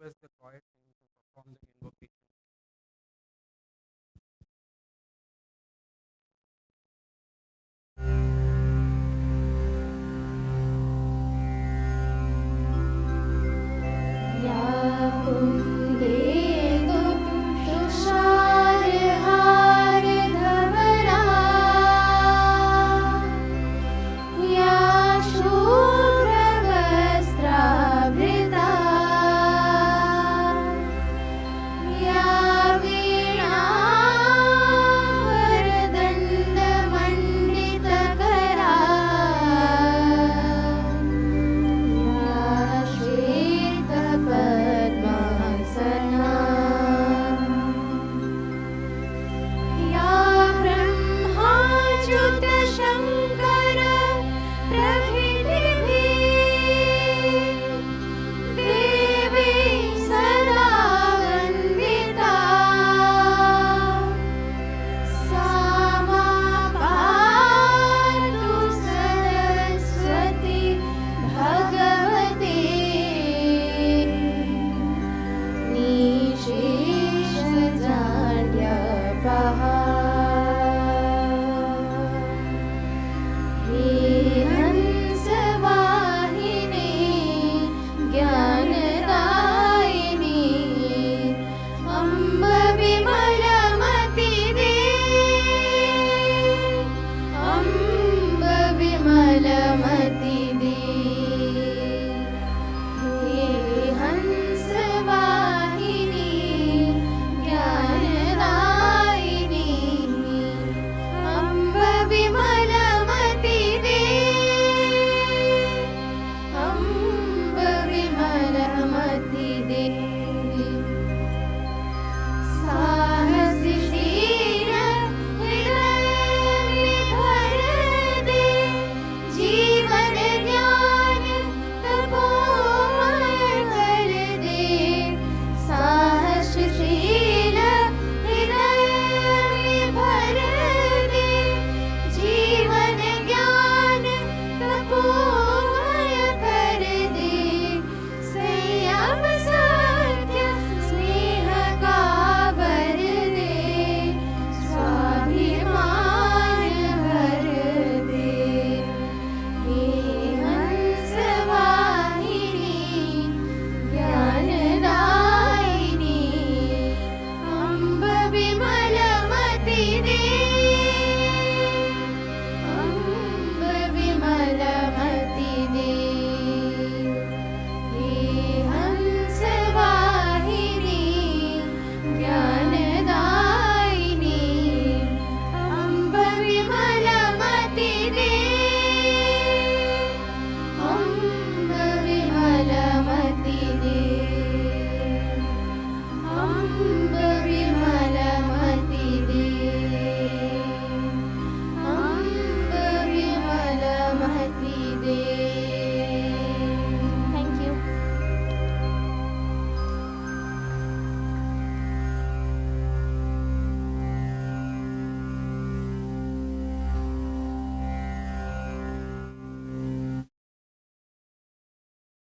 request the choir team to perform the invocation.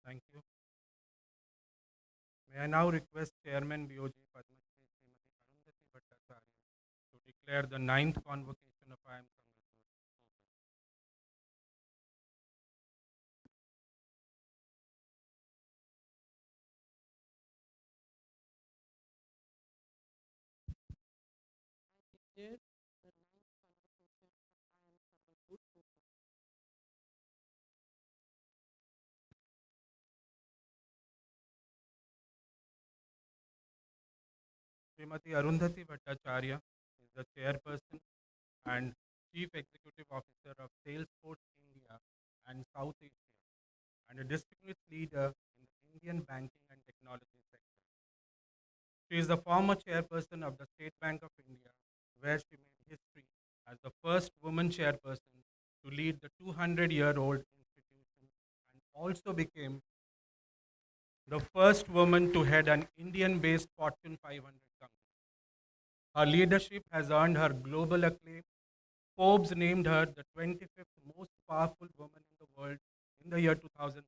Thank you. May I now request Chairman BOG Padma Shri Srimati Arundhati Bhattacharya to declare the ninth convocation of IIM Sambalpur open. Srimati Arundhati Bhattacharya is the chairperson and chief executive officer of Salesforce India and South Asia, and a distinguished leader in the Indian banking and technology sector. She is the former chairperson of the State Bank of India, where she made history as the first woman chairperson to lead the 200-year-old institution, and also became the first woman to head an Indian-based Fortune 500 company. Her leadership has earned her global acclaim. Forbes named her the 25th most powerful woman in the world in the year 2016,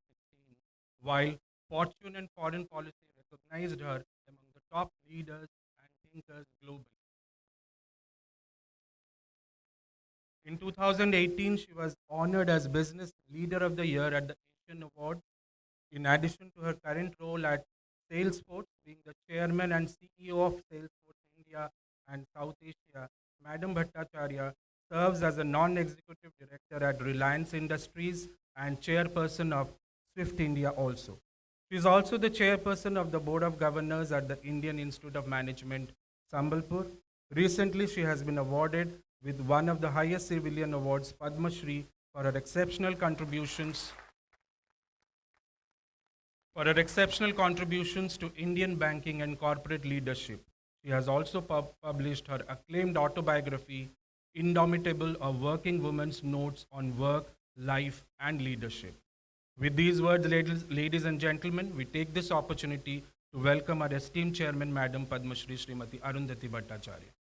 while Fortune and Foreign Policy recognized her among the top leaders and thinkers globally. In 2018, she was honored as Business Leader of the Year at the Asian Award. In addition to her current role at Salesforce, being the chairman and CEO of Salesforce India and South Asia, Madam Bhattacharya serves as a non-executive director at Reliance Industries and chairperson of Swift India also. She is also the chairperson of the Board of Governors at the Indian Institute of Management, Sambalpur. Recently, she has been awarded with one of the highest civilian awards, Padma Shri, for her exceptional contributions to Indian banking and corporate leadership. She has also published her acclaimed autobiography, Indomitable, a working woman's notes on work, life, and leadership. With these words, ladies and gentlemen, we take this opportunity to welcome our esteemed chairman, Madam Padma Shri Srimati Arundhati Bhattacharya.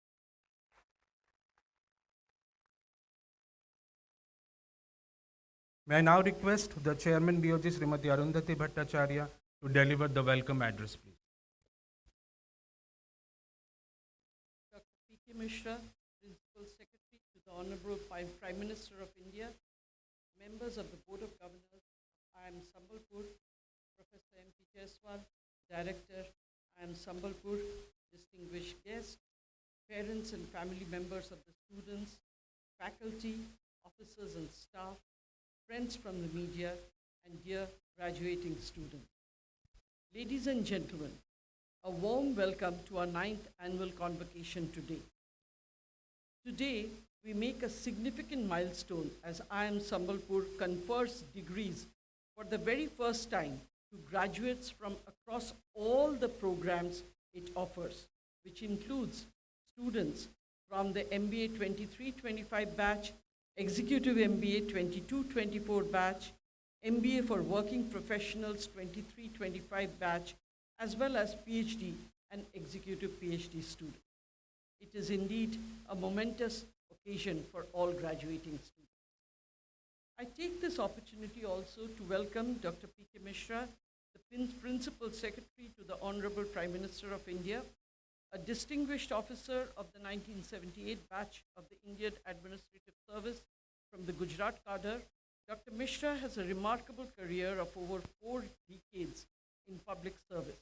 May I now request the chairman, BOG Srimati Arundhati Bhattacharya, to deliver the welcome address, please. Dr. P.K. Mishra, Principal Secretary to the Honorable Prime Minister of India, members of the Board of Governors of IIM Sambalpur, Professor M.P. Jaiswal, Director, IIM Sambalpur, distinguished guests, parents and family members of the students, faculty, officers and staff, friends from the media, and dear graduating students. Ladies and gentlemen, a warm welcome to our 9th annual convocation today. Today, we make a significant milestone as IIM Sambalpur confers degrees for the very first time to graduates from across all the programs it offers, which includes students from the MBA 23-25 batch, Executive MBA 22-24 batch, MBA for Working Professionals 23-25 batch, as well as PhD and Executive PhD students. It is indeed a momentous occasion for all graduating students. I take this opportunity also to welcome Dr. P.K. Mishra, the Principal Secretary to the Honorable Prime Minister of India, a distinguished officer of the 1978 batch of the Indian Administrative Service from the Gujarat cadre. Dr. Mishra has a remarkable career of over 4 decades in public service.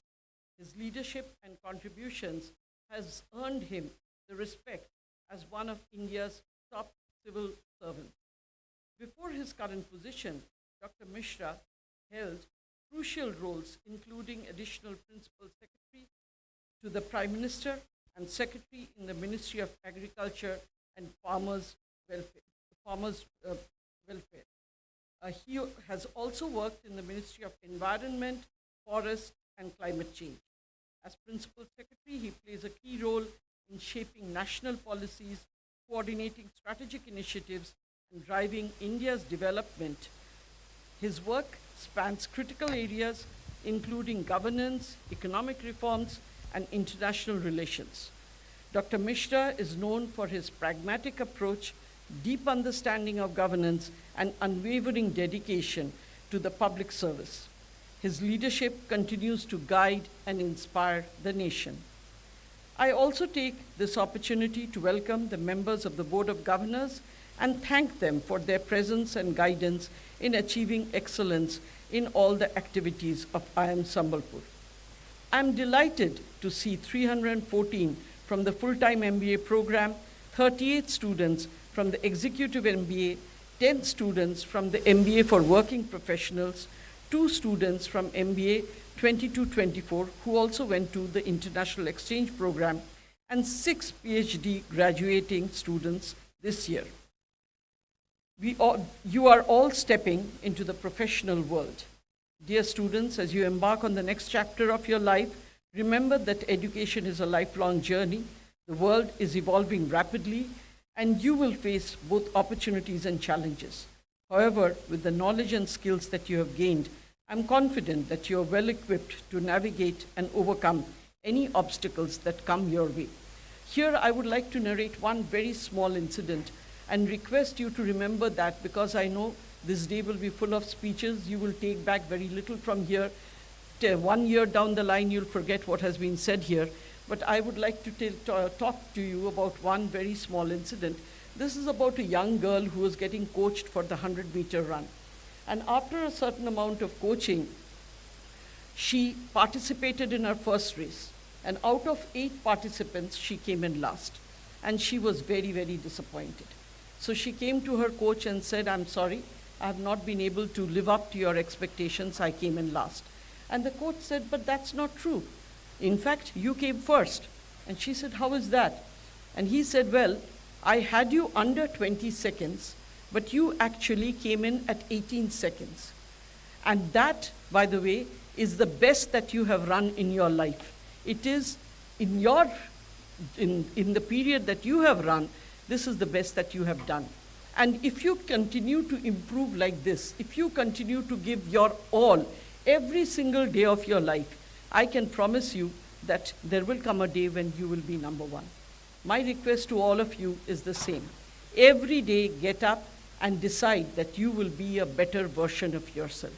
His leadership and contributions has earned him the respect as one of India's top civil servants. Before his current position, Dr. Mishra held crucial roles, including additional Principal Secretary to the Prime Minister and Secretary in the Ministry of Agriculture and Farmers' Welfare. He has also worked in the Ministry of Environment, Forest, and Climate Change. As Principal Secretary, he plays a key role in shaping national policies, coordinating strategic initiatives, and driving India's development. His work spans critical areas including governance, economic reforms, and international relations. Dr. Mishra is known for his pragmatic approach, deep understanding of governance, and unwavering dedication to the public service. His leadership continues to guide and inspire the nation. I also take this opportunity to welcome the members of the Board of Governors and thank them for their presence and guidance in achieving excellence in all the activities of IIM Sambalpur. I am delighted to see 314 from the full-time MBA program, 38 students from the Executive MBA, 10 students from the MBA for Working Professionals, 2 students from MBA 22-24 who also went to the International Exchange Program, and 6 PhD graduating students this year. You are all stepping into the professional world. Dear students, as you embark on the next chapter of your life, remember that education is a lifelong journey. The world is evolving rapidly, and you will face both opportunities and challenges. However, with the knowledge and skills that you have gained, I'm confident that you are well equipped to navigate and overcome any obstacles that come your way. Here, I would like to narrate one very small incident and request you to remember that, because I know this day will be full of speeches, you will take back very little from here. 1 year down the line, you'll forget what has been said here. But I would like to talk to you about one very small incident. This is about a young girl who was getting coached for the 100-meter run. And after a certain amount of coaching, she participated in her first race. And out of 8 participants, she came in last. And she was very, very disappointed. So she came to her coach and said, "I'm sorry, I have not been able to live up to your expectations. I came in last." And the coach said, "But that's not true. In fact, you came first." And she said, "How is that?" And he said, "Well, I had you under 20 seconds, but you actually came in at 18 seconds. And that, by the way, is the best that you have run in your life. It is in the period that you have run, this is the best that you have done. And if you continue to improve like this, if you continue to give your all every single day of your life, I can promise you that there will come a day when you will be number one." My request to all of you is the same. Every day, get up and decide that you will be a better version of yourself.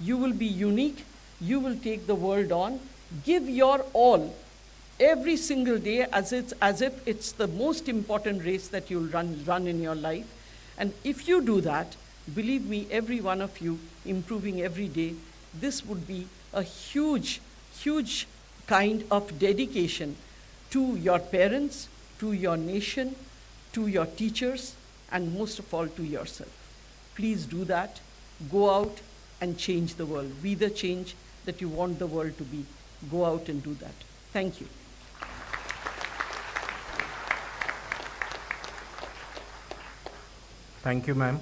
You will be unique. You will take the world on. Give your all every single day as if it's the most important race that you'll run in your life. And if you do that, believe me, every one of you improving every day, this would be a huge, huge kind of dedication to your parents, to your nation, to your teachers, and most of all to yourself. Please do that. Go out and change the world. Be the change that you want the world to be. Go out and do that. Thank you. Thank you, ma'am.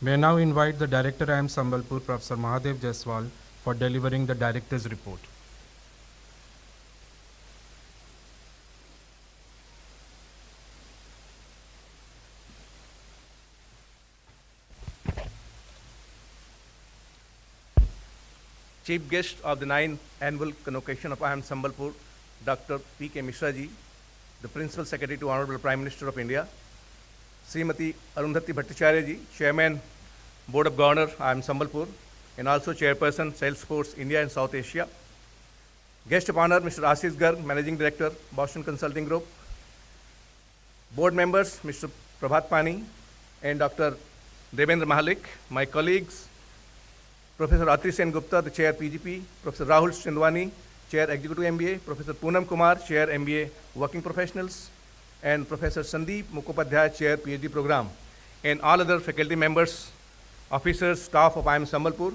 May I now invite the Director IIM Sambalpur, Professor Mahadev Jaiswal, for delivering the Director's report. Chief Guest of the 9th Annual Convocation of IIM Sambalpur, Dr. P.K. Mishra ji, the Principal Secretary to Honorable Prime Minister of India, Srimati Arundhati Bhattacharya ji, Chairman, Board of Governors, IIM Sambalpur, and also Chairperson, Salesforce India and South Asia. Guest of Honor, Mr. Ashish Garg, Managing Director, Boston Consulting Group. Board members, Mr. Prabhat Pani and Dr. Devendra Mahalik, my colleagues, Professor Atri Sen Gupta, the Chair PGP, Professor Rahul Sindwani, Chair Executive MBA, Professor Poonam Kumar, Chair MBA Working Professionals, and Professor Sandeep Mukhopadhyay, Chair PhD Program, and all other faculty members, officers, staff of IIM Sambalpur,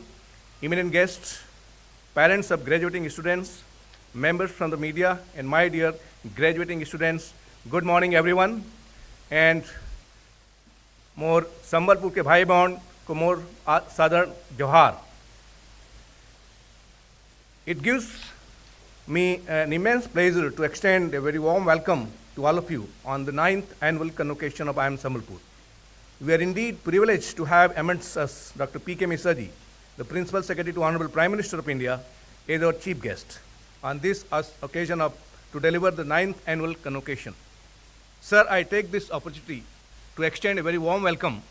eminent guests, parents of graduating students, members from the media, and my dear graduating students, good morning everyone. And more Sambalpur ke bhai bahn ko more sadar johar. It gives me an immense pleasure to extend a very warm welcome to all of you on the 9th Annual Convocation of IIM Sambalpur. We are indeed privileged to have amongst us Dr. P.K. Mishra ji, the Principal Secretary to Honorable Prime Minister of India, as our chief guest on this occasion to deliver the 9th Annual Convocation. Sir, I take this opportunity to extend a very warm welcome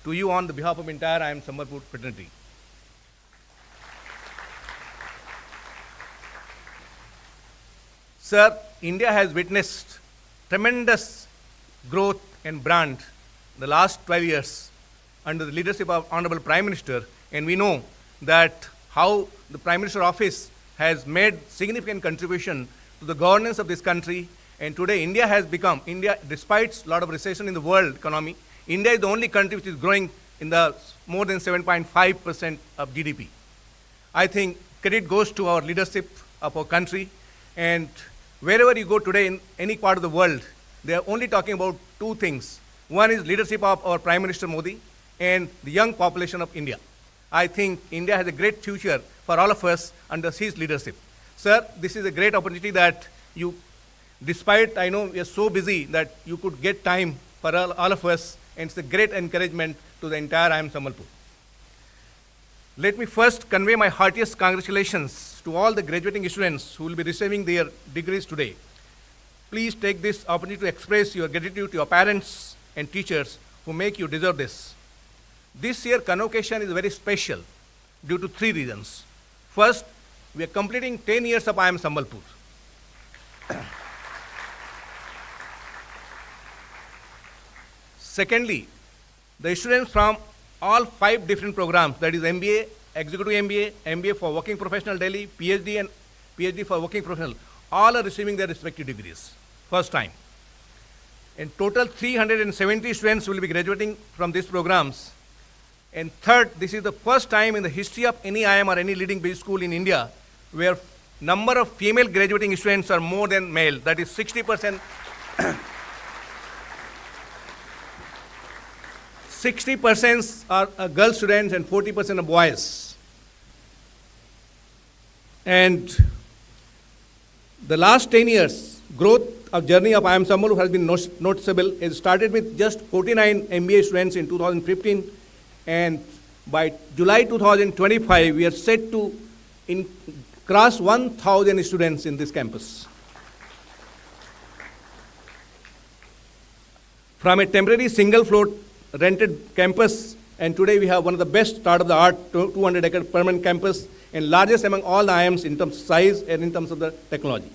to you on the behalf of entire IIM Sambalpur fraternity. Sir, India has witnessed tremendous growth and brand the last 12 years under the leadership of Honorable Prime Minister, and we know that how the Prime Minister office has made significant contribution to the governance of this country, and today India has become, despite a lot of recession in the world economy, India is the only country which is growing in the more than 7.5% of GDP. I think credit goes to our leadership of our country, and wherever you go today in any part of the world, they are only talking about two things. One is leadership of our Prime Minister Modi and the young population of India. I think India has a great future for all of us under his leadership. Sir, this is a great opportunity that you, despite I know we are so busy, that you could get time for all of us, and it's a great encouragement to the entire IIM Sambalpur. Let me first convey my heartiest congratulations to all the graduating students who will be receiving their degrees today. Please take this opportunity to express your gratitude to your parents and teachers who make you deserve this. This year convocation is very special due to three reasons. First, we are completing 10 years of IIM Sambalpur. Secondly, the students from all 5 different programs, that is MBA, Executive MBA, MBA for Working Professional Delhi, PhD and PhD for Working Professional, all are receiving their respective degrees, first time. In total, 370 students will be graduating from these programs. And third, this is the first time in the history of any IIM or any leading business school in India where number of female graduating students are more than male, that is 60%. 60% are girl students and 40% are boys. And the last 10 years, growth of journey of IIM Sambalpur has been noticeable. It started with just 49 MBA students in 2015, and by July 2025, we are set to cross 1,000 students in this campus. From a temporary single floor rented campus, and today we have one of the best state-of-the-art 200-acre permanent campus and largest among all the IIMs in terms of size and in terms of the technology.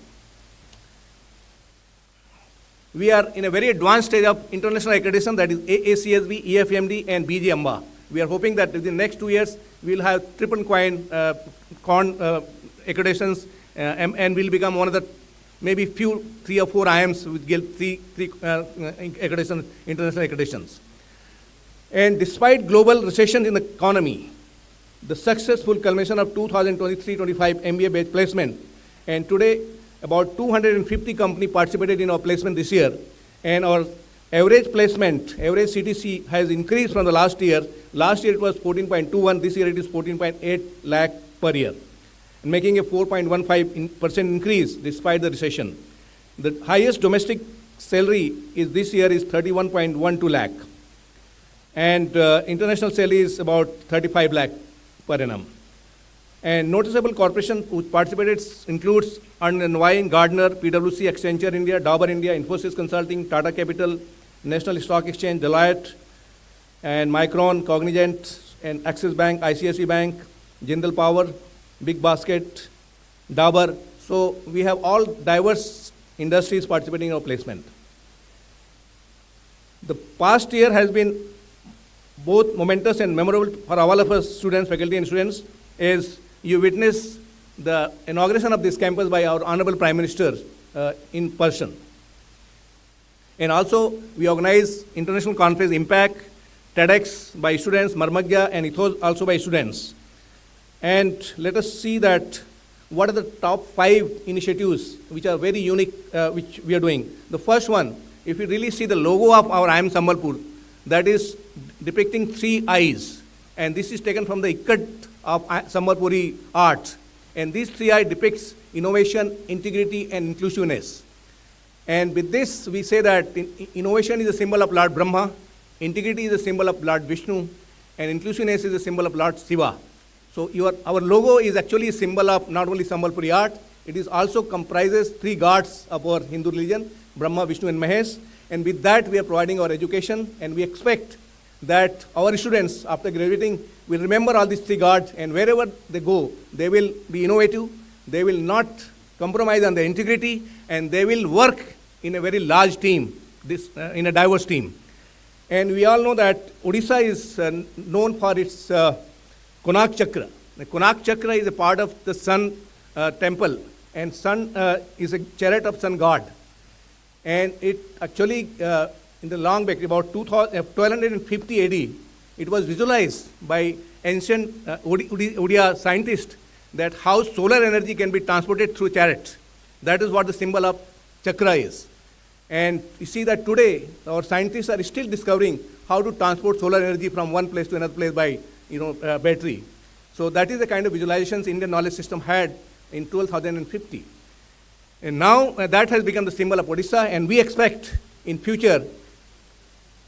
We are in a very advanced stage of international accreditation, that is AACSB, EFMD, and BG AMBA. We are hoping that within the next 2 years, we will have triple coin accreditations and will become one of the maybe 3 or 4 IIMs with three accreditation, international accreditations. And despite global recession in the economy, the successful culmination of 2023-25 MBA-based placement, and today about 250 companies participated in our placement this year, and our average placement, average CTC has increased from the last year. Last year it was 14.21, this year it is 14.8 lakh per year, making a 4.15% increase despite the recession. The highest domestic salary is this year is 31.12 lakh, and international salary is about 35 lakh per annum. And noticeable corporation which participated includes Ernst & Young, Gardner, PwC, Accenture India, Dabur India, Infosys Consulting, Tata Capital, National Stock Exchange, Deloitte, and Micron, Cognizant, and Axis Bank, ICICI Bank, Jindal Power, Big Basket, Dabur. So we have all diverse industries participating in our placement. The past year has been both momentous and memorable for all of us students, faculty and students, as you witness the inauguration of this campus by our Honorable Prime Minister in person. And also we organize international conference Impact, TEDx by students, Marmagya and Ethos also by students. And let us see that what are the top 5 initiatives which are very unique, which we are doing. The first one, if you really see the logo of our IIM Sambalpur, that is depicting 3 eyes. And this is taken from the Ikat of Sambalpuri art. And these 3 eyes depicts innovation, integrity, and inclusiveness. And with this, we say that innovation is a symbol of Lord Brahma, integrity is a symbol of Lord Vishnu, and inclusiveness is a symbol of Lord Shiva. So our logo is actually a symbol of not only Sambalpuri art, it is also comprises 3 gods of our Hindu religion, Brahma, Vishnu, and Mahesh. And with that, we are providing our education, and we expect that our students, after graduating, will remember all these 3 gods, and wherever they go, they will be innovative, they will not compromise on their integrity, and they will work in a very large team, in a diverse team. And we all know that Odisha is known for its Konak Chakra. The Konak Chakra is a part of the sun temple, and sun is a chariot of sun god. And it actually, in the long back, about 1250 AD, it was visualized by ancient Odia scientists that how solar energy can be transported through chariot. That is what the symbol of chakra is. And you see that today, our scientists are still discovering how to transport solar energy from one place to another place by battery. So that is the kind of visualizations Indian knowledge system had in 2050. And now that has become the symbol of Odisha, and we expect in future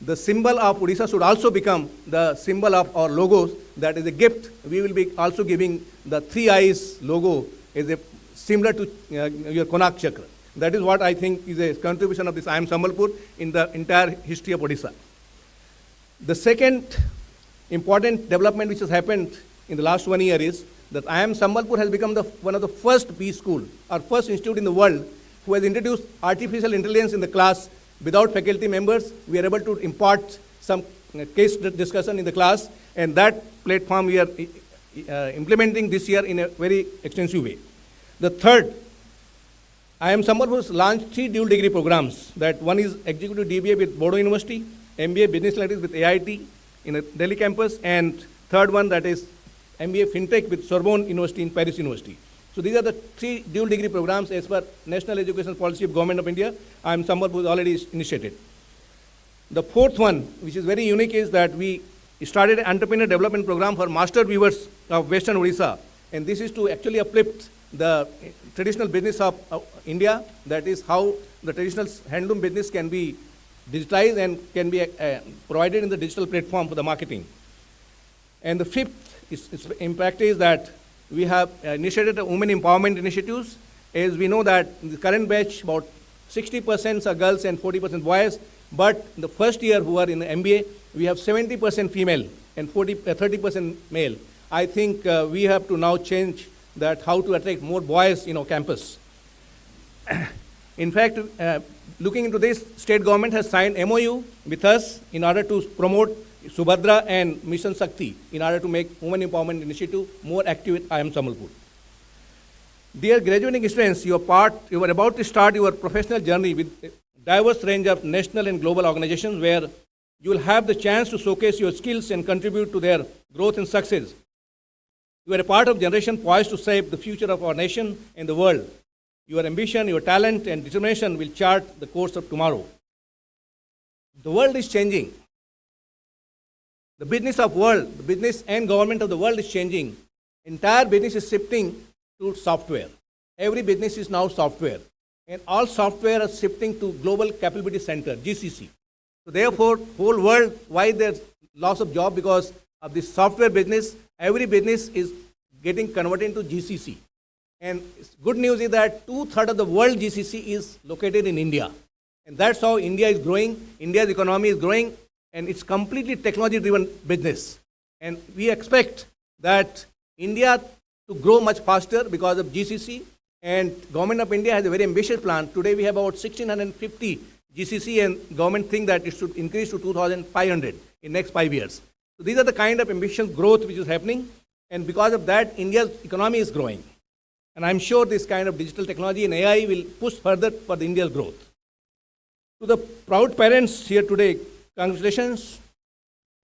the symbol of Odisha should also become the symbol of our logos. That is a gift. We will be also giving the 3 eyes logo as a similar to your Konak Chakra. That is what I think is a contribution of this IIM Sambalpur in the entire history of Odisha. The second important development which has happened in the last 1 year is that IIM Sambalpur has become one of the first B school, or first institute in the world, who has introduced artificial intelligence in the class without faculty members. We are able to impart some case discussion in the class, and that platform we are implementing this year in a very extensive way. The third, IIM Sambalpur has launched 3 dual degree programs. That one is Executive DBA with Bodo University, MBA Business Studies with AIT in the Delhi campus, and third one that is MBA FinTech with Sorbonne University in Paris University. So these are the 3 dual degree programs as per National Education Policy of Government of India. IIM Sambalpur has already initiated. The fourth one, which is very unique, is that we started an entrepreneur development program for master weavers of Western Odisha, and this is to actually uplift the traditional business of India. That is how the traditional handloom business can be digitized and can be provided in the digital platform for the marketing. And the fifth impact is that we have initiated the women empowerment initiatives. As we know that in the current batch, about 60% are girls and 40% boys, but in the first year who are in the MBA, we have 70% female and 30% male. I think we have to now change that, how to attract more boys in our campus. In fact, looking into this, state government has signed MOU with us in order to promote Subhadra and Mission Shakti in order to make women empowerment initiative more active at IIM Sambalpur. Dear graduating students, you are about to start your professional journey with a diverse range of national and global organizations where you will have the chance to showcase your skills and contribute to their growth and success. You are a part of a generation poised to shape the future of our nation and the world. Your ambition, your talent, and determination will chart the course of tomorrow. The world is changing. The business and government of the world is changing. Entire business is shifting to software. Every business is now software. And all software is shifting to Global Capability Center, GCC. So therefore, whole world, why there's loss of job? Because of this software business, every business is getting converted into GCC. And good news is that 2/3 of the world GCC is located in India. And that's how India is growing. India's economy is growing, and it's completely technology-driven business. And we expect that India to grow much faster because of GCC. And Government of India has a very ambitious plan. Today we have about 1,650 GCC, and government think that it should increase to 2,500 in next 5 years. So these are the kind of ambitious growth which is happening, and because of that, India's economy is growing. And I'm sure this kind of digital technology and AI will push further for the India's growth. To the proud parents here today, congratulations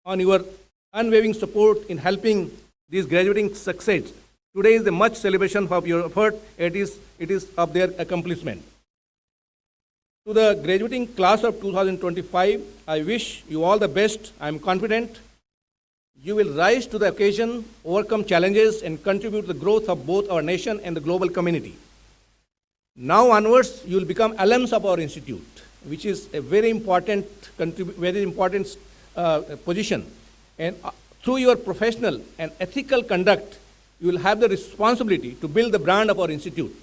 on your unwavering support in helping these graduating succeed. Today is the much celebration of your effort. It is of their accomplishment. To the graduating class of 2025, I wish you all the best. I am confident you will rise to the occasion, overcome challenges, and contribute to the growth of both our nation and the global community. Now onwards, you will become alums of our institute, which is a very important position. And through your professional and ethical conduct, you will have the responsibility to build the brand of our institute.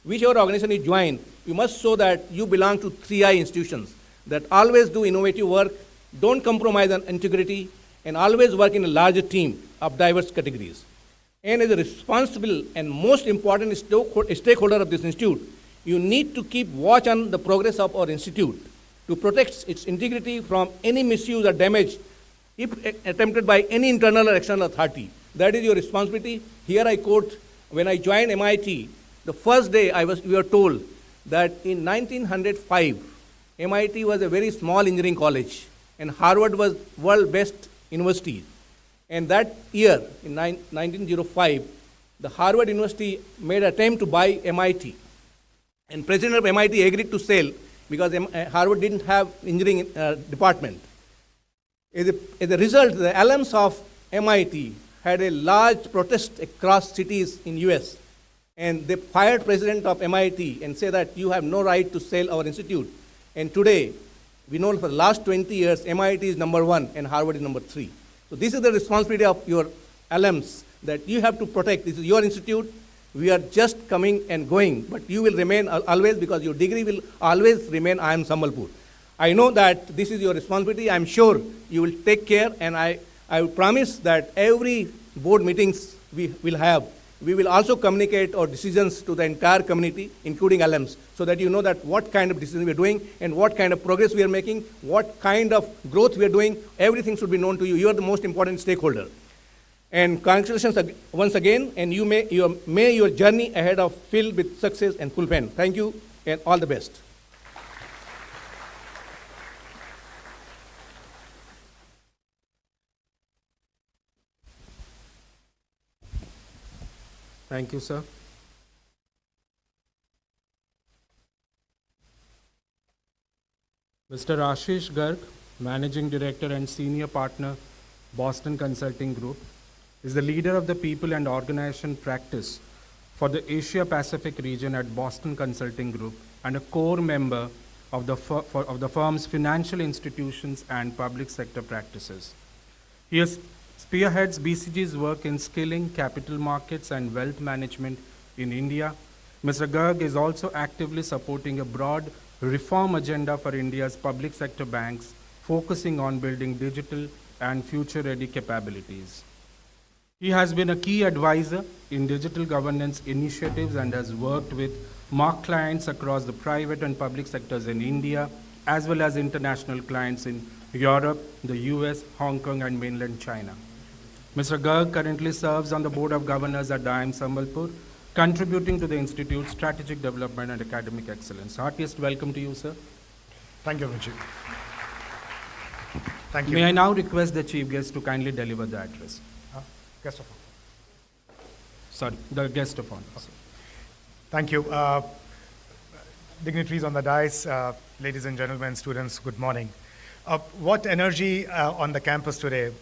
Whichever organization you join, you must show that you belong to 3I institutions that always do innovative work, don't compromise on integrity, and always work in a larger team of diverse categories. And as a responsible and most important stakeholder of this institute, you need to keep watch on the progress of our institute to protect its integrity from any misuse or damage if attempted by any internal or external authority. That is your responsibility. Here I quote, when I joined MIT, the first day we were told that in 1905, MIT was a very small engineering college, and Harvard was world's best university. And that year, in 1905, the Harvard University made an attempt to buy MIT. And president of MIT agreed to sell because Harvard didn't have engineering department. As a result, the alums of MIT had a large protest across cities in US. And they fired president of MIT and said that you have no right to sell our institute. And today, we know for the last 20 years, MIT is number 1 and Harvard is number 3. So this is the responsibility of your alums that you have to protect. This is your institute. We are just coming and going, but you will remain always, because your degree will always remain IIM Sambalpur. I know that this is your responsibility. I'm sure you will take care, and I I promise that every board meetings we will have, we will also communicate our decisions to the entire community, including LMs, so that you know that what kind of decisions we are doing and what kind of progress we are making, what kind of growth we are doing. Everything should be known to you. You are the most important stakeholder. And congratulations once again, and may your journey ahead of filled with success and fulfillment. Thank you, and all the best. Thank you, sir. Mr. Ashish Garg, Managing Director and Senior Partner, Boston Consulting Group, is the leader of the People and Organization Practice for the Asia Pacific region at Boston Consulting Group and a core member of the firm's financial institutions and public sector practices. He spearheads BCG's work in skilling, capital markets, and wealth management in India. Mr. Garg is also actively supporting a broad reform agenda for India's public sector banks, focusing on building digital and future-ready capabilities. He has been a key advisor in digital governance initiatives and has worked with marquee clients across the private and public sectors in India, as well as international clients in Europe, the US, Hong Kong, and mainland China. Mr. Garg currently serves on the Board of Governors at the IIM Sambalpur, contributing to the Institute's strategic development and academic excellence. Heartiest welcome to you, sir. Thank you, Ruchi. Thank you. May I now request the chief guest to kindly deliver the address? Guest of honor. Sorry, the guest of honor. Okay. Thank you. Dignitaries on the dais, ladies and gentlemen, students, good morning. What energy on the campus today.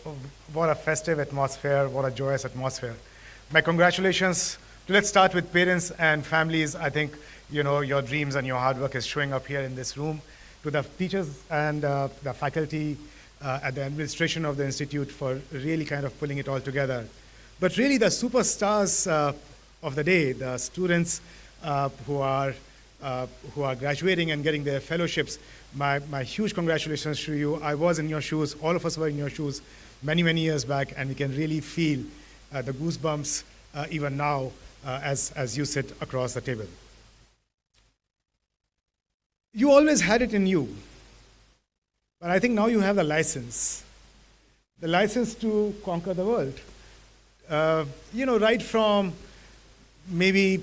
What a festive atmosphere, what a joyous atmosphere. My congratulations. Let's start with parents and families. I think your dreams and your hard work is showing up here in this room. To the teachers and the faculty at the administration of the Institute for really kind of pulling it all together. But really the superstars of the day, the students who are graduating and getting their fellowships, my huge congratulations to you. I was in your shoes, all of us were in your shoes many, many years back, and we can really feel the goosebumps even now as you sit across the table. You always had it in you, but I think now you have the license to conquer the world. Right from maybe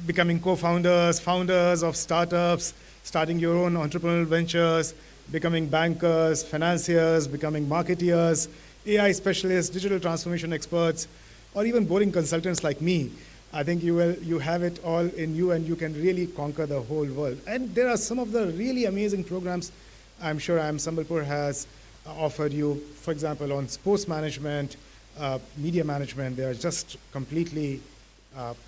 becoming co-founders, founders of startups, starting your own entrepreneurial ventures, becoming bankers, financiers, becoming marketeers, AI specialists, digital transformation experts, or even boring consultants like me. I think you have it all in you, and you can really conquer the whole world. And there are some of the really amazing programs I'm sure IIM Sambalpur has offered you, for example, on sports management, media management. They are just completely,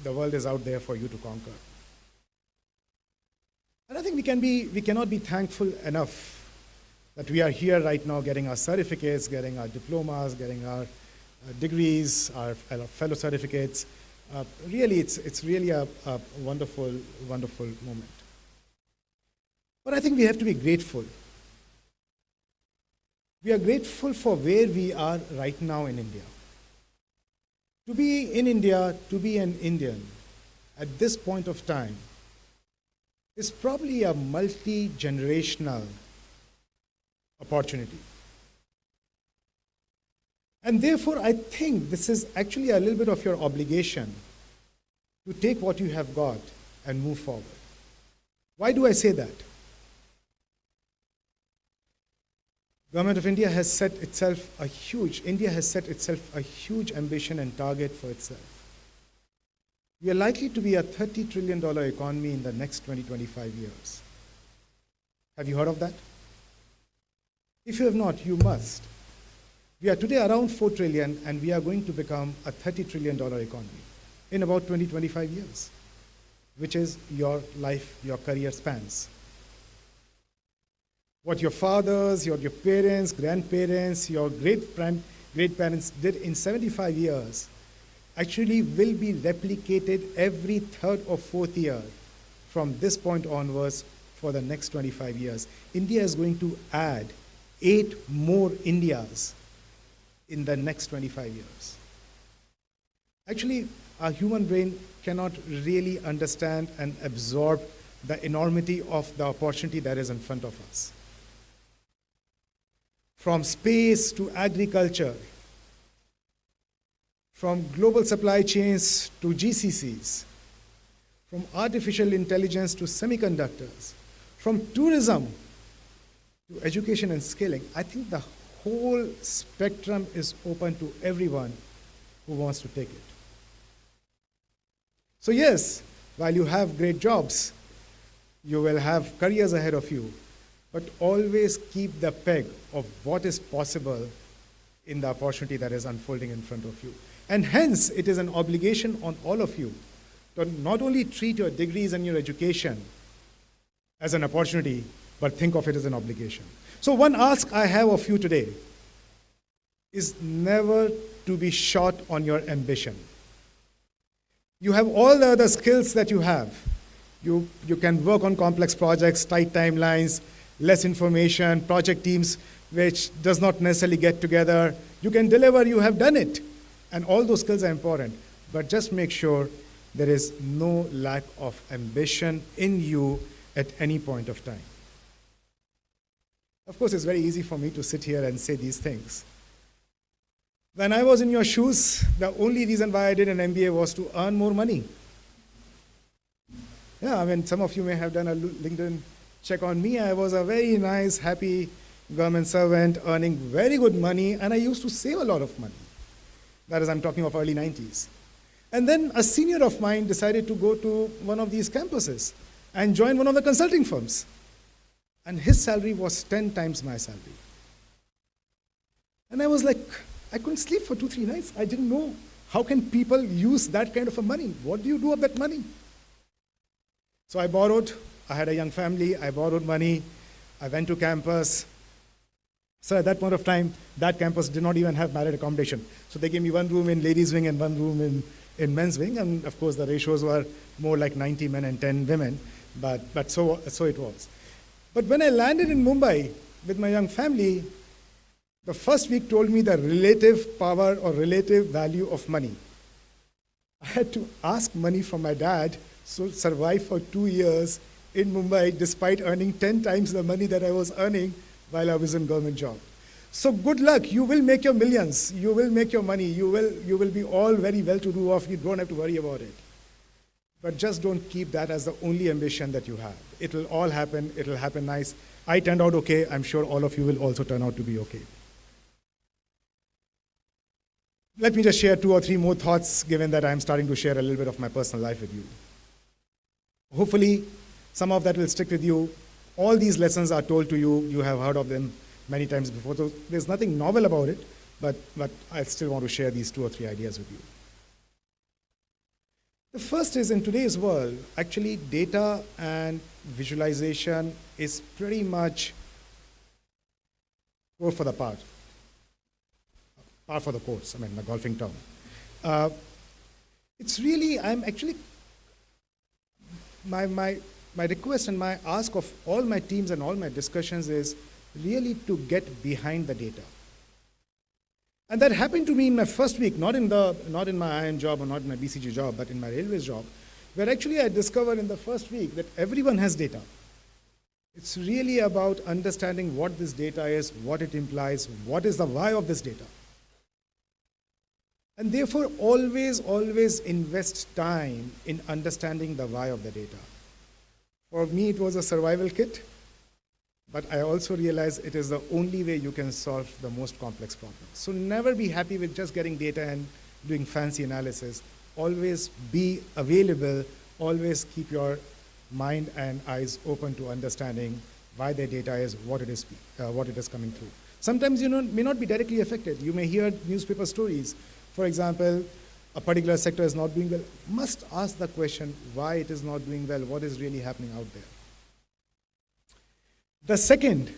the world is out there for you to conquer. And I think we cannot be thankful enough that we are here right now getting our certificates, getting our diplomas, getting our degrees, our fellow certificates. Really, it's really a wonderful, wonderful moment. But I think we have to be grateful. We are grateful for where we are right now in India. To be in India, to be an Indian at this point of time is probably a multi-generational opportunity. And therefore, I think this is actually a little bit of your obligation to take what you have got and move forward. Why do I say that? Government of India has set itself a huge ambition and target for itself. We are likely to be a $30 trillion economy in the next 25 years. Have you heard of that? If you have not, you must. We are today around 4 trillion, and we are going to become a $30 trillion economy in about 25 years, which is your life, your career spans. What your fathers, your parents, grandparents, your great-parents did in 75 years actually will be replicated every third or fourth year from this point onwards for the next 25 years. India is going to add 8 more Indias in the next 25 years. Actually, our human brain cannot really understand and absorb the enormity of the opportunity that is in front of us. From space to agriculture, from global supply chains to GCCs, from artificial intelligence to semiconductors, from tourism to education and scaling, I think the whole spectrum is open to everyone who wants to take it. So yes, while you have great jobs, you will have careers ahead of you, but always keep the peg of what is possible in the opportunity that is unfolding in front of you. And hence, it is an obligation on all of you to not only treat your degrees and your education as an opportunity, but think of it as an obligation. So one ask I have of you today is never to be short on your ambition. You have all the other skills that you have. You can work on complex projects, tight timelines, less information, project teams which does not necessarily get together. You can deliver, you have done it. And all those skills are important. But just make sure there is no lack of ambition in you at any point of time. Of course, it's very easy for me to sit here and say these things. When I was in your shoes, the only reason why I did an MBA was to earn more money. Yeah, I mean, some of you may have done a LinkedIn check on me. I was a very nice, happy government servant earning very good money, and I used to save a lot of money. That is, I'm talking of early 90s. And then a senior of mine decided to go to one of these campuses and join one of the consulting firms. And his salary was 10 times my salary. And I was like, I couldn't sleep for 2-3 nights. I didn't know how can people use that kind of a money. What do you do with that money? So I borrowed. I had a young family. I borrowed money. I went to campus. So at that point of time, that campus did not even have married accommodation. So they gave me one room in ladies' wing and one room in men's wing. And of course, the ratios were more like 90 men and 10 women. But so it was. But when I landed in Mumbai with my young family, the first week told me the relative power or relative value of money. I had to ask money from my dad to survive for 2 years in Mumbai despite earning 10 times the money that I was earning while I was in government job. So good luck. You will make your millions. You will make your money. You will be all very well-to-do off. You don't have to worry about it. But just don't keep that as the only ambition that you have. It will all happen. It will happen nice. I turned out okay. I'm sure all of you will also turn out to be okay. Let me just share 2 or 3 more thoughts, given that I'm starting to share a little bit of my personal life with you. Hopefully, some of that will stick with you. All these lessons are told to you. You have heard of them many times before. So there's nothing novel about it, but I still want to share these 2 or 3 ideas with you. The first is, in today's world, actually data and visualization is pretty much go for the part. Par for the course, I mean, the golfing term. It's really, I'm actually, my request and my ask of all my teams and all my discussions is really to get behind the data. And that happened to me in my first week, not in my IIM job or not in my BCG job, but in my railways job, where actually I discovered in the first week that everyone has data. It's really about understanding what this data is, what it implies, what is the why of this data. And therefore, always invest time in understanding the why of the data. For me, it was a survival kit, but I also realized it is the only way you can solve the most complex problems. So never be happy with just getting data and doing fancy analysis. Always be available, always keep your mind and eyes open to understanding why the data is, what it is coming through. Sometimes you may not be directly affected. You may hear newspaper stories. For example, a particular sector is not doing well. Must ask the question why it is not doing well, what is really happening out there. The second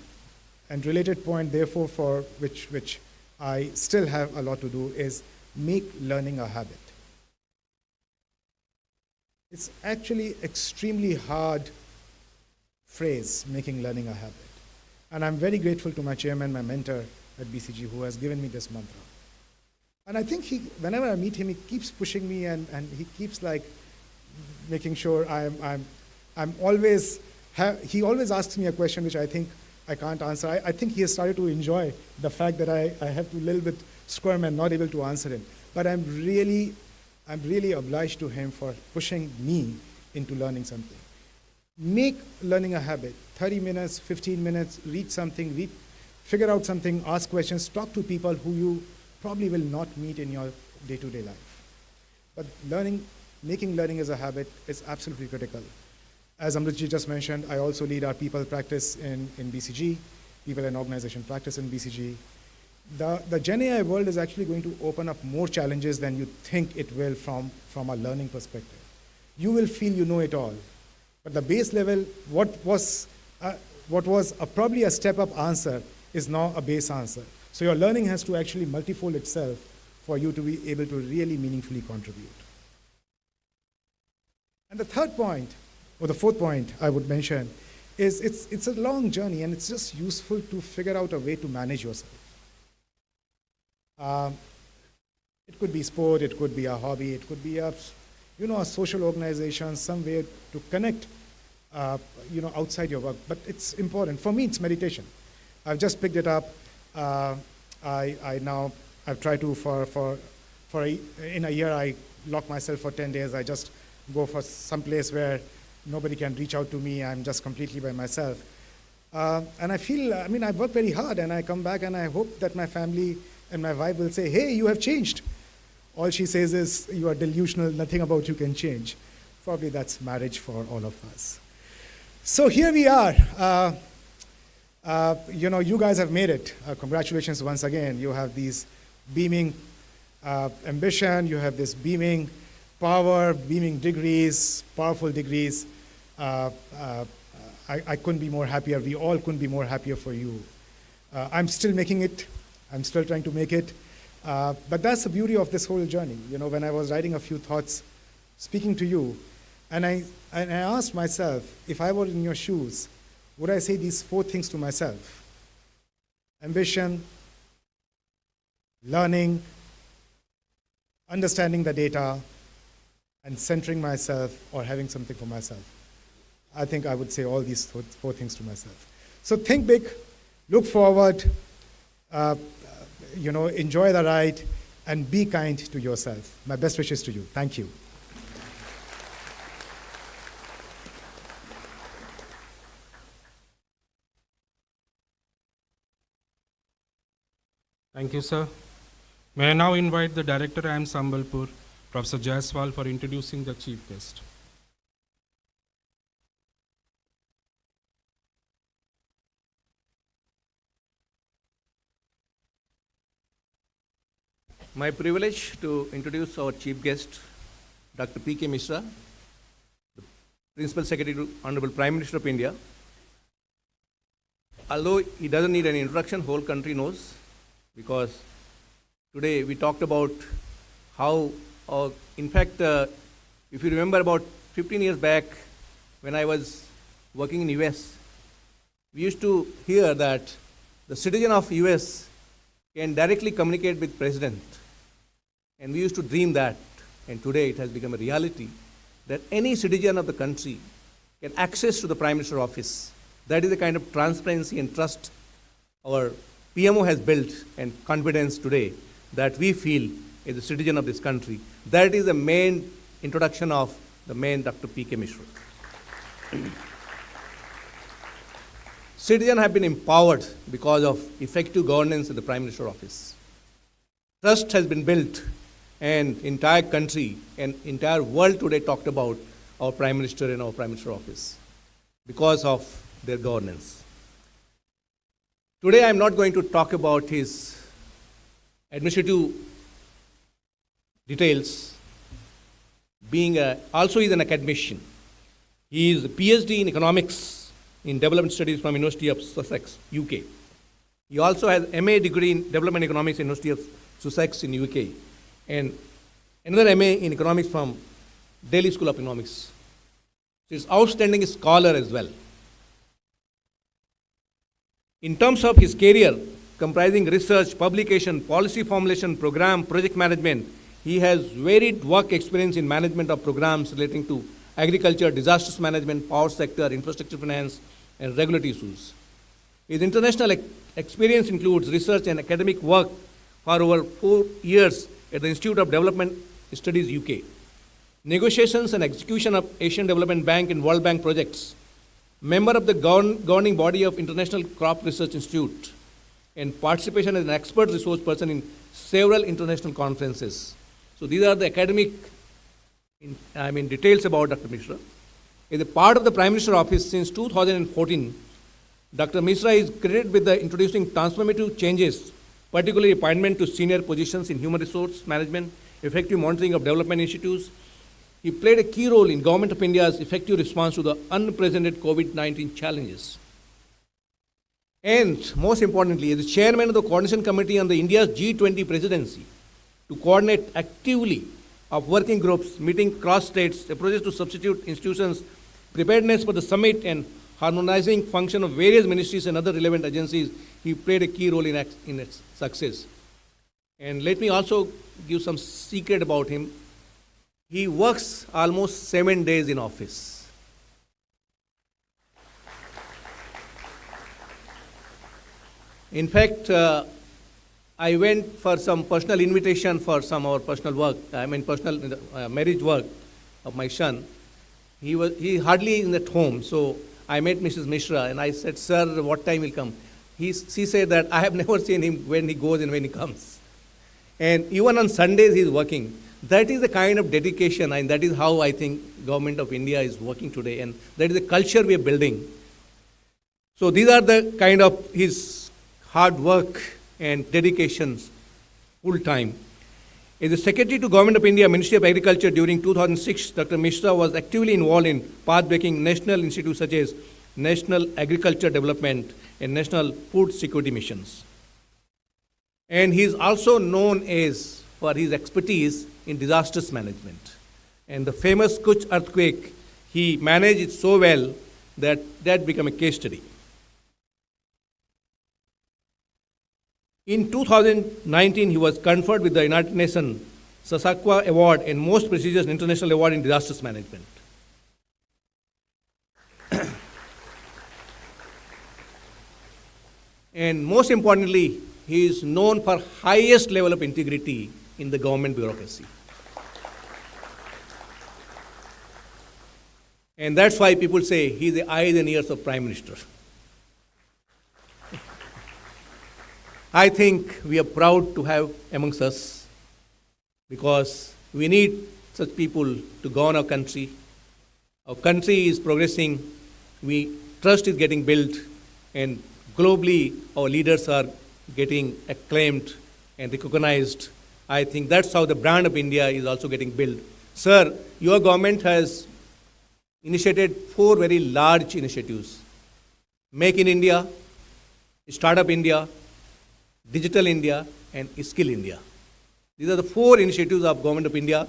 and related point, therefore, for which I still have a lot to do is make learning a habit. It's actually extremely hard phrase, making learning a habit. And I'm very grateful to my chairman, my mentor at BCG, who has given me this mantra. And I think whenever I meet him, he keeps pushing me and he keeps like making sure I'm always, he always asks me a question which I think I can't answer. I think he has started to enjoy the fact that I have to a little bit squirm and not able to answer him. But I'm really obliged to him for pushing me into learning something. Make learning a habit. 30 minutes, 15 minutes, read something, figure out something, ask questions, talk to people who you probably will not meet in your day-to-day life. But making learning as a habit is absolutely critical. As Amritji just mentioned, I also lead our people practice in BCG, people and organization practice in BCG. The Gen AI world is actually going to open up more challenges than you think it will from a learning perspective. You will feel you know it all. But the base level, what was probably a step-up answer is now a base answer. So your learning has to actually multifold itself for you to be able to really meaningfully contribute. And the third point, or the fourth point I would mention, is it's a long journey and it's just useful to figure out a way to manage yourself. It could be sport, it could be a hobby, it could be a social organization, some way to connect, outside your work. But it's important. For me, it's meditation. I've just picked it up. I've tried to in a year, I lock myself for 10 days. I just go for some place where nobody can reach out to me. I'm just completely by myself. And I feel, I work very hard and I come back and I hope that my family and my wife will say, hey, you have changed. All she says is, you are delusional, nothing about you can change. Probably that's marriage for all of us. So here we are. You guys have made it. Congratulations once again. You have these beaming ambition, you have this beaming power, beaming degrees, powerful degrees. I couldn't be more happier. We all couldn't be more happier for you. I'm still making it. I'm still trying to make it. But that's the beauty of this whole journey. When I was writing a few thoughts, speaking to you, and I asked myself, if I were in your shoes, would I say these four things to myself? Ambition, learning, understanding the data, and centering myself or having something for myself. I think I would say all these four things to myself. So think big, look forward, enjoy the ride, and be kind to yourself. My best wishes to you. Thank you. Thank you, sir. May I now invite the Director IIM Sambalpur, Professor Jaiswal, for introducing the chief guest. My privilege to introduce our chief guest, Dr. P.K. Mishra, the Principal Secretary to Honorable Prime Minister of India. Although he doesn't need any introduction, whole country knows, because today we talked about how, in fact, if you remember about 15 years back when I was working in US, we used to hear that the citizen of US can directly communicate with president. And we used to dream that, and today it has become a reality, that any citizen of the country can access to the Prime Minister's office. That is the kind of transparency and trust our PMO has built and confidence today that we feel as a citizen of this country. That is the main introduction of the main Dr. P.K. Mishra. Citizens have been empowered because of effective governance in the Prime Minister's office. Trust has been built, and entire country and entire world today talked about our Prime Minister and our Prime Minister's office because of their governance. Today I am not going to talk about his administrative details. Also he's an academician. He is a PhD in economics in development studies from University of Sussex, UK. He also has MA degree in development economics in University of Sussex in UK, and another MA in economics from Delhi School of Economics. He's an outstanding scholar as well. In terms of his career, comprising research, publication, policy formulation, program, project management. He has varied work experience in management of programs relating to agriculture, disasters management, power sector, infrastructure finance, and regulatory issues. His international experience includes research and academic work for over 4 years at the Institute of Development Studies, UK, negotiations and execution of Asian Development Bank and World Bank projects, member of the governing body of International Crop Research Institute, and participation as an expert resource person in several international conferences. So these are the academic details about Dr. Mishra. As a part of the Prime Minister office since 2014, Dr. Mishra is credited with the introducing transformative changes, particularly appointment to senior positions in human resource management, effective monitoring of development initiatives. He played a key role in Government of India's effective response to the unprecedented COVID-19 challenges. And most importantly, as the chairman of the Coordination Committee on the India's G20 presidency, to coordinate actively of working groups, meeting cross-states, approaches to substitute institutions, preparedness for the summit, and harmonizing function of various ministries and other relevant agencies, he played a key role in its success. And let me also give some secret about him. He works almost 7 days in office. In fact, I went for some personal invitation for some of our personal work, personal marriage work of my son. He hardly is at home, so I met Mrs. Mishra and I said, "Sir, what time will come?" She said that I have never seen him when he goes and when he comes. And even on Sundays he is working. That is the kind of dedication, and that is how I think Government of India is working today, and that is the culture we are building. So these are the kind of his hard work and dedications full time. As the Secretary to Government of India, Ministry of Agriculture during 2006, Dr. Mishra was actively involved in path-breaking national institutes such as National Agriculture Development and National Food Security Missions. And he is also known as for his expertise in disasters management. And the famous Kutch earthquake, he managed it so well that became a case study. In 2019, he was conferred with the United Nations Sasakwa Award and most prestigious international award in disasters management. And most importantly, he is known for highest level of integrity in the government bureaucracy. And that's why people say he is the eyes and ears of Prime Minister. I think we are proud to have amongst us because we need such people to govern our country. Our country is progressing, trust is getting built, and globally our leaders are getting acclaimed and recognized. I think that's how the brand of India is also getting built. Sir, your government has initiated 4 very large initiatives: Make in India, Startup India, Digital India, and Skill India. These are the 4 initiatives of Government of India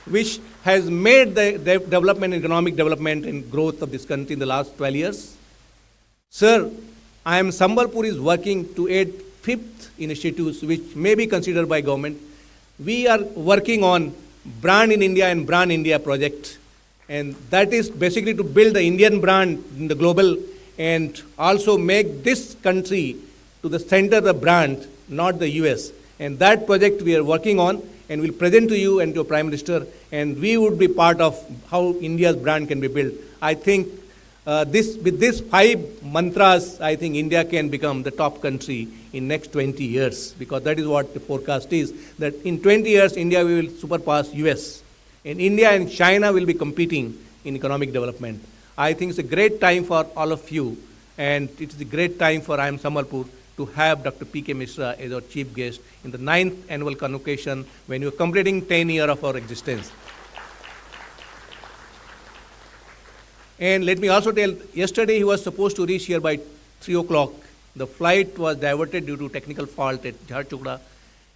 which has made the development, economic development and growth of this country in the last 12 years. Sir, IIM Sambalpur is working to add 5th initiatives which may be considered by government. We are working on Brand in India and Brand India project, and that is basically to build the Indian brand in the global and also make this country to the center of the brand, not the US. And that project we are working on and will present to you and to your Prime Minister, and we would be part of how India's brand can be built. I think with these 5 mantras, I think India can become the top country in next 20 years, because that is what the forecast is, that in 20 years India will surpass US. And India and China will be competing in economic development. I think it's a great time for all of you, and it is a great time for IIM Sambalpur to have Dr. P.K. Mishra as our chief guest in the 9th annual convocation when we are completing 10 years of our existence. And let me also tell, yesterday he was supposed to reach here by 3 o'clock. The flight was diverted due to technical fault at Jharsuguda,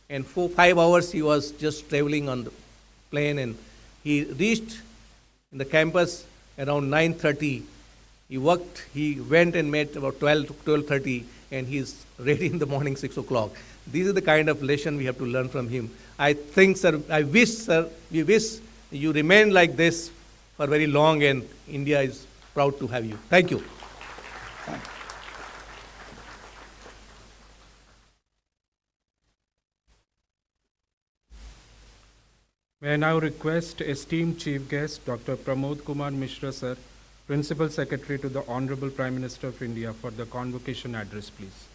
and for 5 hours he was just traveling on the plane, and he reached in the campus around 9:30. He went and met about 12 to 12:30, and he's ready in the morning 6 o'clock. These are the kind of lesson we have to learn from him. I think, sir, we wish you remain like this for very long, and India is proud to have you. Thank you. May I now request esteemed Chief Guest Dr. Pramod Kumar Mishra, sir, Principal Secretary to the Honorable Prime Minister of India, for the convocation address, please.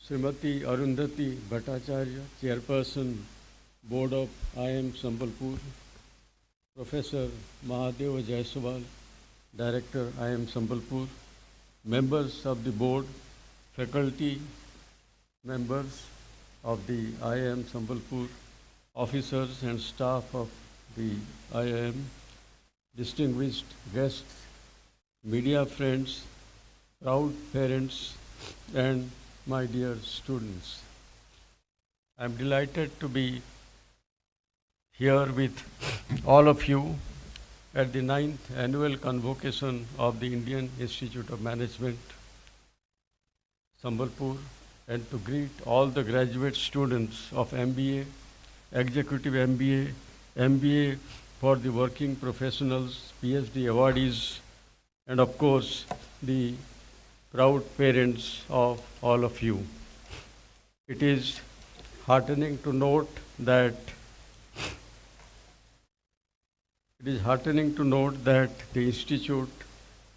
Srimati Arundhati Bhattacharya, Chairperson, Board of IIM Sambalpur, Professor Mahadeva Jaiswal, Director IIM Sambalpur, members of the board, faculty members of the IIM Sambalpur, officers and staff of the IIM, distinguished guests, media friends, proud parents, and my dear students. I am delighted to be here with all of you at the 9th annual convocation of the Indian Institute of Management, Sambalpur, and to greet all the graduate students of MBA, Executive MBA, MBA for the working professionals, PhD awardees, and of course, the proud parents of all of you. It is heartening to note that the institute,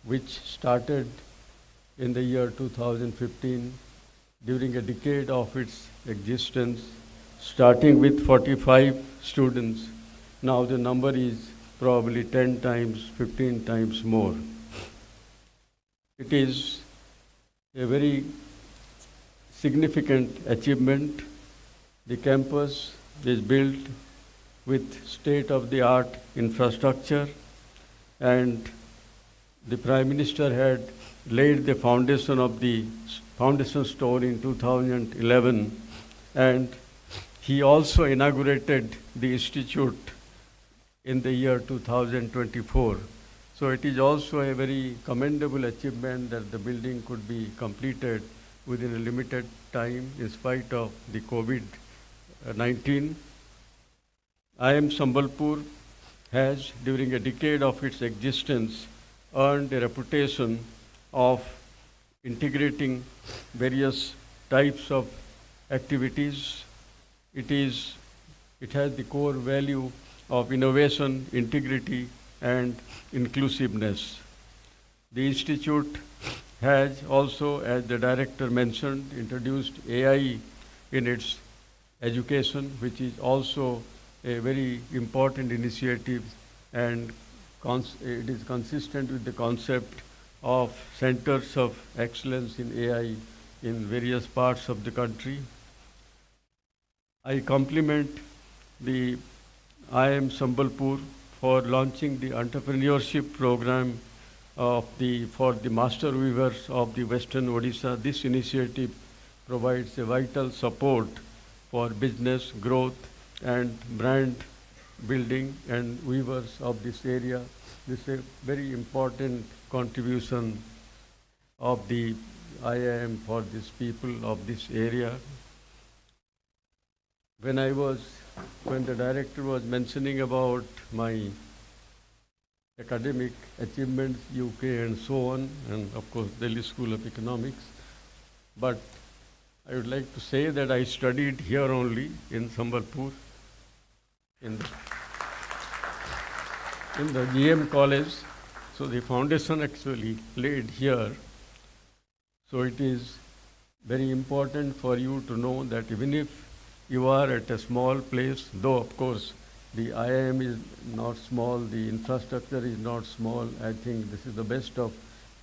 which started in the year 2015, during a decade of its existence, starting with 45 students, now the number is probably 10 times, 15 times more. It is a very significant achievement. The campus is built with state-of-the-art infrastructure, and the Prime Minister had laid the foundation of the foundation stone in 2011, and he also inaugurated the institute in the year 2024. So it is also a very commendable achievement that the building could be completed within a limited time in spite of the COVID-19. IIM Sambalpur has, during a decade of its existence, earned a reputation of integrating various types of activities. It has the core value of innovation, integrity, and inclusiveness. The institute has also, as the director mentioned, introduced AI in its education, which is also a very important initiative, and it is consistent with the concept of centers of excellence in AI in various parts of the country. I compliment the IIM Sambalpur for launching the entrepreneurship program for the master weavers of the Western Odisha. This initiative provides a vital support for business growth and brand building and weavers of this area. This is a very important contribution of the IIM for these people of this area. When the director was mentioning about my academic achievements, UK and so on, and of course Delhi School of Economics, but I would like to say that I studied here only in Sambalpur, in the GM college. So the foundation actually laid here. So it is very important for you to know that even if you are at a small place, though of course the IIM is not small, the infrastructure is not small. I think this is the best of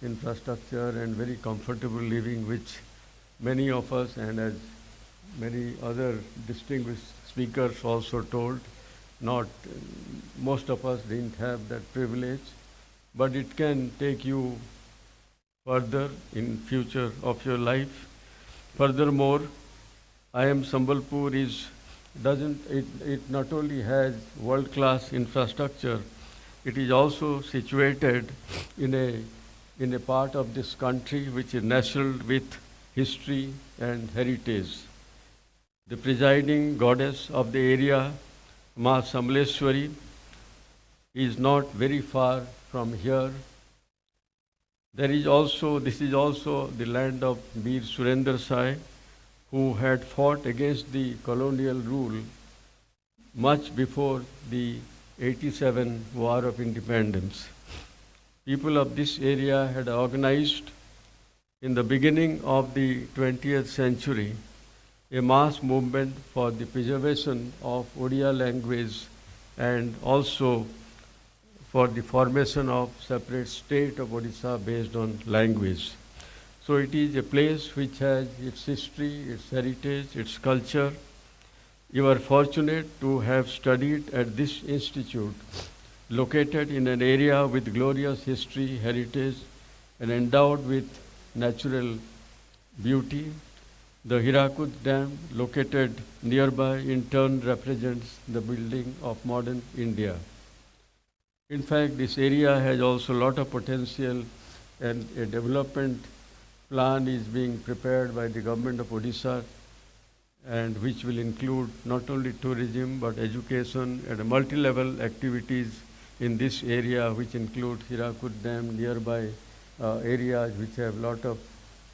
infrastructure and very comfortable living, which many of us, and as many other distinguished speakers also told, most of us didn't have that privilege, but it can take you further in future of your life. Furthermore, IIM Sambalpur it not only has world-class infrastructure, it is also situated in a part of this country which is nestled with history and heritage. The presiding goddess of the area, Ma Sambaleshwari, is not very far from here. This is also the land of Veer Surendra Sai, who had fought against the colonial rule much before the 87 War of Independence. People of this area had organized in the beginning of the 20th century a mass movement for the preservation of Odia language and also for the formation of separate state of Odisha based on language. So it is a place which has its history, its heritage, its culture. You are fortunate to have studied at this institute, located in an area with glorious history, heritage, and endowed with natural beauty. The Hirakud Dam, located nearby, in turn represents the building of modern India. In fact, this area has also a lot of potential, and a development plan is being prepared by the government of Odisha, and which will include not only tourism but education and multi-level activities in this area, which include Hirakud Dam, nearby areas which have a lot of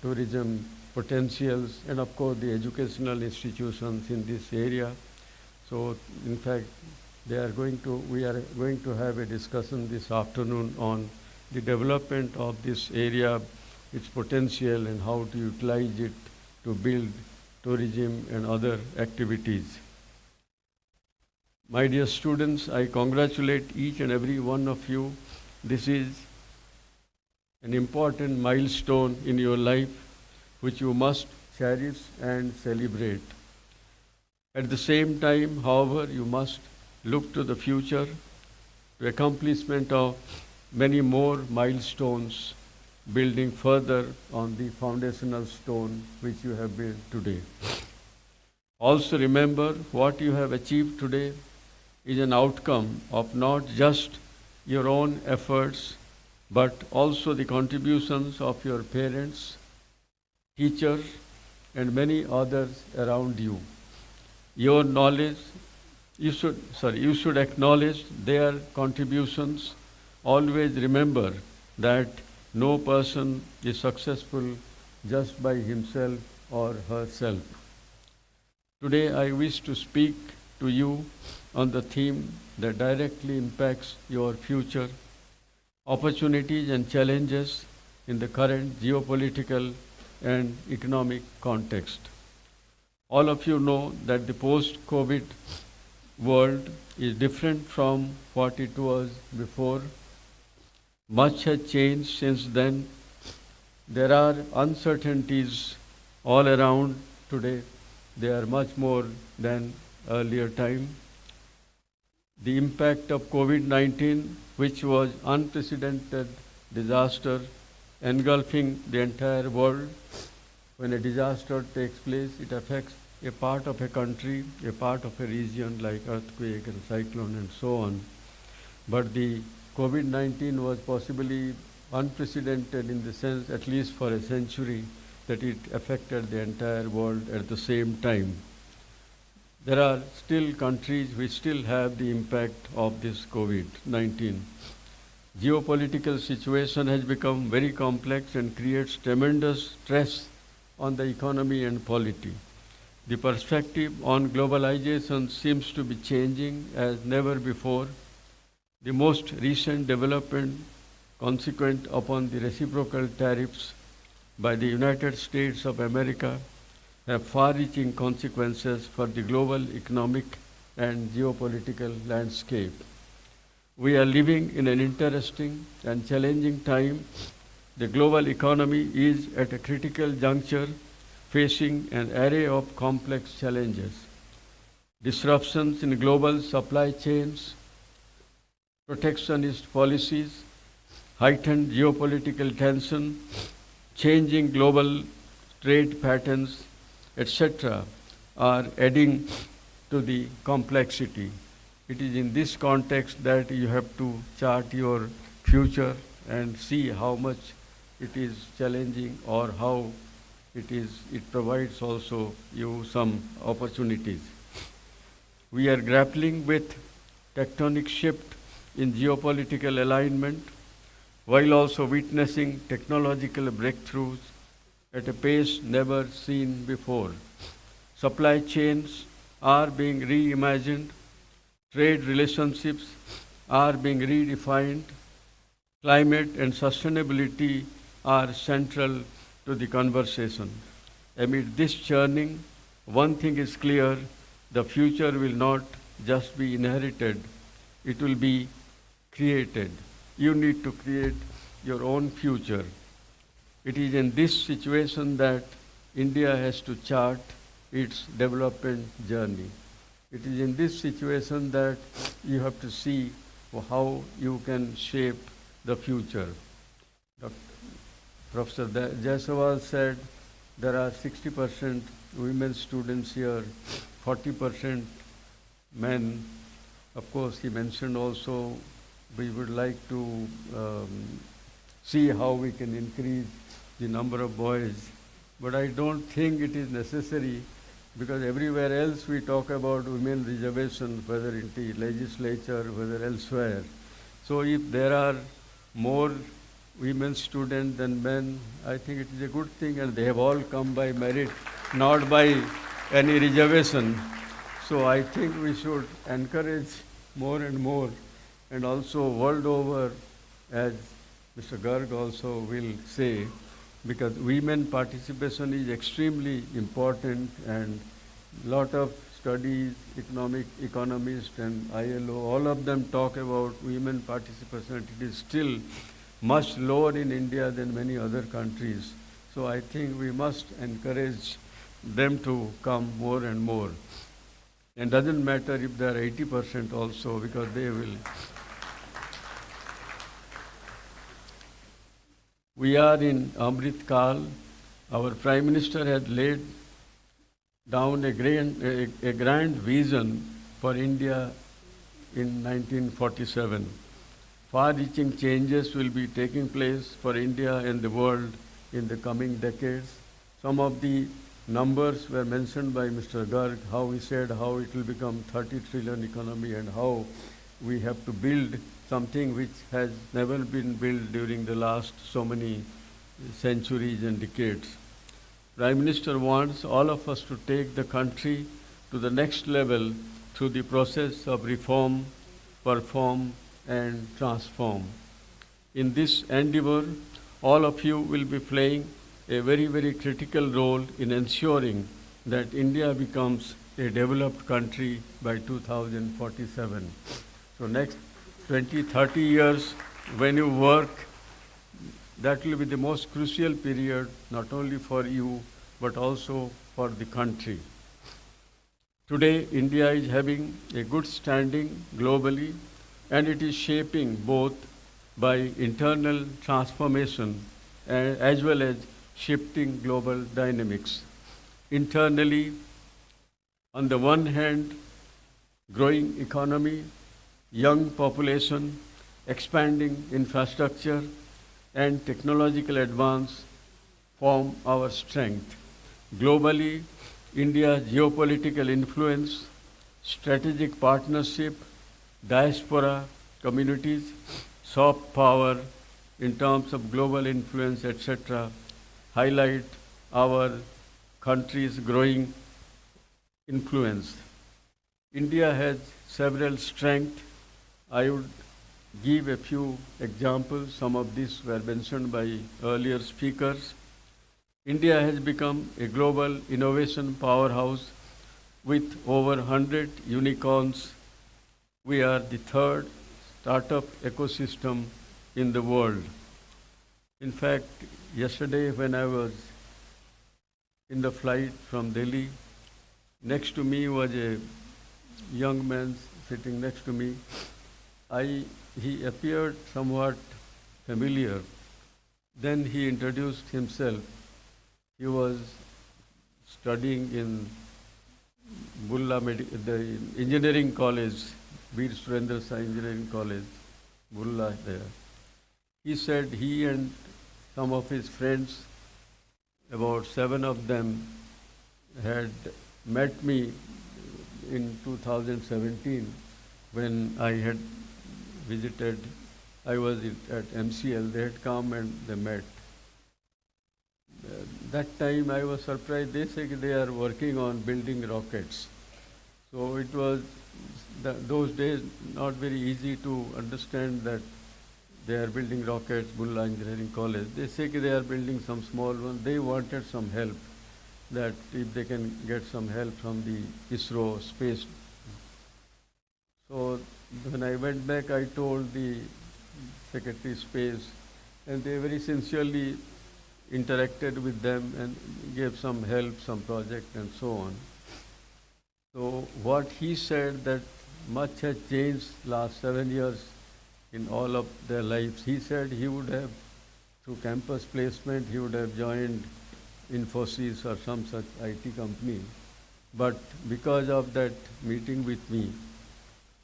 tourism potentials, and of course the educational institutions in this area. So in fact, we are going to have a discussion this afternoon on the development of this area, its potential, and how to utilize it to build tourism and other activities. My dear students, I congratulate each and every one of you. This is an important milestone in your life which you must cherish and celebrate. At the same time, however, you must look to the future, to accomplishment of many more milestones, building further on the foundational stone which you have built today. Also remember, what you have achieved today is an outcome of not just your own efforts, but also the contributions of your parents, teachers, and many others around you. Your knowledge, you should acknowledge their contributions. Always remember that no person is successful just by himself or herself. Today I wish to speak to you on the theme that directly impacts your future, opportunities and challenges in the current geopolitical and economic context. All of you know that the post-COVID world is different from what it was before. Much has changed since then. There are uncertainties all around today. They are much more than earlier time. The impact of COVID-19, which was unprecedented disaster engulfing the entire world. When a disaster takes place, it affects a part of a country, a part of a region like earthquake and cyclone and so on. But the COVID-19 was possibly unprecedented in the sense, at least for a century, that it affected the entire world at the same time. There are still countries which still have the impact of this COVID-19. Geopolitical situation has become very complex and creates tremendous stress on the economy and polity. The perspective on globalization seems to be changing as never before. The most recent development consequent upon the reciprocal tariffs by the United States of America have far-reaching consequences for the global economic and geopolitical landscape. We are living in an interesting and challenging time. The global economy is at a critical juncture, facing an array of complex challenges. Disruptions in global supply chains, protectionist policies, heightened geopolitical tension, changing global trade patterns, etc., are adding to the complexity. It is in this context that you have to chart your future and see how much it is challenging or how it provides also you some opportunities. We are grappling with tectonic shift in geopolitical alignment while also witnessing technological breakthroughs at a pace never seen before. Supply chains are being reimagined, trade relationships are being redefined, climate and sustainability are central to the conversation. Amid this churning, one thing is clear: the future will not just be inherited, it will be created. You need to create your own future. It is in this situation that India has to chart its development journey. It is in this situation that you have to see how you can shape the future. Professor Jaiswal said there are 60% women students here, 40% men. Of course, he mentioned also we would like to see how we can increase the number of boys. But I don't think it is necessary, because everywhere else we talk about women reservation, whether in the legislature, whether elsewhere. So if there are more women students than men, I think it is a good thing, and they have all come by merit, not by any reservation. So I think we should encourage more and more, and also world over, as Mr. Garg also will say, because women participation is extremely important, and lot of studies, economists and ILO, all of them talk about women participation. It is still much lower in India than many other countries. So I think we must encourage them to come more and more. And doesn't matter if they are 80% also, because they will. We are in Amrit Kal. Our Prime Minister had laid down a grand vision for India in 1947. Far-reaching changes will be taking place for India and the world in the coming decades. Some of the numbers were mentioned by Mr. Garg, how he said how it will become 30 trillion economy and how we have to build something which has never been built during the last so many centuries and decades. Prime Minister wants all of us to take the country to the next level through the process of reform, perform, and transform. In this endeavor, all of you will be playing a very, very critical role in ensuring that India becomes a developed country by 2047. So next 20, 30 years, when you work, that will be the most crucial period, not only for you, but also for the country. Today, India is having a good standing globally, and it is shaping both by internal transformation as well as shifting global dynamics. Internally, on the one hand, growing economy, young population, expanding infrastructure, and technological advance form our strength. Globally, India's geopolitical influence, strategic partnership, diaspora communities, soft power in terms of global influence, etc., highlight our country's growing influence. India has several strengths. I would give a few examples. Some of these were mentioned by earlier speakers. India has become a global innovation powerhouse with over 100 unicorns. We are the third startup ecosystem in the world. In fact, yesterday when I was in the flight from Delhi, next to me was a young man sitting next to me. He appeared somewhat familiar. Then he introduced himself. He was studying in the engineering college, Veer Surendra Sai Engineering College, Bulla there. He said he and some of his friends, about 7 of them, had met me in 2017 when I had visited. I was at MCL. They had come and they met. That time I was surprised. They said they are working on building rockets. So it was those days not very easy to understand that they are building rockets, Bulla Engineering College. They say they are building some small one. They wanted some help, that if they can get some help from the ISRO space. So when I went back, I told the Secretary Space, and they very sincerely interacted with them and gave some help, some project and so on. So what he said, that much has changed last 7 years in all of their lives. He said he would have, through campus placement, he would have joined Infosys or some such IT company. But because of that meeting with me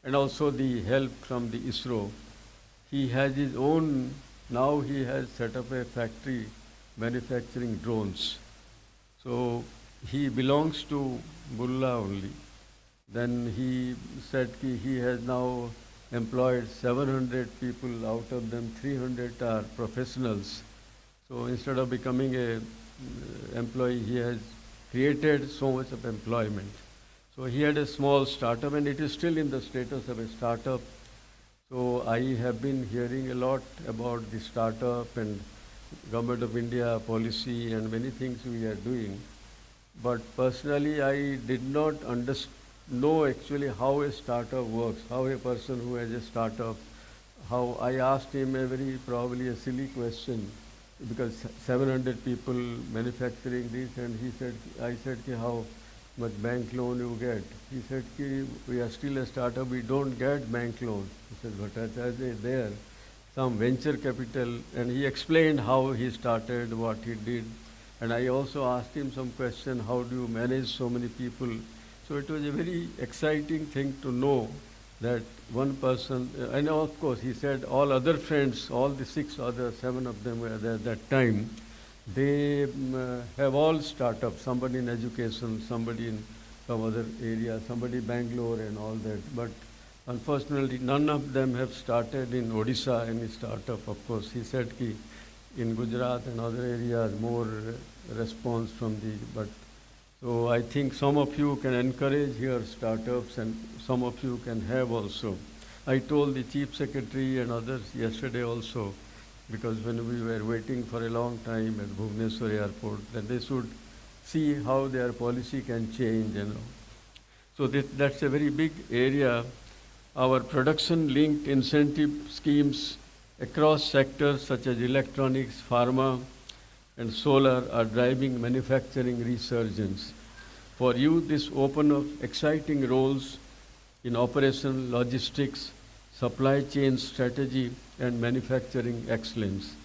and also the help from the ISRO, he has his own, now he has set up a factory manufacturing drones. So he belongs to Bulla only. Then he said he has now employed 700 people, out of them 300 are professionals. So instead of becoming a employee, he has created so much of employment. So he had a small startup, and it is still in the status of a startup. So I have been hearing a lot about the startup and Government of India policy and many things we are doing. But personally, I did not know actually how a startup works, how a person who has a startup, how I asked him a very probably a silly question, because 700 people manufacturing this, and he said, I said, how much bank loan you get? He said, we are still a startup, we don't get bank loan. He said, but as there, some venture capital, and he explained how he started, what he did. And I also asked him some question, how do you manage so many people? So it was a very exciting thing to know that one person, and of course he said all other friends, all the 7 of them were there at that time, they have all startups, somebody in education, somebody in some other area, somebody Bangalore and all that. But unfortunately, none of them have started in Odisha any startup. Of course, he said in Gujarat and other areas more response from the, but so I think some of you can encourage here startups and some of you can have also. I told the Chief Secretary and others yesterday also, because when we were waiting for a long time at Bhubaneswar airport, that they should see how their policy can change, So that's a very big area. Our production-linked incentive schemes across sectors such as electronics, pharma, and solar are driving manufacturing resurgence. For you, this opens up exciting roles in operation, logistics, supply chain strategy, and manufacturing excellence.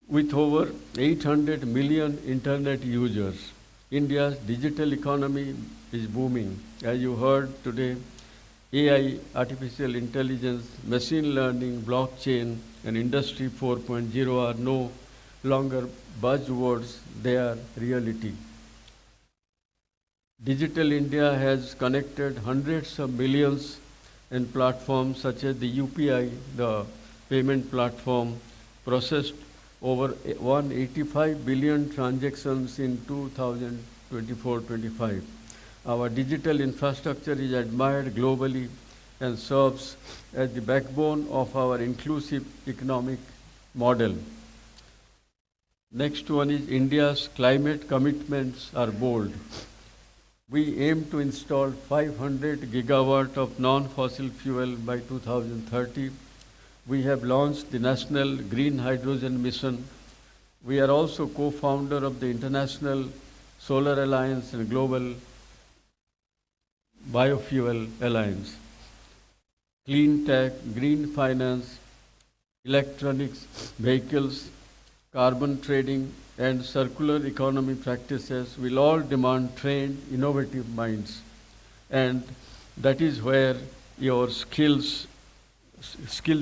With over 800 million internet users, India's digital economy is booming. As you heard today, AI, artificial intelligence, machine learning, blockchain, and Industry 4.0 are no longer buzzwords, they are reality. Digital India has connected hundreds of millions in platforms such as the UPI, the payment platform, processed over 185 billion transactions in 2024-25. Our digital infrastructure is admired globally and serves as the backbone of our inclusive economic model. Next one is India's climate commitments are bold. We aim to install 500 gigawatt of non-fossil fuel by 2030. We have launched the National Green Hydrogen Mission. We are also co-founder of the International Solar Alliance and Global Biofuel Alliance. Clean tech, green finance, electronics, vehicles, carbon trading, and circular economy practices will all demand trained, innovative minds. And that is where your skill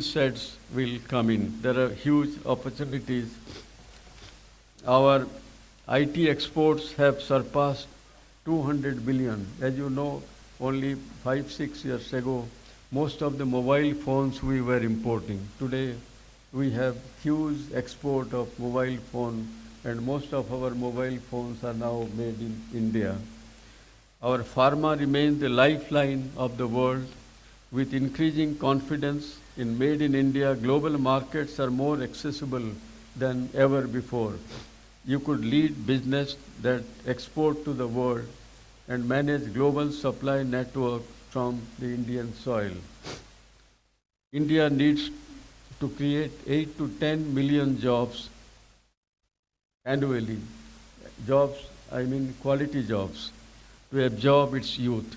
sets will come in. There are huge opportunities. Our IT exports have surpassed 200 billion. As you know, only 5-6 years ago, most of the mobile phones we were importing. Today, we have huge export of mobile phone, and most of our mobile phones are now made in India. Our pharma remains the lifeline of the world. With increasing confidence in Made in India, global markets are more accessible than ever before. You could lead business that export to the world and manage global supply network from the Indian soil. India needs to create 8 to 10 million jobs annually. Jobs, I mean quality jobs, to absorb its youth.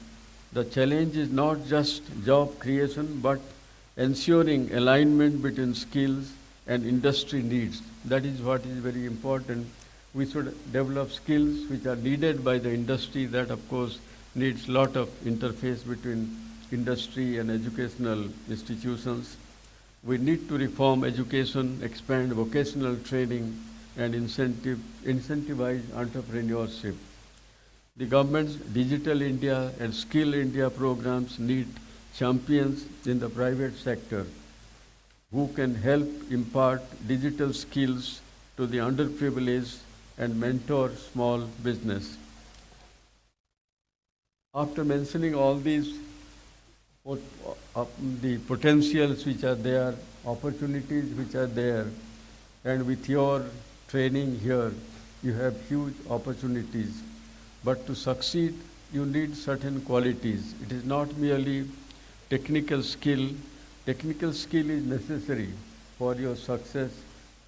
The challenge is not just job creation, but ensuring alignment between skills and industry needs. That is what is very important. We should develop skills which are needed by the industry. That, of course, needs lot of interface between industry and educational institutions. We need to reform education, expand vocational training, and incentivize entrepreneurship. The government's Digital India and Skill India programs need champions in the private sector who can help impart digital skills to the underprivileged and mentor small business. After mentioning all these, the potentials which are there, opportunities which are there, and with your training here, you have huge opportunities. But to succeed, you need certain qualities. It is not merely technical skill. Technical skill is necessary for your success,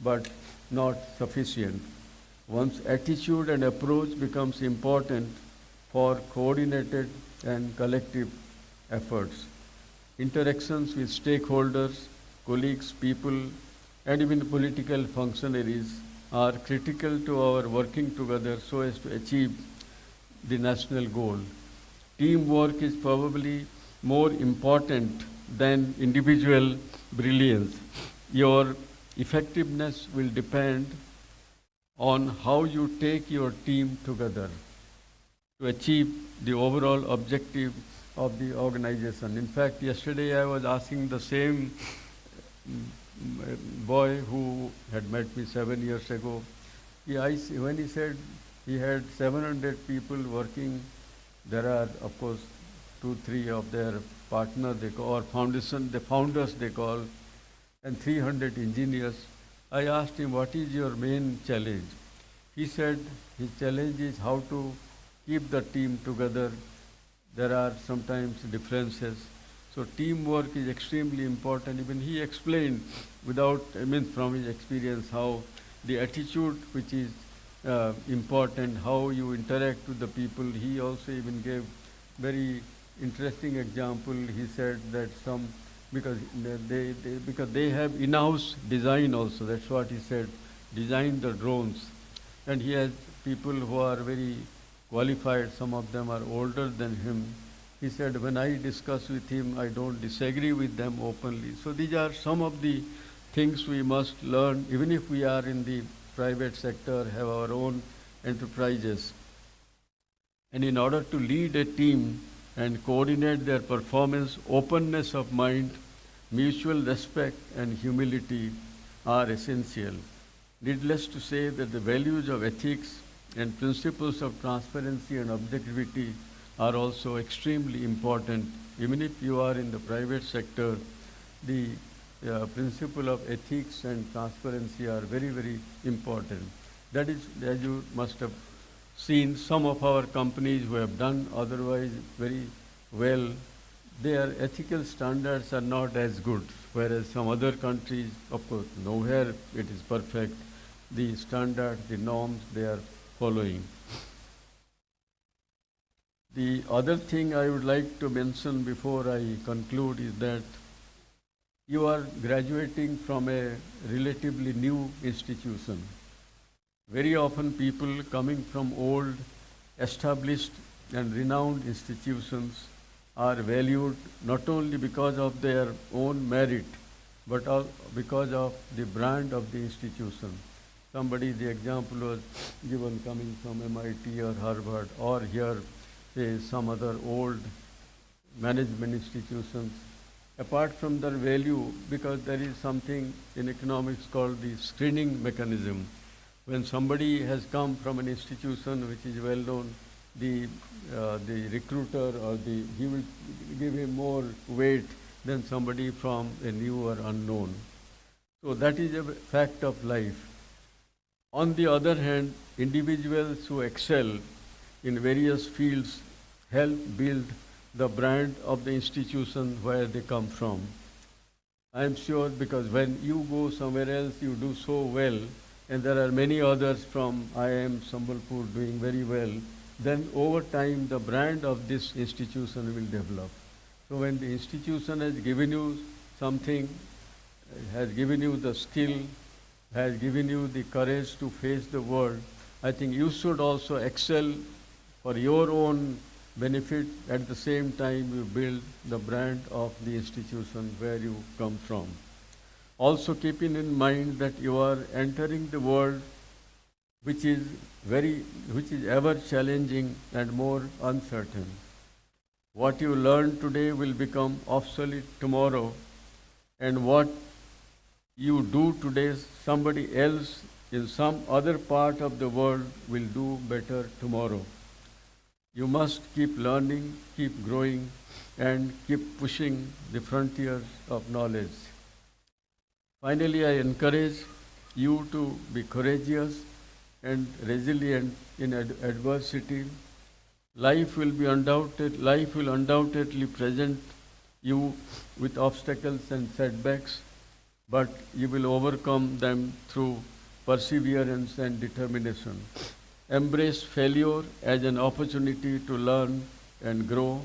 but not sufficient. One's attitude and approach becomes important for coordinated and collective efforts. Interactions with stakeholders, colleagues, people, and even political functionaries are critical to our working together so as to achieve the national goal. Teamwork is probably more important than individual brilliance. Your effectiveness will depend on how you take your team together to achieve the overall objective of the organization. In fact, yesterday I was asking the same boy who had met me 7 years ago. When he said he had 700 people working, there are, of course, 2-3 of their partners they call, or foundation, the founders they call, and 300 engineers. I asked him, what is your main challenge? He said his challenge is how to keep the team together. There are sometimes differences. So teamwork is extremely important. Even he explained from his experience how the attitude which is important, how you interact with the people. He also even gave very interesting example. He said that because they have in-house design also. That's what he said. Design the drones, and he has people who are very qualified. Some of them are older than him. He said, when I discuss with him, I don't disagree with them openly. So these are some of the things we must learn, even if we are in the private sector, have our own enterprises. And in order to lead a team and coordinate their performance, openness of mind, mutual respect, and humility are essential. Needless to say that the values of ethics and principles of transparency and objectivity are also extremely important. Even if you are in the private sector, the principle of ethics and transparency are very, very important. That is, as you must have seen, some of our companies who have done otherwise very well, their ethical standards are not as good, whereas some other countries, of course, nowhere it is perfect. The standards, the norms they are following. The other thing I would like to mention before I conclude is that You are graduating from a relatively new institution. Very often people coming from old, established and renowned institutions are valued not only because of their own merit, but because of the brand of the institution. Somebody, the example was given coming from MIT or Harvard, or here, say, some other old management institutions. Apart from their value, because there is something in economics called the screening mechanism. When somebody has come from an institution which is well known, the recruiter or he will give him more weight than somebody from a new or unknown. So that is a fact of life. On the other hand, individuals who excel in various fields help build the brand of the institution where they come from. I am sure because when you go somewhere else, you do so well, and there are many others from IIM Sambalpur doing very well, then over time the brand of this institution will develop. So when the institution has given you something, has given you the skill, has given you the courage to face the world, I think you should also excel for your own benefit. At the same time, you build the brand of the institution where you come from. Also keeping in mind that you are entering the world which is ever challenging and more uncertain. What you learn today will become obsolete tomorrow, and what you do today, somebody else in some other part of the world will do better tomorrow. You must keep learning, keep growing, and keep pushing the frontiers of knowledge. Finally, I encourage you to be courageous and resilient in adversity. Life will undoubtedly present you with obstacles and setbacks, but you will overcome them through perseverance and determination. Embrace failure as an opportunity to learn and grow.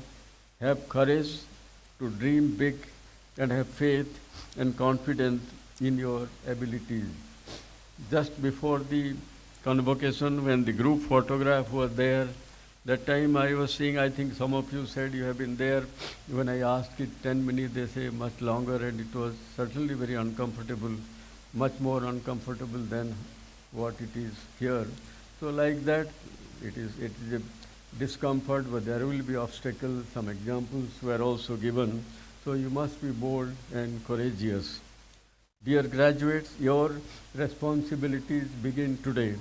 Have courage to dream big and have faith and confidence in your abilities. Just before the convocation, when the group photograph was there, that time I was seeing, I think some of you said you have been there. When I asked it 10 minutes, they say much longer, and it was certainly very uncomfortable, much more uncomfortable than what it is here. So like that, it is a discomfort, but there will be obstacles. Some examples were also given. So you must be bold and courageous. Dear graduates, your responsibilities begin today.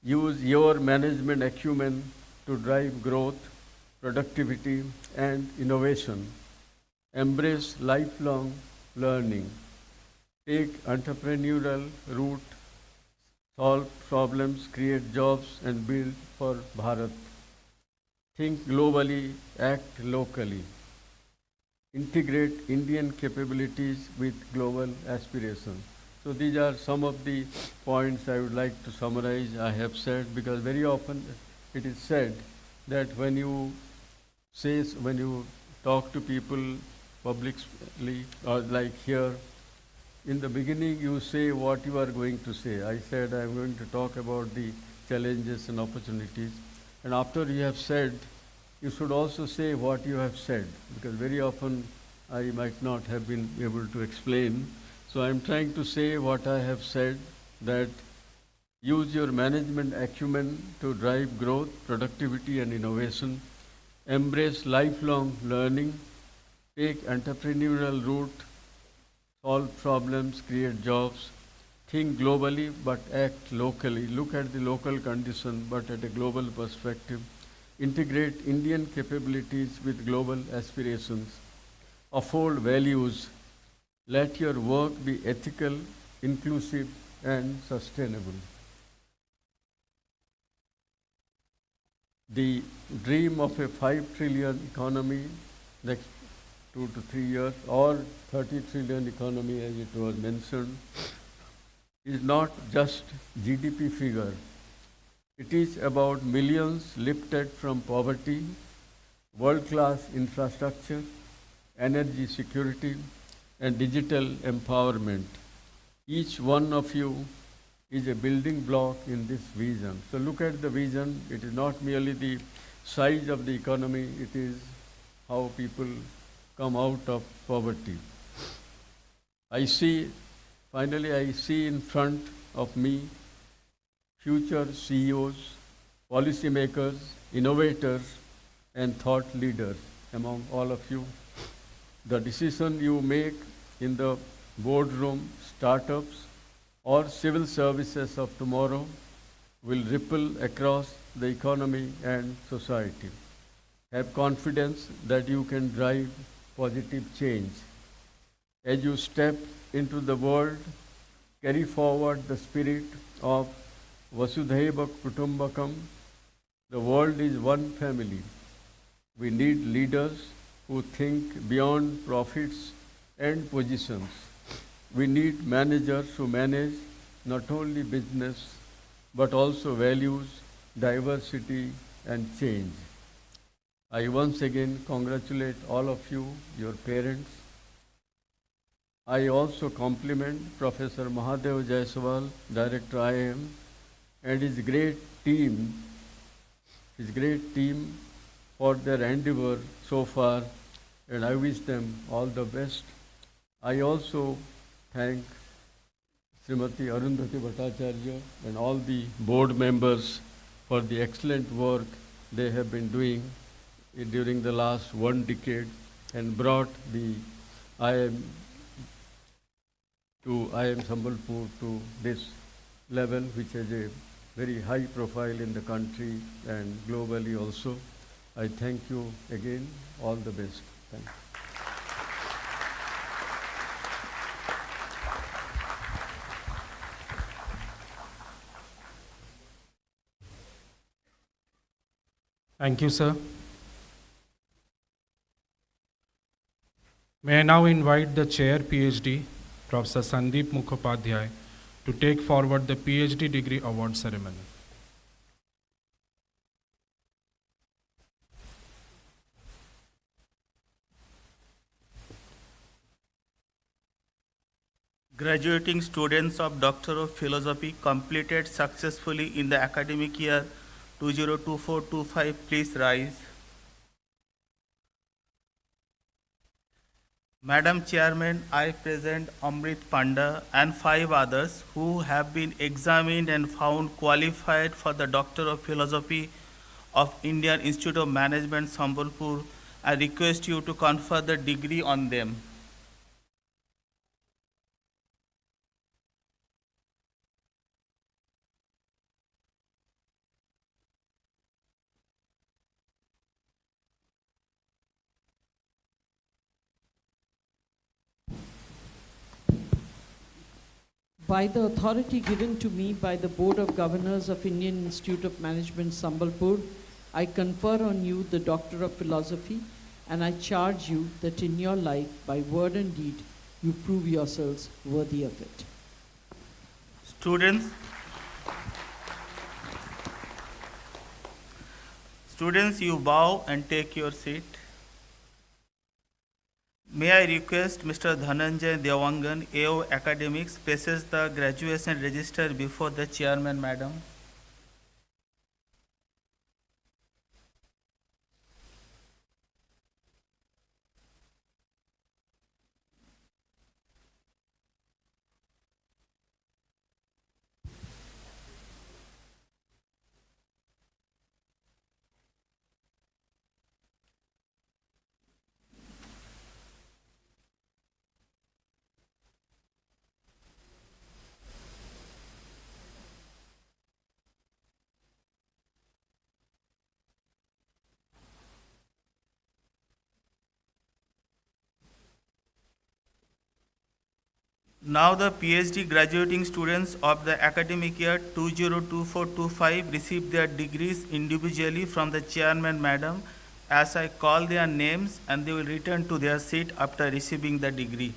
Use your management acumen to drive growth, productivity, and innovation. Embrace lifelong learning. Take entrepreneurial route, solve problems, create jobs, and build for Bharat. Think globally, act locally. Integrate Indian capabilities with global aspirations. So these are some of the points I would like to summarize. I have said, because very often it is said that when you talk to people publicly, or like here, in the beginning you say what you are going to say. I said I am going to talk about the challenges and opportunities. And after you have said, you should also say what you have said, because very often I might not have been able to explain. So I am trying to say what I have said, that use your management acumen to drive growth, productivity, and innovation. Embrace lifelong learning. Take entrepreneurial route. Solve problems, create jobs. Think globally but act locally. Look at the local condition but at a global perspective. Integrate Indian capabilities with global aspirations. Uphold values. Let your work be ethical, inclusive, and sustainable. The dream of a 5 trillion economy next 2 to 3 years, or 30 trillion economy as it was mentioned, is not just GDP figure. It is about millions lifted from poverty, world-class infrastructure, energy security, and digital empowerment. Each one of you is a building block in this vision. So look at the vision. It is not merely the size of the economy, it is how people come out of poverty. Finally, I see in front of me future CEOs, policymakers, innovators, and thought leaders among all of you. The decision you make in the boardroom, startups, or civil services of tomorrow will ripple across the economy and society. Have confidence that you can drive positive change. As you step into the world, carry forward the spirit of Vasudhaiva Kutumbakam. The world is one family. We need leaders who think beyond profits and positions. We need managers who manage not only business but also values, diversity, and change. I once again congratulate all of you, your parents. I also compliment Professor Mahadev Jaiswal, Director IIM, and his great team for their endeavor so far, and I wish them all the best. I also thank Srimati Arundhati Bhattacharya and all the board members for the excellent work they have been doing during the last 1 decade and brought the IIM Sambalpur to this level, which is a very high profile in the country and globally also. I thank you again. All the best. Thank you. Thank you, sir. May I now invite the Chair PhD, Professor Sandeep Mukhopadhyay, to take forward the PhD degree award ceremony. Graduating students of Doctor of Philosophy completed successfully in the academic year 2024-25, please rise. Madam Chairman, I present Amrit Panda and 5 others who have been examined and found qualified for the Doctor of Philosophy of Indian Institute of Management, Sambalpur. I request you to confer the degree on them. By the authority given to me by the Board of Governors of Indian Institute of Management, Sambalpur, I confer on you the Doctor of Philosophy, and I charge you that in your life, by word and deed, you prove yourselves worthy of it. Students, you bow and take your seat. May I request Mr. Dhananjay Devangan, AO Academics, places the graduation register before the chairman, madam. Now the PhD graduating students of the academic year 2024-25 receive their degrees individually from the chairman, madam, as I call their names, and they will return to their seat after receiving the degree.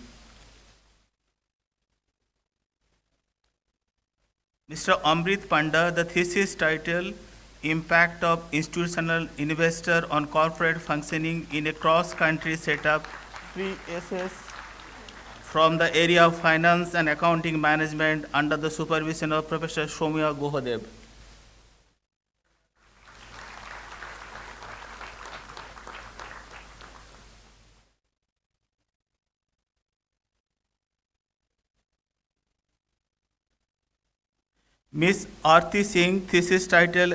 Mr. Amrit Panda, the thesis title, Impact of Institutional Investor on Corporate Functioning in a Cross-Country Setup, 3 SS from the area of finance and accounting management under the supervision of Professor Soumya Gohadev. Ms. Aarti Singh, thesis title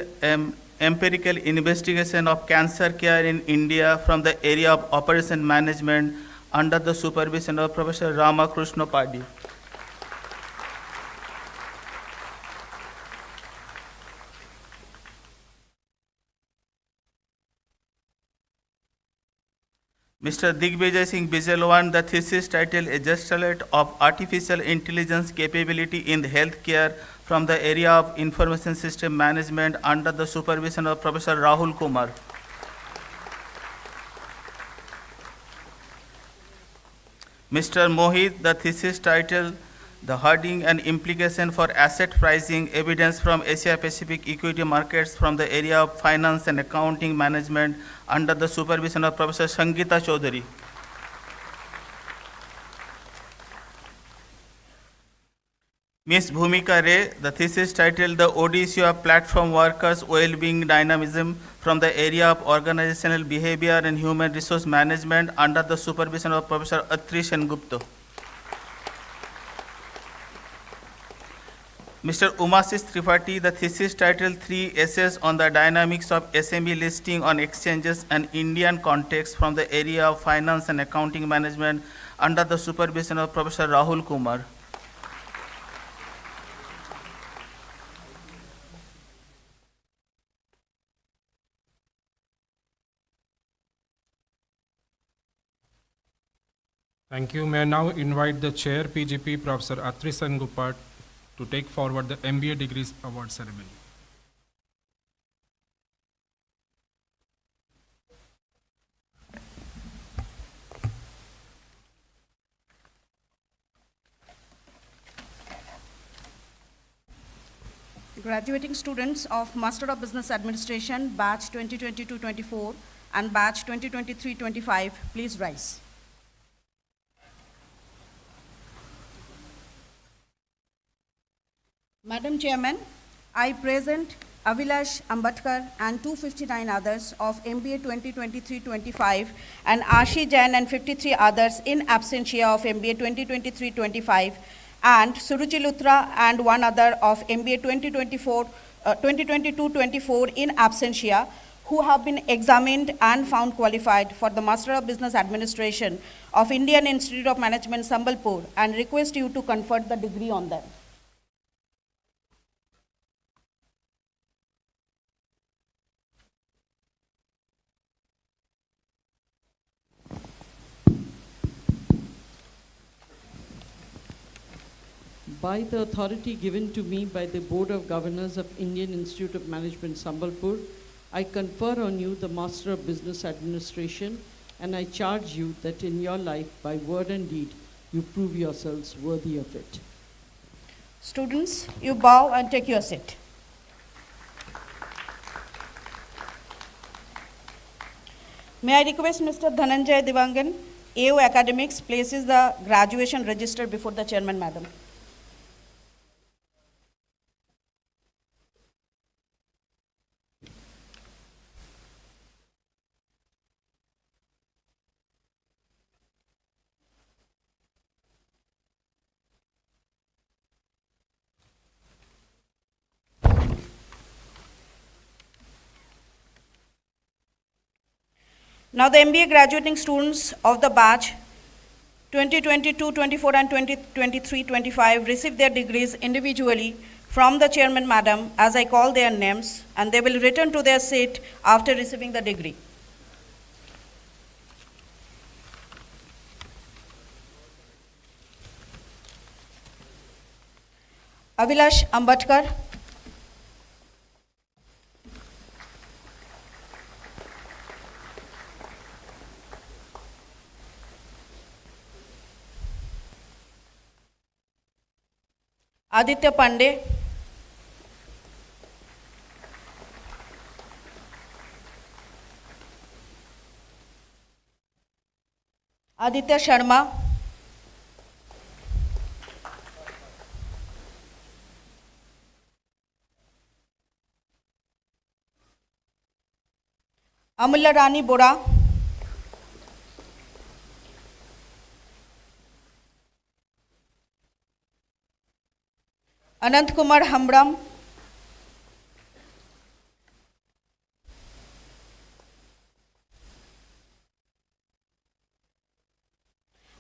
Empirical Investigation of Cancer Care in India from the area of Operation Management under the supervision of Professor Ramakrishna Padi. Mr. Digvijay Singh Bijalwan, the thesis title A Gestalt of Artificial Intelligence Capability in Healthcare from the area of Information System Management under the supervision of Professor Rahul Kumar. Mr. Mohit, the thesis title The Herding and Implication for Asset Pricing Evidence from Asia Pacific Equity Markets from the area of Finance and Accounting Management under the supervision of Professor Sangeeta Chaudhary. Ms. Bhumika Ray, the thesis titled The Odyssey of Platform Workers' Well-Being Dynamism from the area of Organizational Behavior and Human Resource Management under the supervision of Professor Atri Sengupta. Mr. Umasis Tripathi, the thesis titled Three Essays on the Dynamics of SME Listing on Exchanges and Indian Context from the area of Finance and Accounting Management under the supervision of Professor Rahul Kumar. Thank you. May I now invite the Chair PGP, Professor Atri Sengupta, to take forward the MBA Degrees Award ceremony. Graduating students of Master of Business Administration, Batch 2022-24 and Batch 2023-25, please rise. Madam Chairman, I present Avilash Ambatkar and 259 others of MBA 2023-25 and Ashi Jain and 53 others in absentia of MBA 2023-25 and Suruchi Luthra and one other of MBA 2022-24 in absentia who have been examined and found qualified for the Master of Business Administration of Indian Institute of Management Sambalpur and request you to confer the degree on them. By the authority given to me by the Board of Governors of Indian Institute of Management Sambalpur, I confer on you the Master of Business Administration, and I charge you that in your life, by word and deed, you prove yourselves worthy of it. Students, you bow and take your seat. May I request Mr. Dhananjay Divangan, AO Academics, places the graduation register before the Chairman, Madam. Now the MBA graduating students of the batch 2022-24 and 2023-25 receive their degrees individually from the Chairman, Madam, as I call their names, and they will return to their seat after receiving the degree. Avilash Ambatkar, Aditya Pandey, Aditya Sharma, Amulya Rani Bora, Anant Kumar Hambram,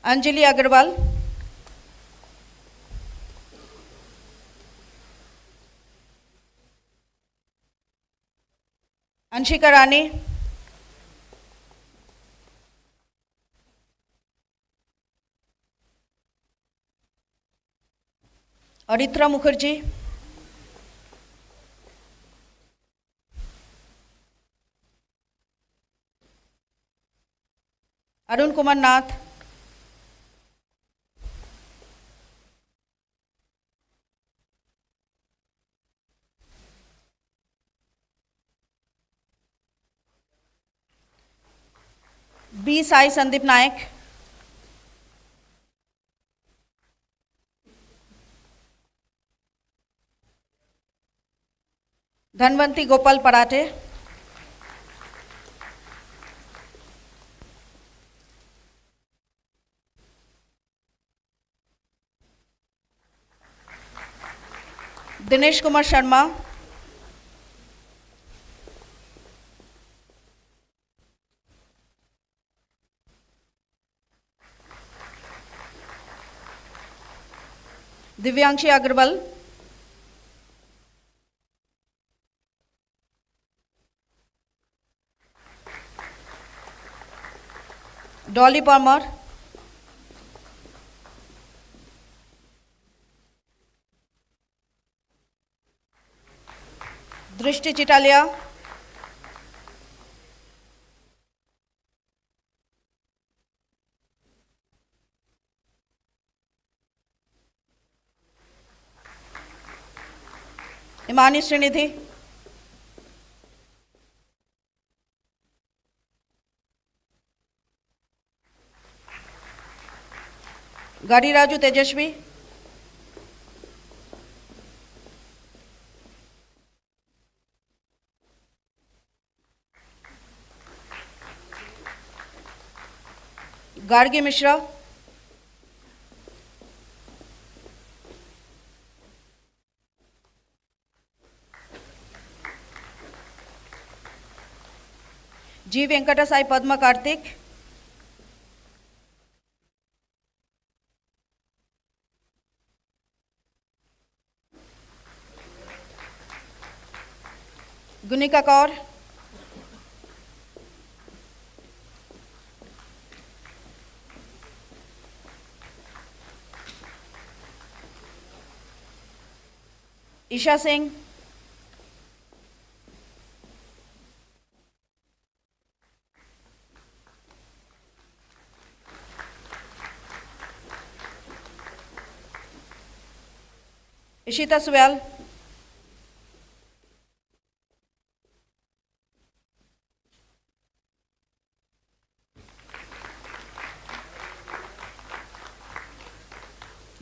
Anjali Agarwal, Anshika Rani, Aritra Mukherjee, Arun Kumar Nath, B. Sai Sandeep Naik, Dhanvanti Gopal Parate, Dinesh Kumar Sharma, Divyankshi Agarwal, Dolly Palmer, Drishti Chitalia, Imani Srinidhi, Gadi Raju Tejashvi, Gargi Mishra, G. Venkata Sai Padma Karthik, Gunika Kaur, Isha Singh, Ishita Swell,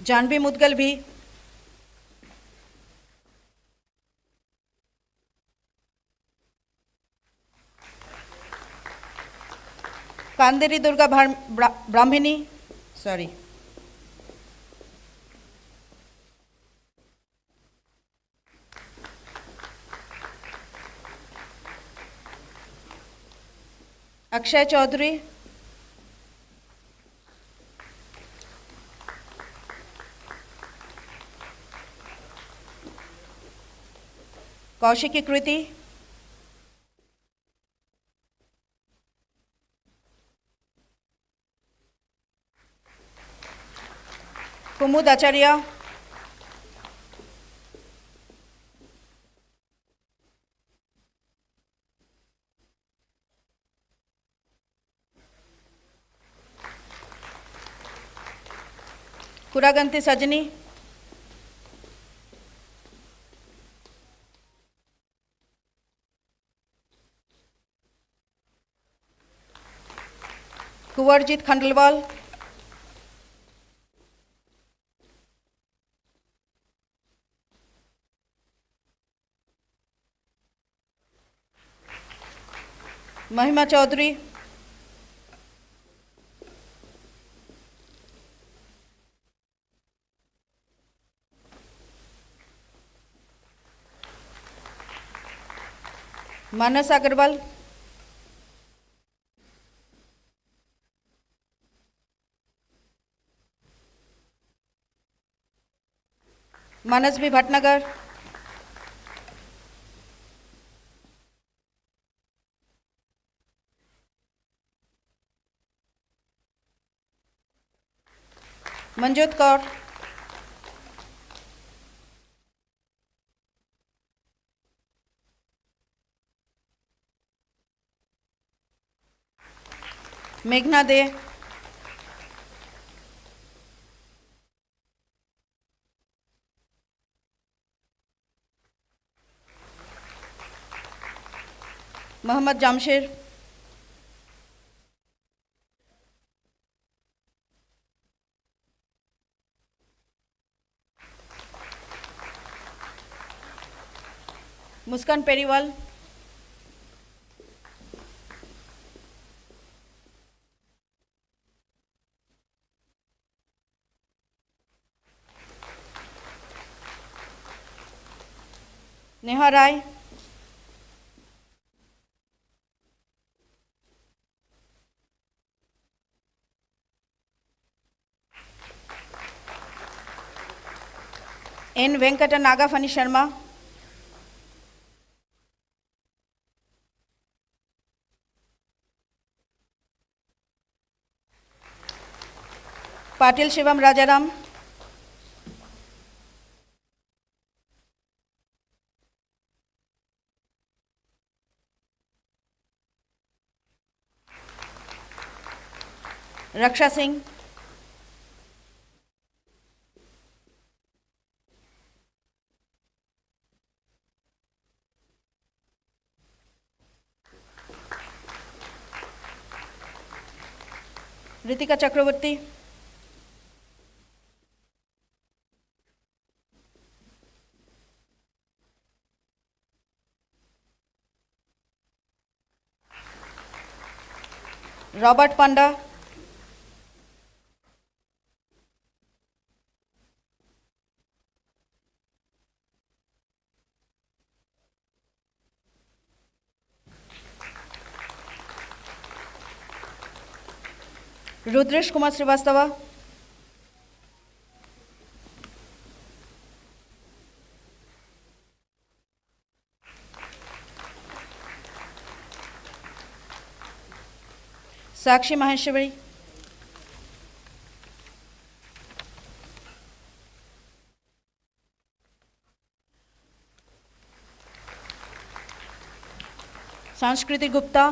Janvi Mudgal V, Kanderi Durga Brahmini, sorry, Akshay Chaudhary, Kaushiki Kriti, Kumud Acharya, Kuraganti Sajani, Kuwarjit Khandalwal, महिमा चौधरी, मानस अग्रवाल, मानस B Bhatnagar, Manjot Kaur, मेघना दे, मोहम्मद जामशेर, मुस्कान पेरीवाल, नेहा राय, N Venkat नागाफनी Sharma, Patil Shivam Rajaram, रक्षा सिंह, रितिका चक्रवर्ती, Robert पांडा, रुद्रेश कुमार श्रीवास्तव, साक्षी माहेश्वरी, संस्कृति Gupta,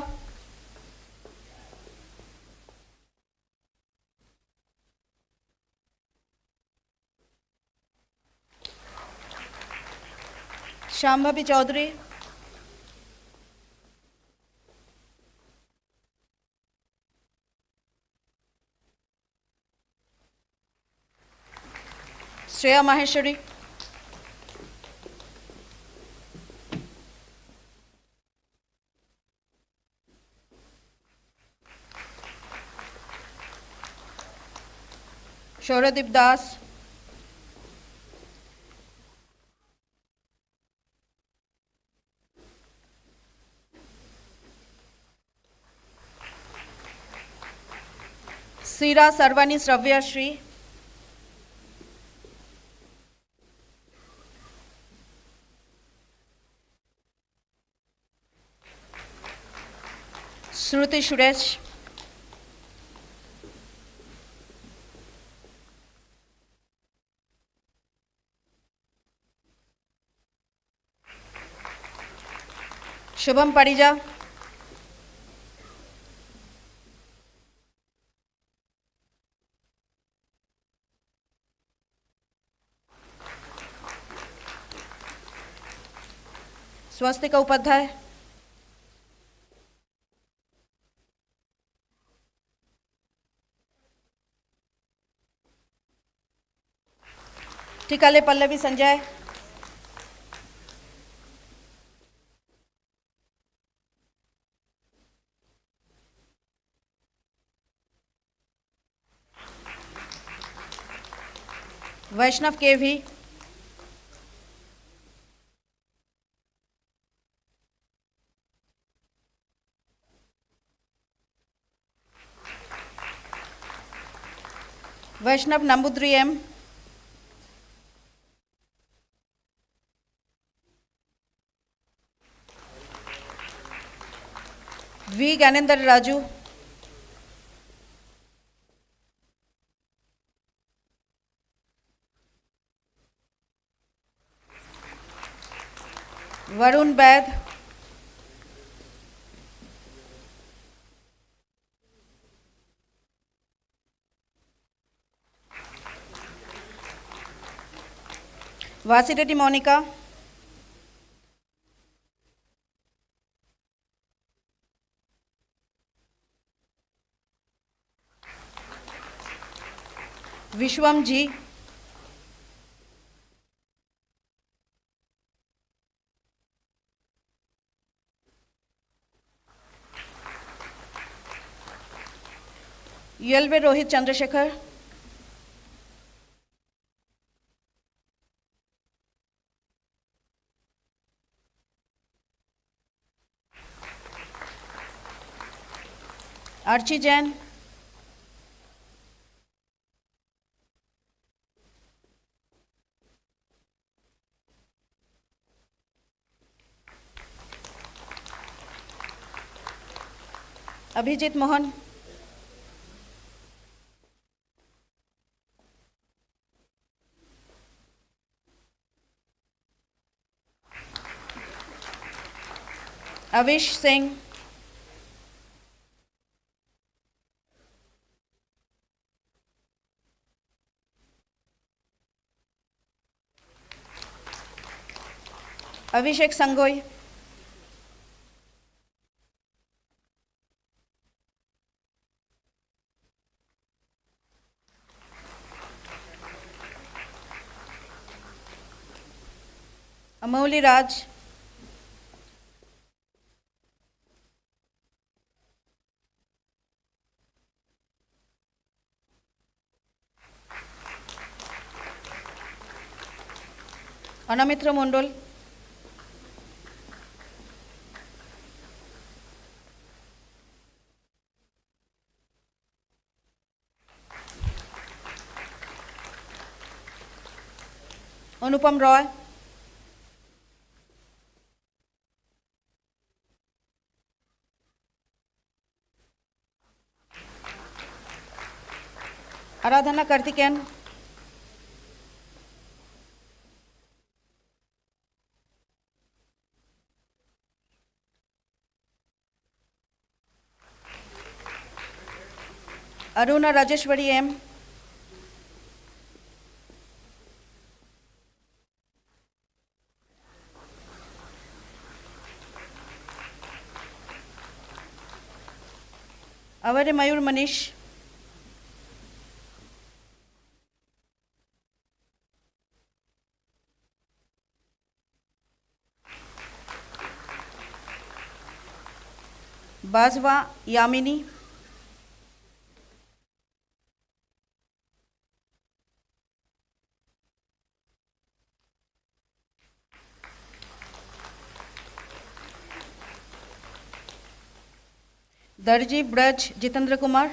Shambhavi Chaudhary, Shreya Maheshwari, शौर्यदीप Das, Sira Sarwani Shravyashree, Shruti Suresh, Shubham Parija, Swastika Upadhyay, Tikale Pallavi Sanjay, Vaishnav KV, Vaishnav Nambudri M, V. Ganendra Raju, Varun Baid, Vasireddy Monica, Vishwam G, ULV Rohit Chandrasekhar, Archie Jain, Abhijit Mohan, Avish Singh, Abhishek Sangoi, Amoli Raj, Anamitra Mondol, Anupam Roy, Aradhana Karthikeyan, Aruna Rajeshwari M, Avare Mayur Manish, Bazwa Yamini, Darji Braj Jitendra Kumar,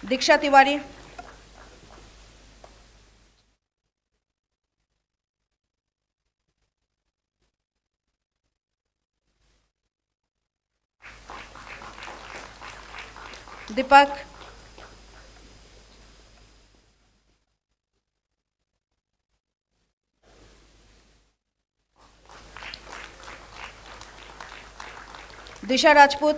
Diksha Tiwari, Deepak, Disha Rajput,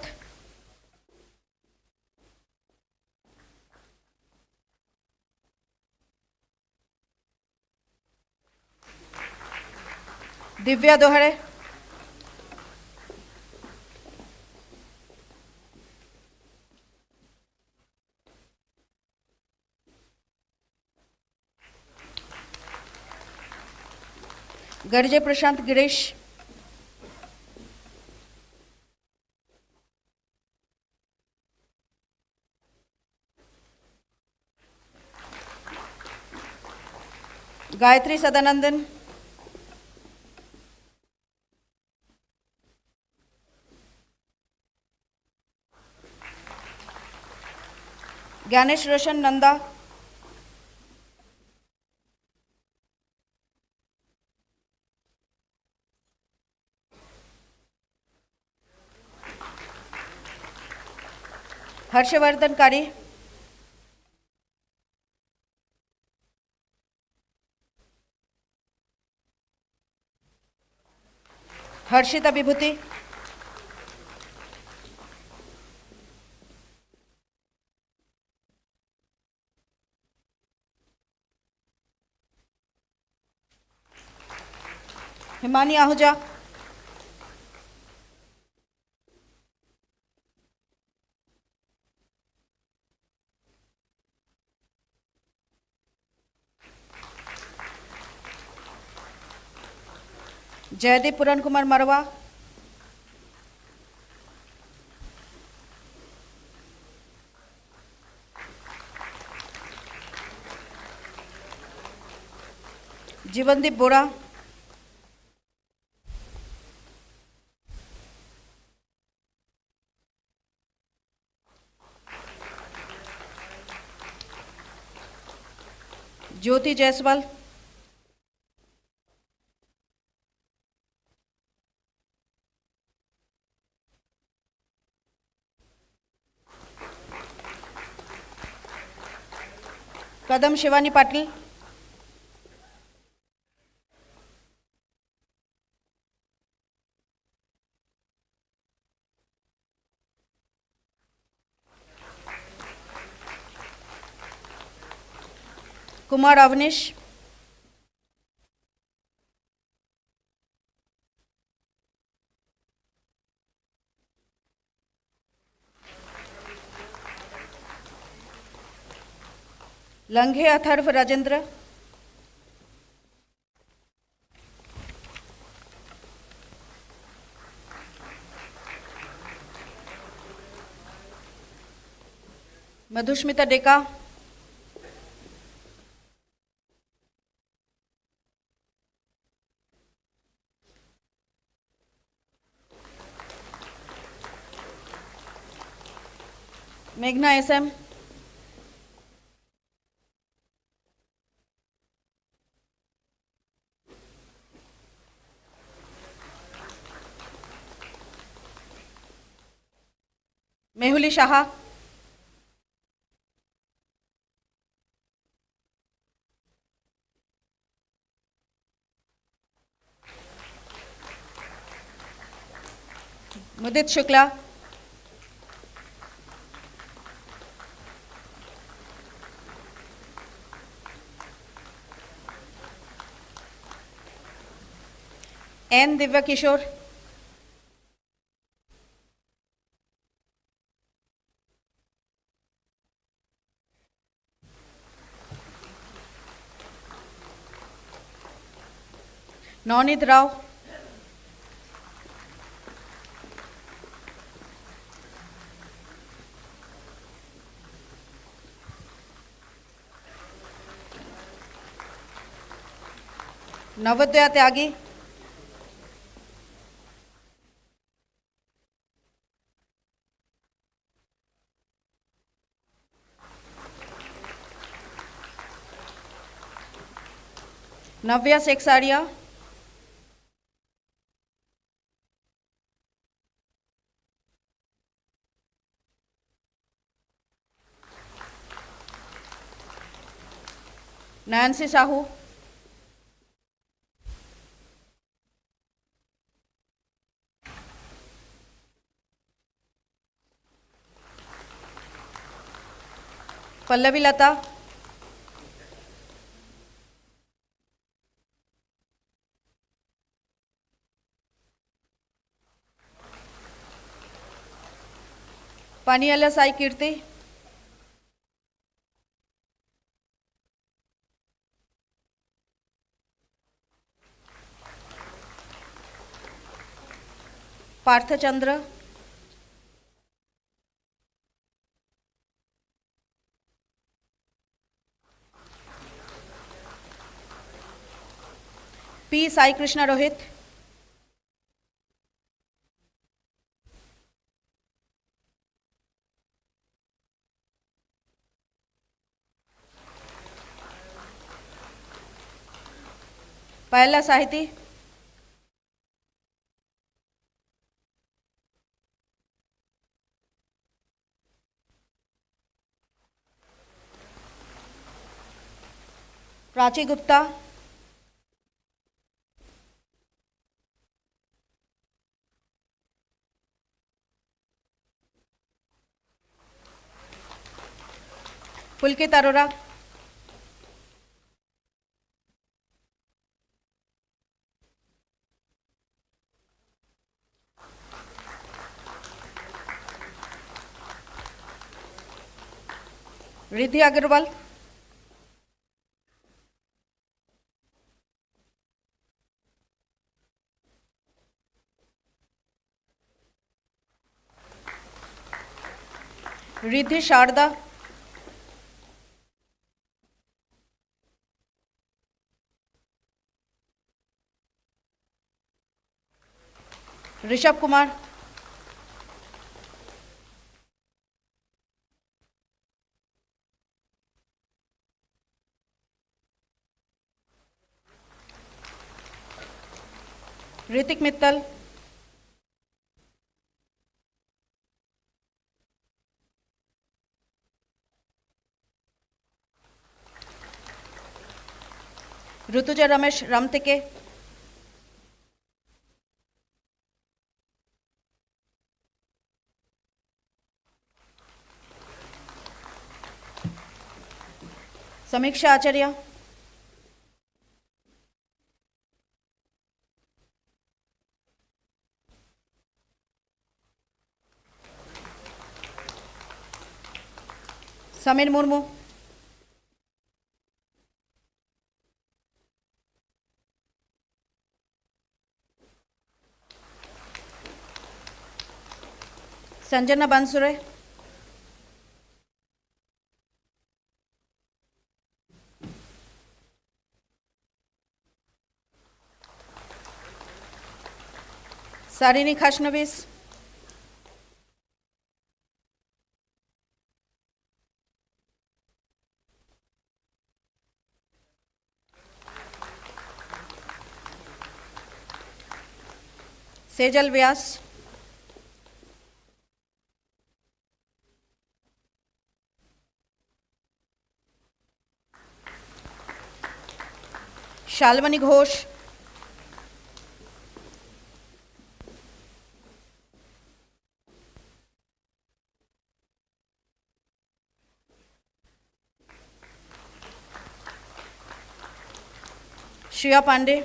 Divya Dohare, Garje Prashant Girish, Gayatri Sadanandan, Ganesh Roshan Nanda, Harshavardhan Kari, Harshita Vibhuti, Himani Ahuja, Jaydeep Puran Kumar Marwa, Jivandeep Bora, Jyoti Jaiswal, Kadam Shivani Patil, Kumar Avnish, Langhe Atharv Rajendra, Madhushmita Deka, Meghna SM, Mehuli Shaha, Mudit Shukla, N. Divya Kishore, Navneet Rao, Navodaya Tyagi, Navya Seksaria, Nancy Sahu, Pallavi Lata, Paniala Sai Kirti, Partha Chandra, P. Sai Krishna Rohit, Payala Sahiti, Prachi Gupta, Pulkit Arora, Riddhi Agarwal, Riddhi Sharda, Rishabh Kumar, Ritik Mittal, Rutuja Ramesh Ramteke, Samiksha Acharya, Samir Murmu, Sanjana Bansure, Sarini Khashnavis, Sejal Vyas, Shalvani Ghosh, Shriya Pandey,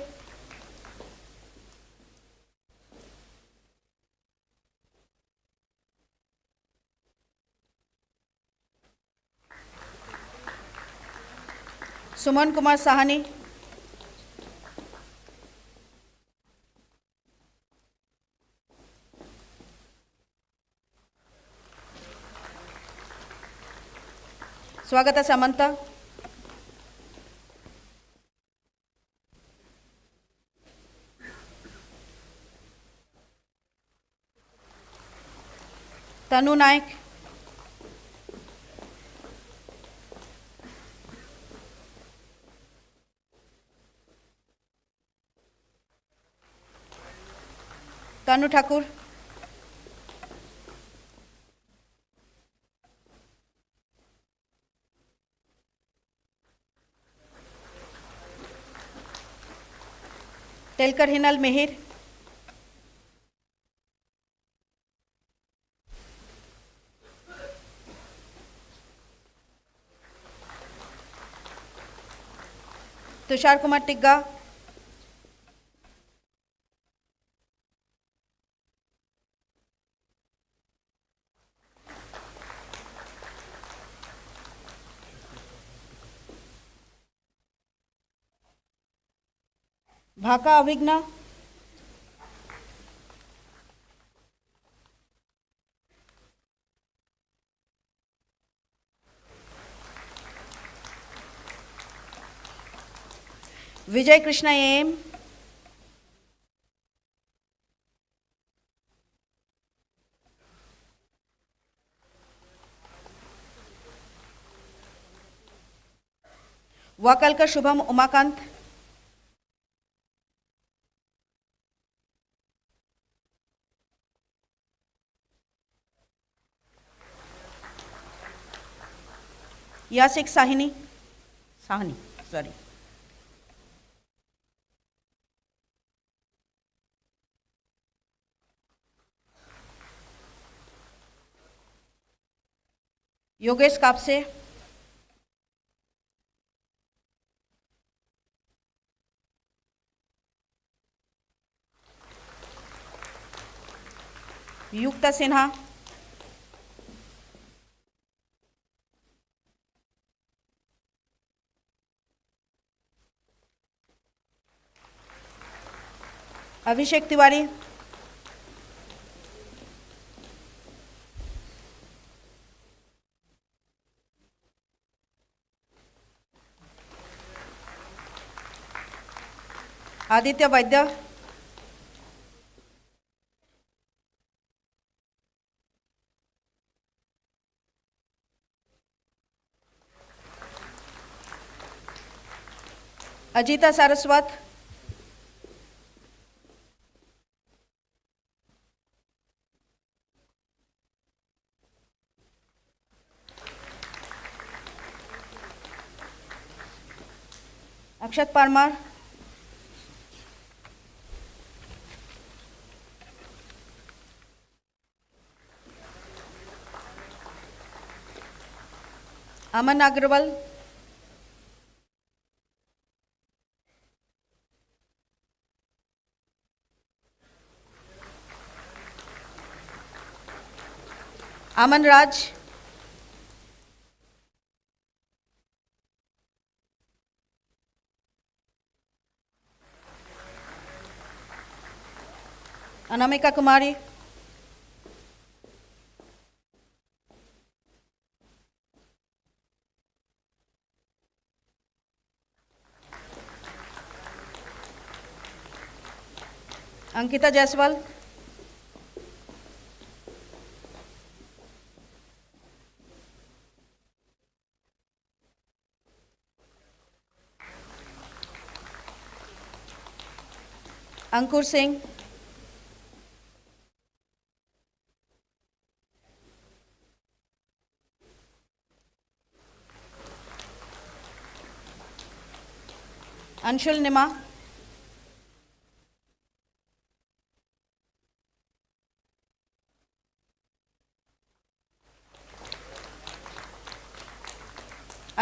Suman Kumar Sahani, Swagata Samanta, Tanu Naik, Tanu Thakur, Telkar Hinal Mehir, Tushar Kumar Tigga, Bhaka Avigna, Vijay Krishna AM, Wakalkar Shubham Umakant, Yasik Sahni, sorry, Yogesh Kapse, Yukta Sinha, Abhishek Tiwari, Aditya Vaidya, Ajita Saraswat, Akshat Parmar, Aman Agarwal, Aman Raj, Anamika Kumari, Ankita Jaiswal, Ankur Singh, Anshul Nima,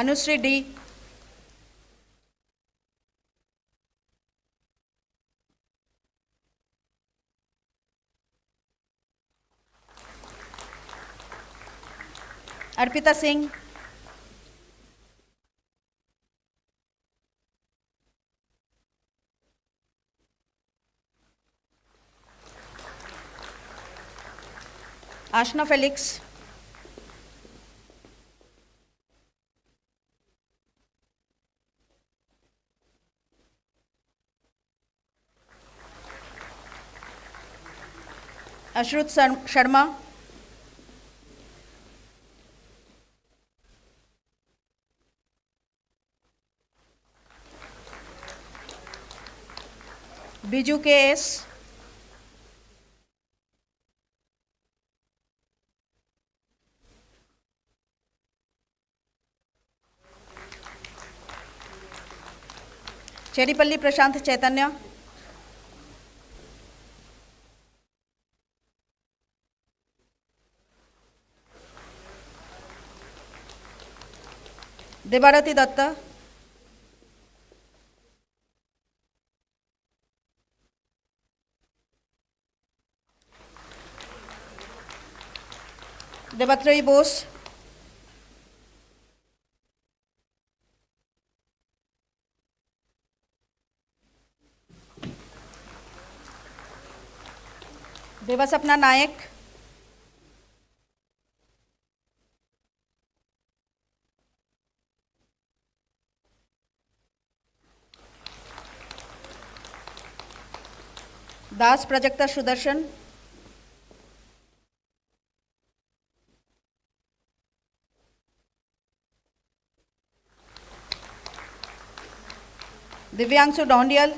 Anushree D, Arpita Singh, Ashna Felix, Ashrut Sharma, Biju K S, Cheripalli Prashant Chaitanya, Devarati Dutt, Devatrayi Bose, Devaswapna Nayak, Das Prajakta Sudarshan, Divyangshu Dondial,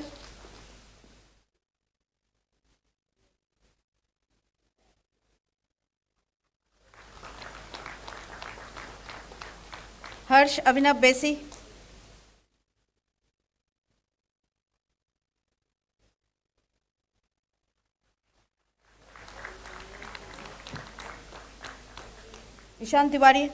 Harsh Avinav Besi, Ishan Tiwari,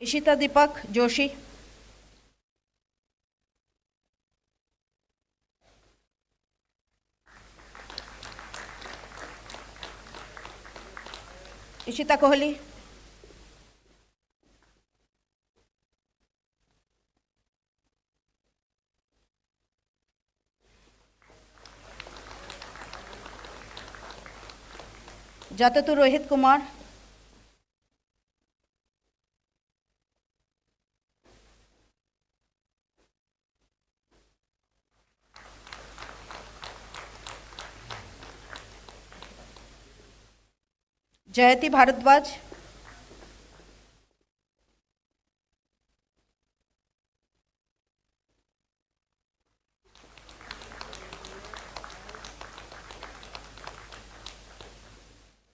Ishita Deepak Joshi, Ishita Kohli, Jatatu Rohit Kumar, Jayati Bharadwaj,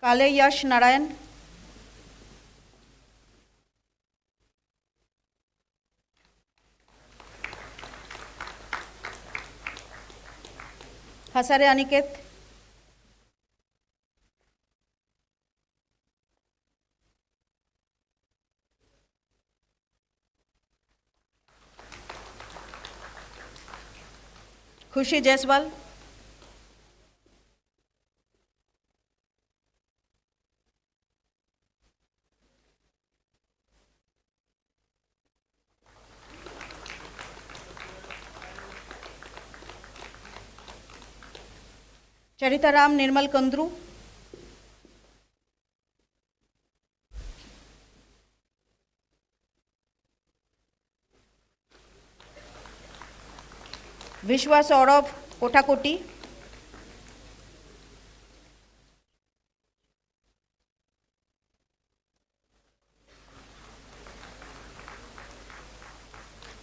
Kale Yash Narayan, Hasare Aniket, Khushi Jaiswal, Charitaram Nirmal Kandru, Vishwa Saurabh Kotakoti,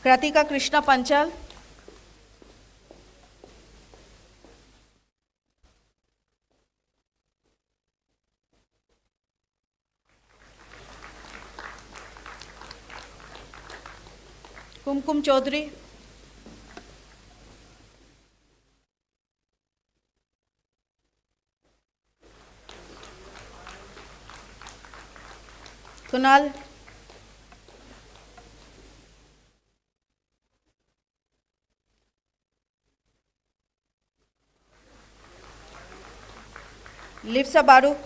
Kratika Krishna Panchal, Kumkum Chaudhary, Kunal, Lifsa Baru,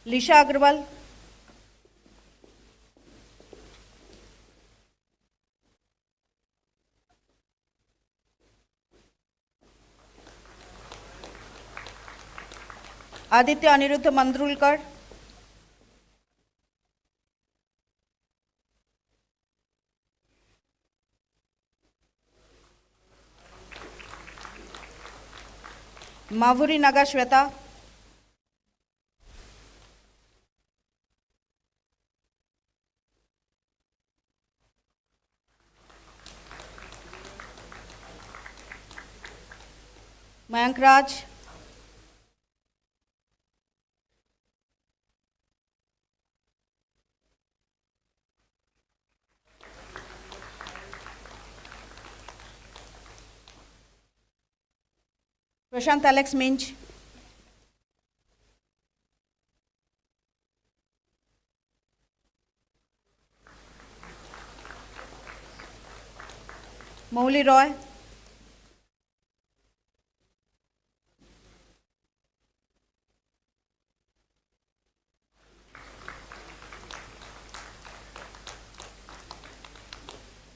Lisha Agrawal, Aditya Aniruddha Mandrulkar, Mavuri Naga Shweta, Mayank Raj, Prashant Alex Minch, Mouli Roy,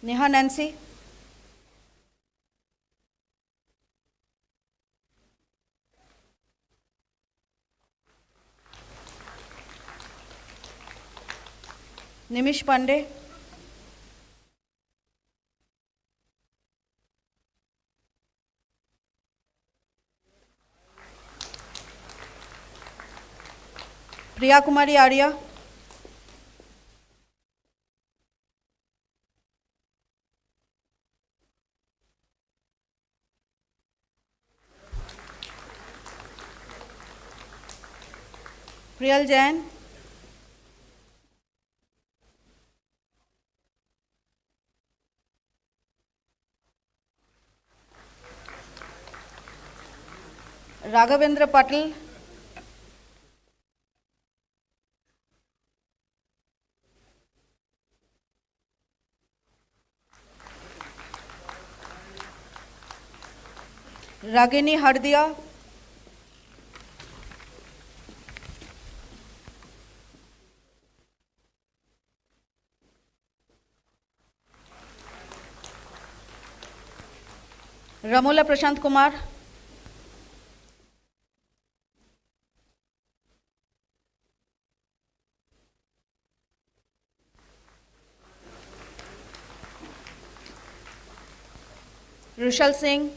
Neha Nancy, Nimish Pandey, Priya Kumari Arya, Priyal Jain, Raghavendra Patel, Ragini Hardia, Ramula Prashant Kumar, Rushal Singh,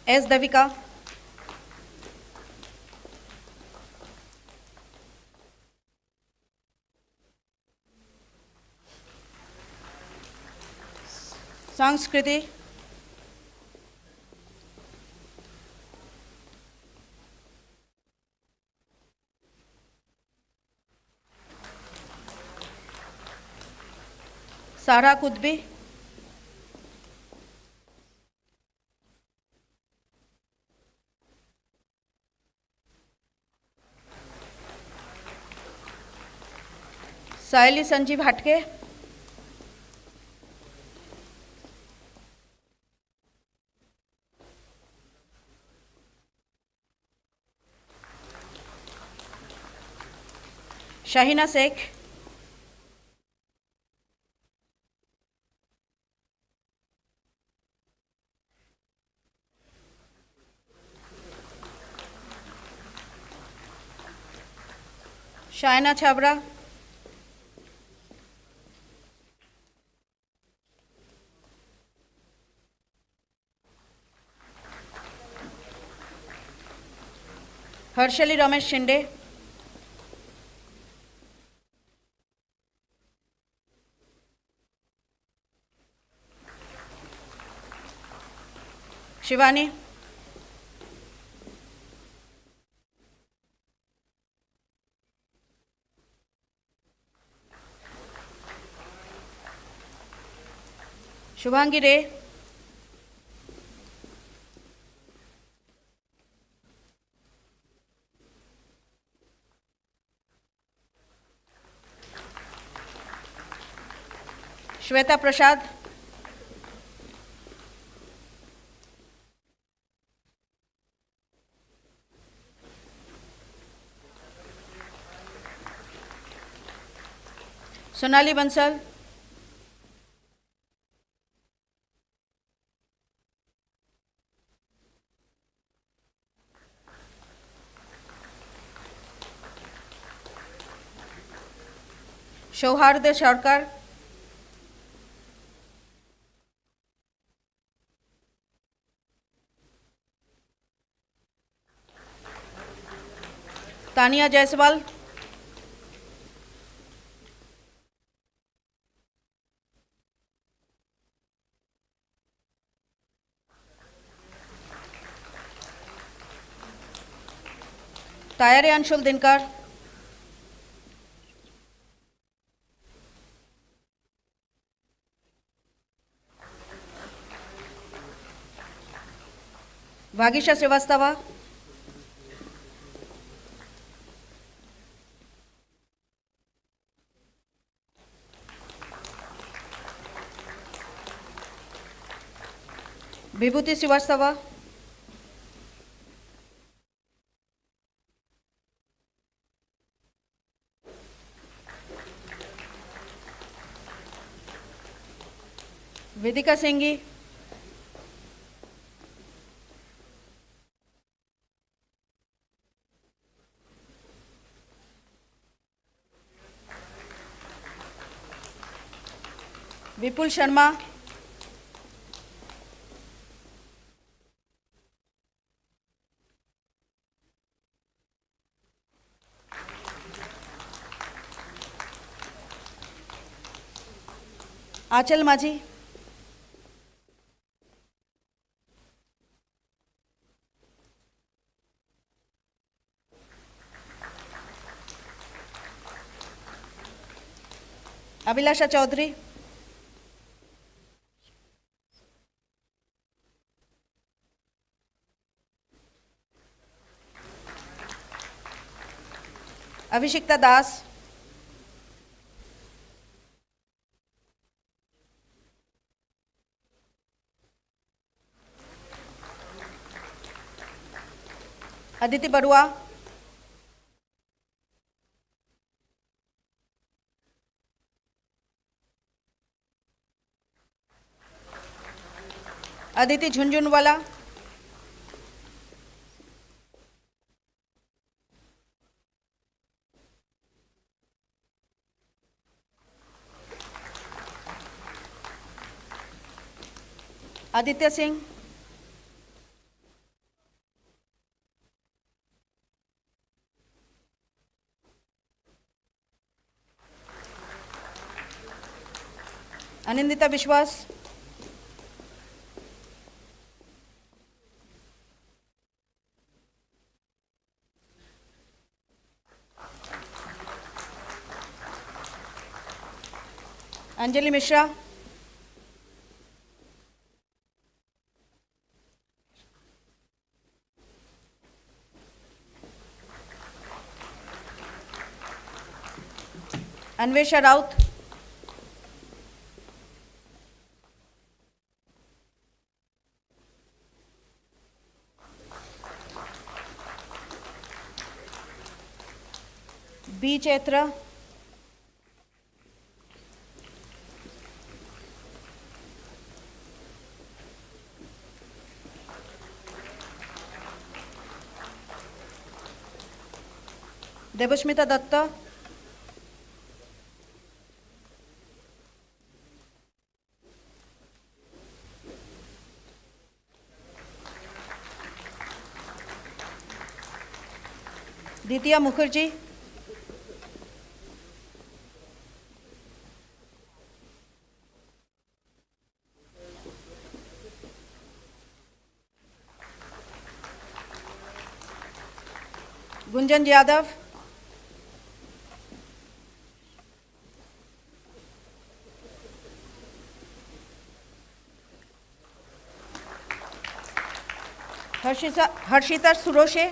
S. Devika, Sanskriti, Sara Kudbi, Saili Sanjeev Hatke, Shahina Sheikh, Shaina Chabra, Harshali Ramesh Shinde, Shivani, Shubhangi Ray, Shweta Prasad, Sonali Bansal, Shauharde Sarkar, Tania Jaiswal, Tayare Anshul Dinkar, Bhagisha Srivastava, Vibhuti Srivastava, Vidika Singhi, विपुल शर्मा, आंचल माझी, अभिलाषा चौधरी, अभिषिक्ता दास, अदिति बरुआ, अदिति झुंझुनवाला, आदित्य सिंह, अनिंदिता विश्वास, Anjali Mishra, Anvesha Raut, B Chaitra, Devasmita Dutt, द्वितीया मुखर्जी, गुंजन यादव, हर्षिता सुरोशे,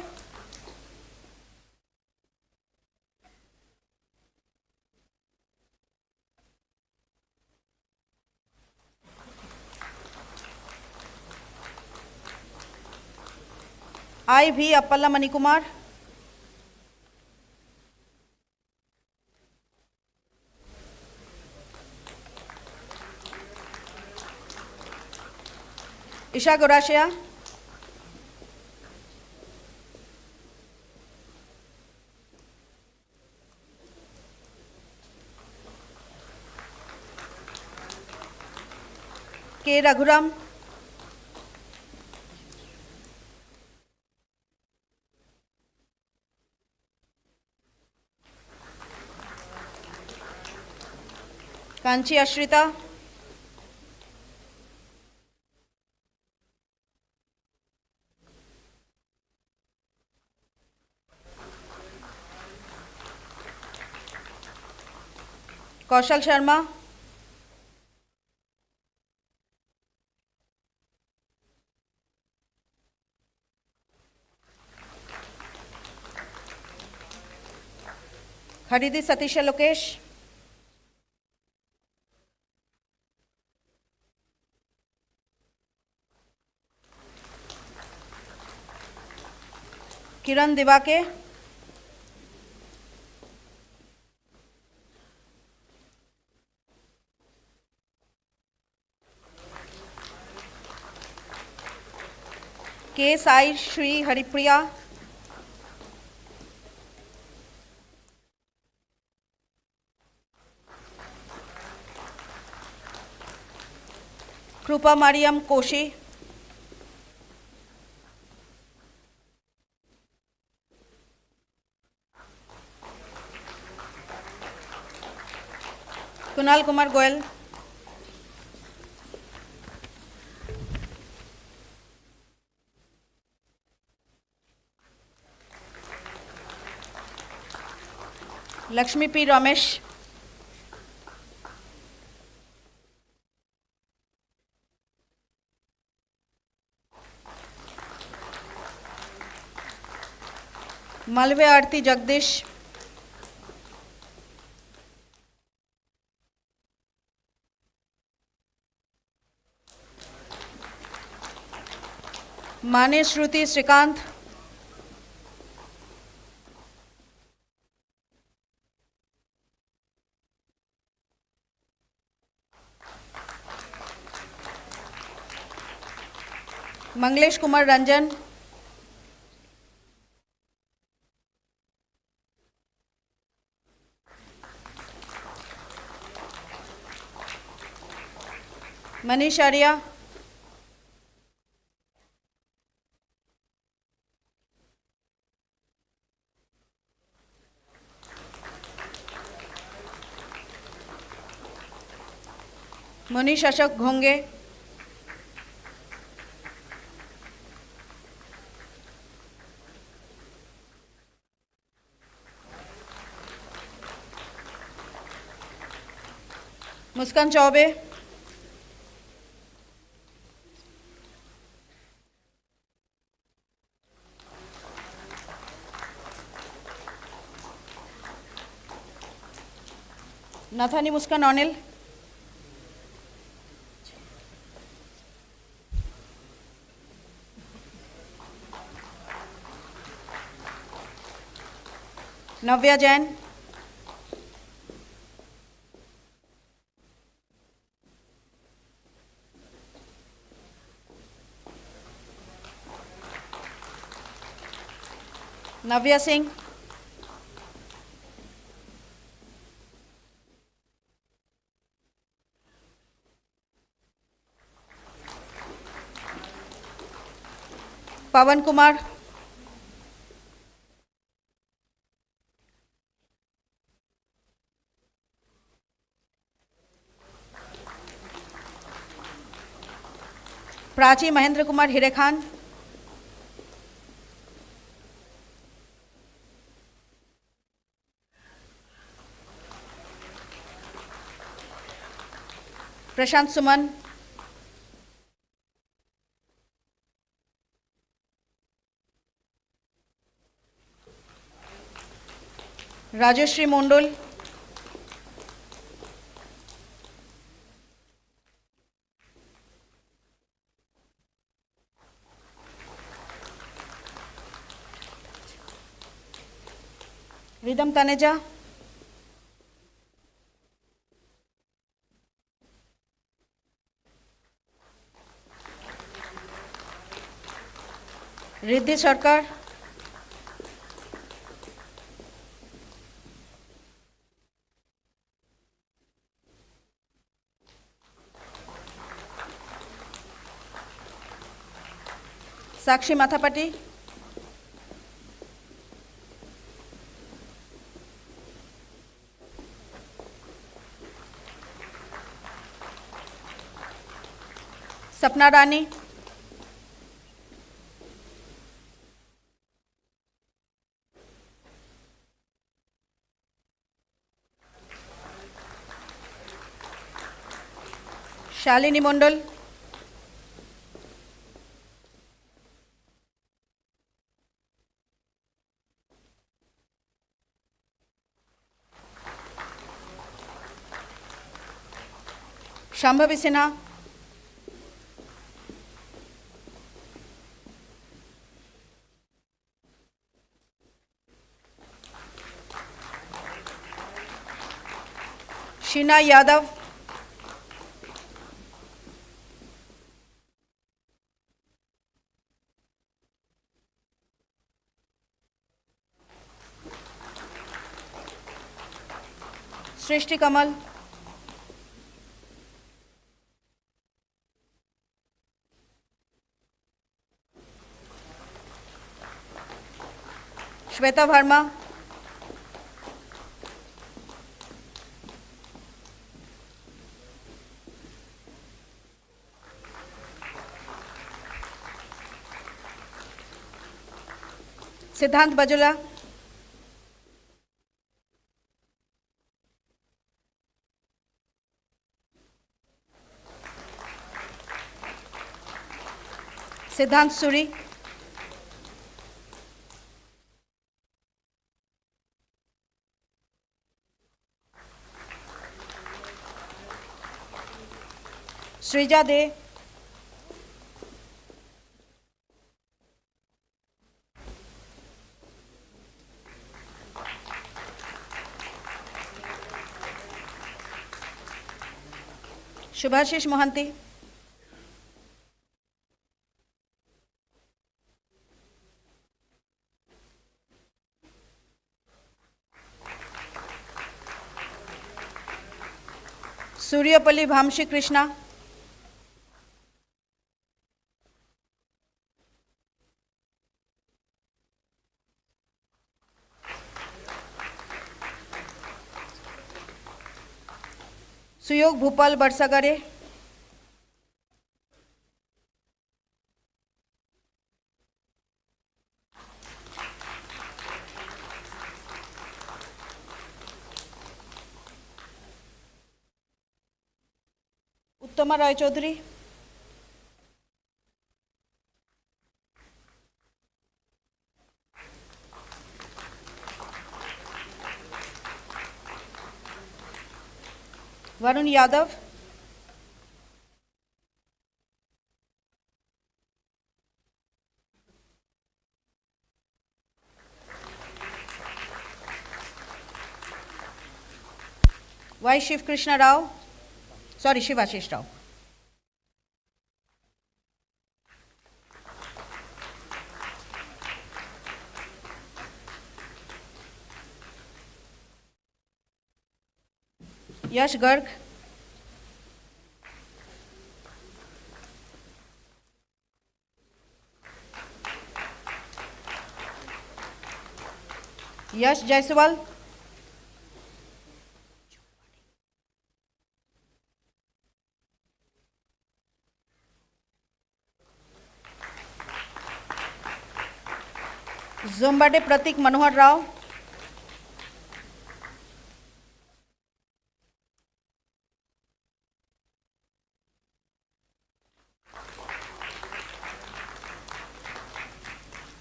आई भी अप्पल्ला मणिकुमार, ईशा गोराशिया, के रघुराम, कांची अश्रिता, कौशल शर्मा, खरीदी सतीश लोकेश, किरण दिवाके, के Sai Shri Haripriya, Krupa Mariam Koshi, Kunal Kumar Goel, Lakshmi P. Ramesh, Malve Arti Jagdish, Mane Shruti Srikanth, Manglesh Kumar Ranjan, Manish Arya, Munish Ashok Ghonge, Muskan Chaube, Nathani Muskan Onil, Navya Jain, Navya Singh, Pawan Kumar, Prachi Mahendra Kumar Hirekhan, Prashant Suman, Rajeshri Mondol, Ridham Taneja, Riddhi Sarkar, Sakshi Mathapati, Sapna Rani, Shalini Mondol, Shambhavi Sinha, Sheena Yadav, Srishti Kamal, Shweta Verma, Siddhant Bajula, Siddhant Suri, Srija De, Shubhashish Mohanty, Suryapalli Bhamshi Krishna, Suyog Bhupal Barsagare, Uttama Roy Chaudhary, Varun Yadav, Y. Shiv Krishna Rao, sorry, Shivashish Rao, Yash Garg, Yash Jaiswal, Zombade Pratik Manohar Rao,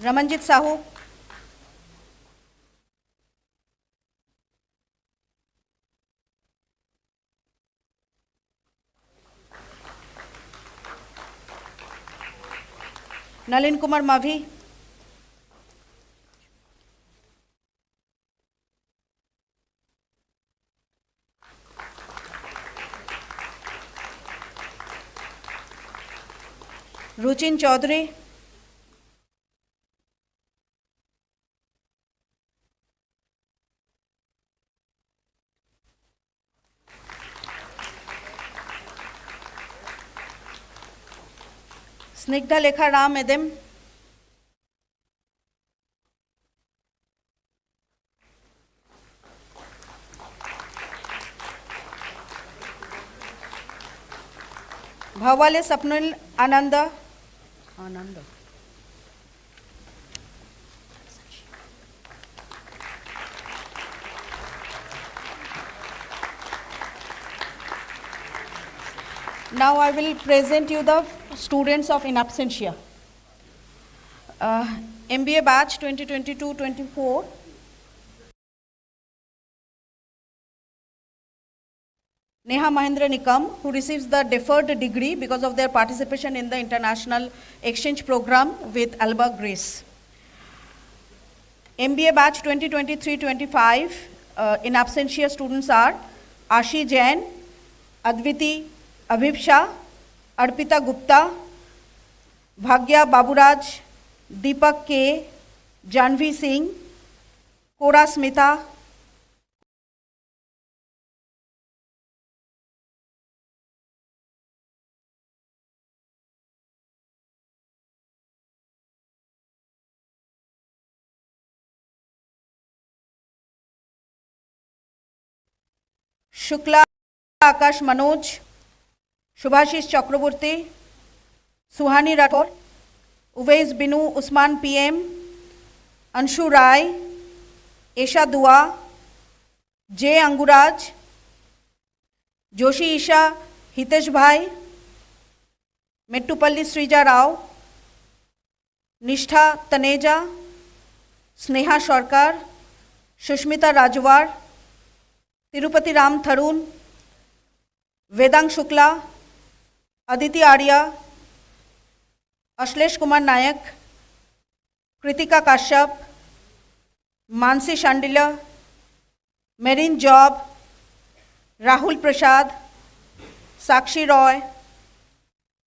Ramanjit Sahu, Nalin Kumar Mavi, Ruchin Chaudhary, Snigdha Lekha Ram Edem, Bhavale Sapnil Ananda, Now I will present you the students of in absentia. MBA batch 2022-24. Neha Mahendra Nikam, who receives the deferred degree because of their participation in the international exchange program with Alba, Greece. MBA batch 2023-25, in absentia students are Ashi Jain, Adviti Abhipsha, Arpita Gupta, Bhagya Baburaj, Deepak K, Janvi Singh, Kora Smita, Shukla Akash Manoj, Shubhashish Chakraborty, Suhani Rathore, Uwais Binu Usman PM, Anshu Rai, Esha Dua, J अंगुराज, Joshi Isha Hitesh भाई, मेट्टुपल्ली श्रीजा राव, निष्ठा तनेजा, स्नेहा सरकार, Sushmita राजवार, Tirupati Ram Tarun, Vedang Shukla, Aditi Arya, Ashlesh Kumar Nayak, Kritika Kashyap, Mansi शांडिला, marine job, Rahul प्रसाद, साक्षी रॉय,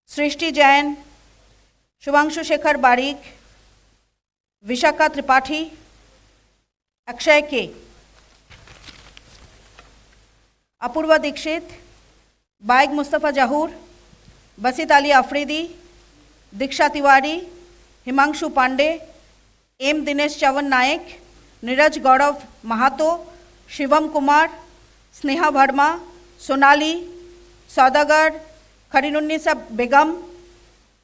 सृष्टि जैन, शुभांशु शेखर बारिक, विशाखा त्रिपाठी, अक्षय के, अपूर्वा दीक्षित, बाइग मुस्तफ़ा जहूर, बसीत अली अफरीदी, दीक्षा Tiwari, Himanshu Pandey, M Dinesh Chyavan नायक, नीरज गौरव महातो, शिवम कुमार, स्नेहा वर्मा, सोनाली, सौदागर, खरीनुन्निसा बेगम,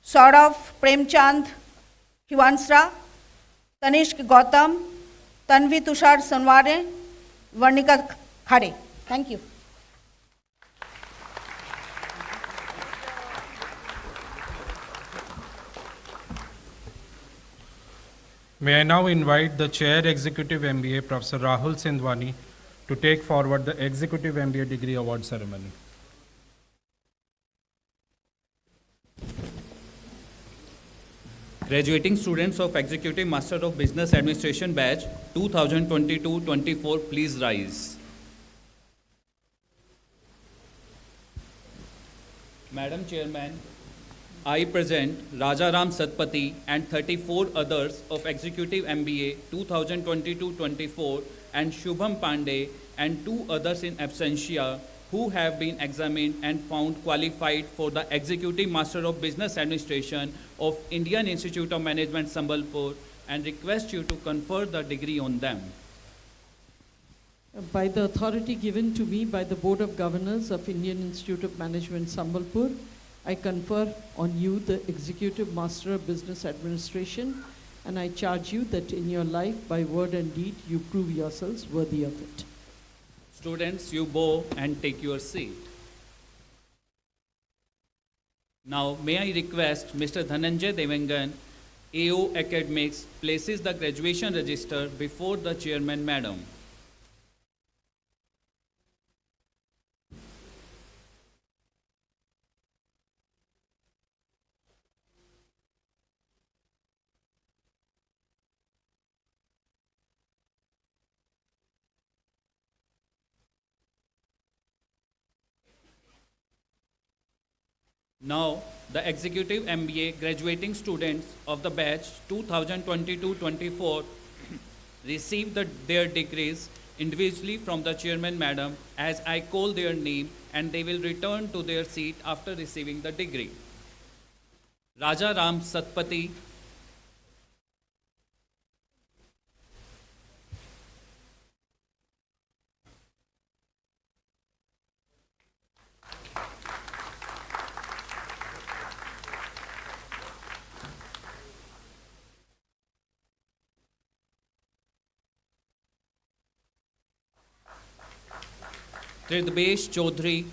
सौरभ प्रेमचंद हिवांसरा, तनिष्क गौतम, तन्वी तुषार सोनवारे, वर्णिका खारे. Thank you. May I now invite the Chair Executive MBA, Professor Rahul Sindwani, to take forward the Executive MBA Degree Award ceremony. Graduating students of Executive Master of Business Administration Batch 2022-24, please rise. Madam Chairman, I present Rajaram Satpathy and 34 others of Executive MBA 2022-24 and Shubham Pandey and 2 others in absentia who have been examined and found qualified for the Executive Master of Business Administration of Indian Institute of Management Sambalpur and request you to confer the degree on them. By the authority given to me by the Board of Governors of Indian Institute of Management Sambalpur, I confer on you the Executive Master of Business Administration, and I charge you that in your life, by word and deed, you prove yourselves worthy of it. Students, you bow and take your seat. Now, may I request Mr. Dhananjay Devangan, AO Academics, places the graduation register before the Chairman, Madam. Now, the Executive MBA graduating students of the batch 2022-24 receive their degrees individually from the Chairman, Madam, as I call their name, and they will return to their seat after receiving the degree. Rajaram Satpathy, Tridbesh Chaudhary,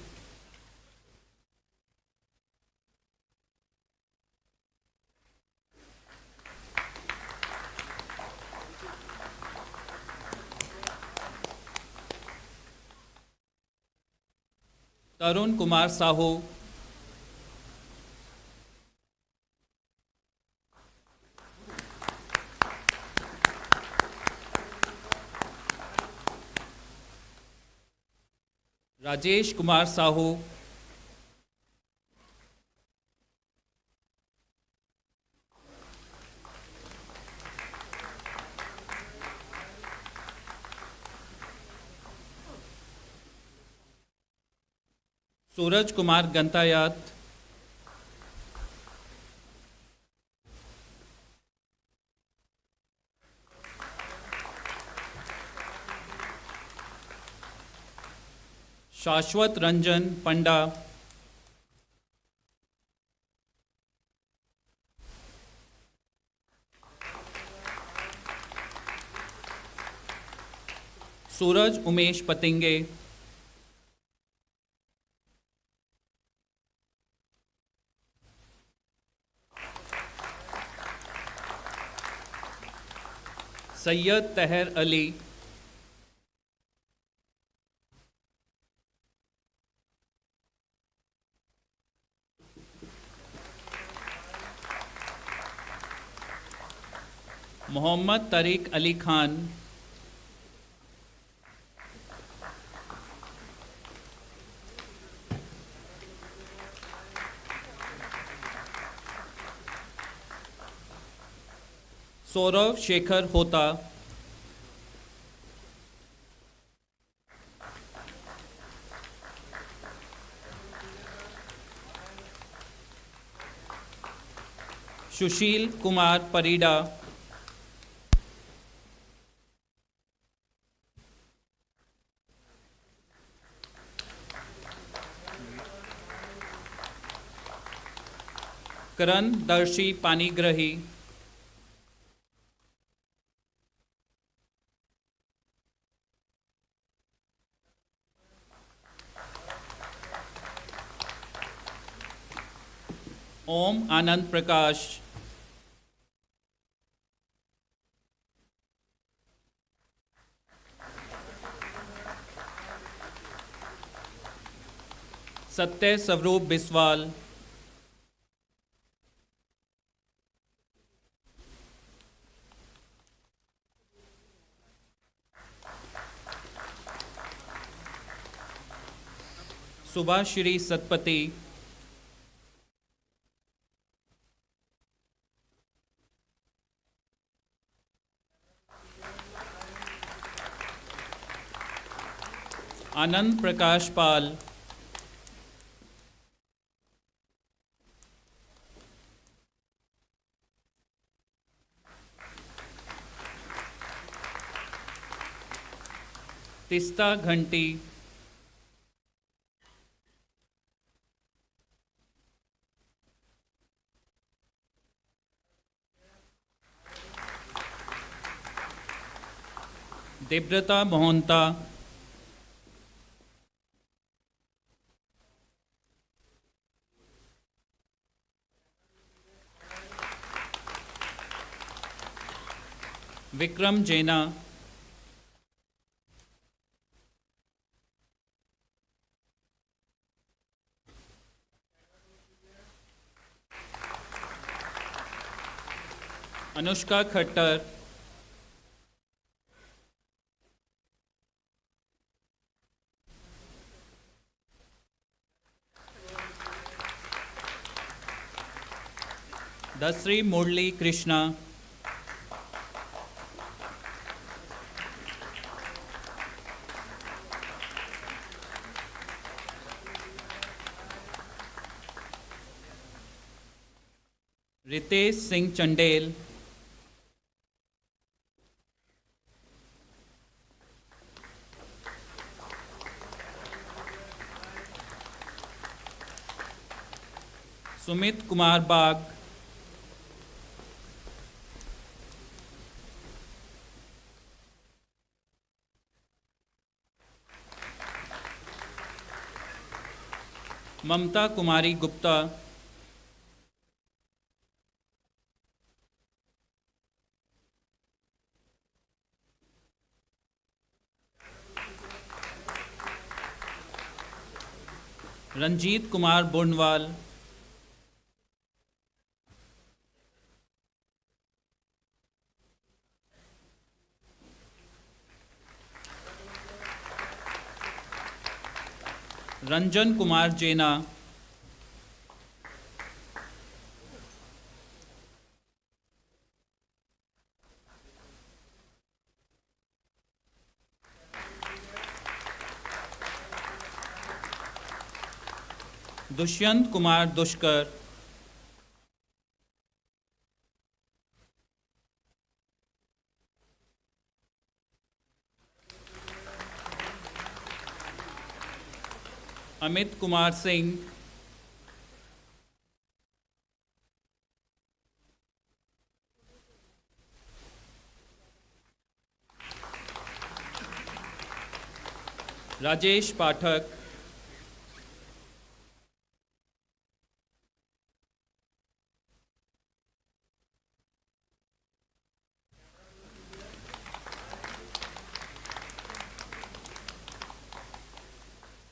Tarun Kumar Sahu, Rajesh Kumar Sahu, Suraj Kumar Gantayat, शाश्वत रंजन पंडा, सूरज उमेश पतिंगे, सैयद तहर अली, मोहम्मद तरीक अली खान, सौरव शेखर होता, सुशील कुमार परिडा, करण दर्शी पानीग्रही, ओम आनंद प्रकाश, सत्य स्वरूप बिस्वाल, सुभाश्री सतपति, आनंद प्रकाश पाल, तिस्ता घंटी, देव्रता मोहंता, विक्रम जैना, अनुष्का खट्टर, दसरी मुरली कृष्णा, रितेश सिंह चंडेल, सुमित कुमार बाग, ममता कुमारी गुप्ता, रंजीत कुमार बुर्नवाल, रंजन कुमार जेना, दुष्यंत कुमार दुष्कर, Amit Kumar Singh, Rajesh Pathak,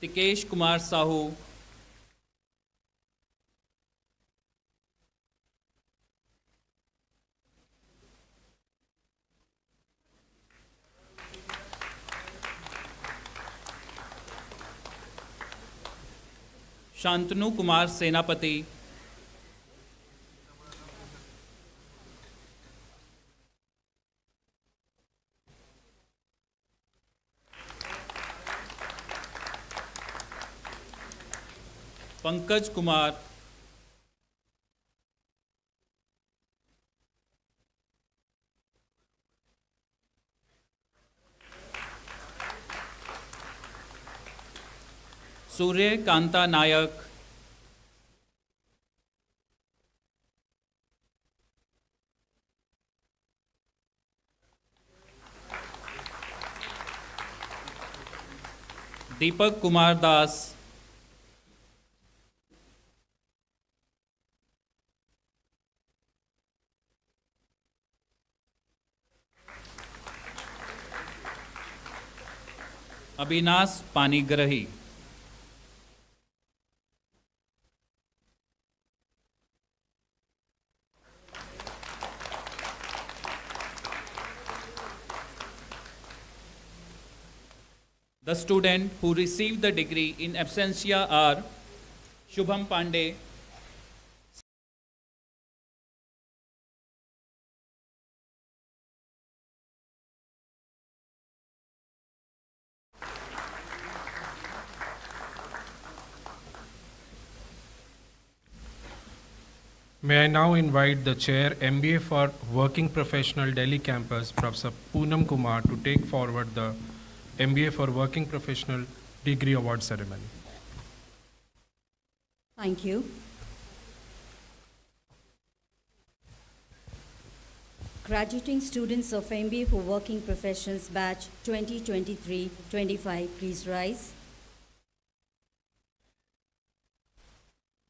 Tikesh Kumar Sahu, Shantanu Kumar Senapati, Pankaj Kumar, Surya Kanta Nayak, Deepak Kumar Das, Abhinas Panigrahi. The students who received the degree in absentia are Shubham Pandey, May I now invite the Chair, MBA for Working Professional Delhi Campus, Professor Poonam Kumar, to take forward the MBA for Working Professional Degree Award Ceremony. Thank you. Graduating students of MBA for Working Professionals Batch 2023-25, please rise.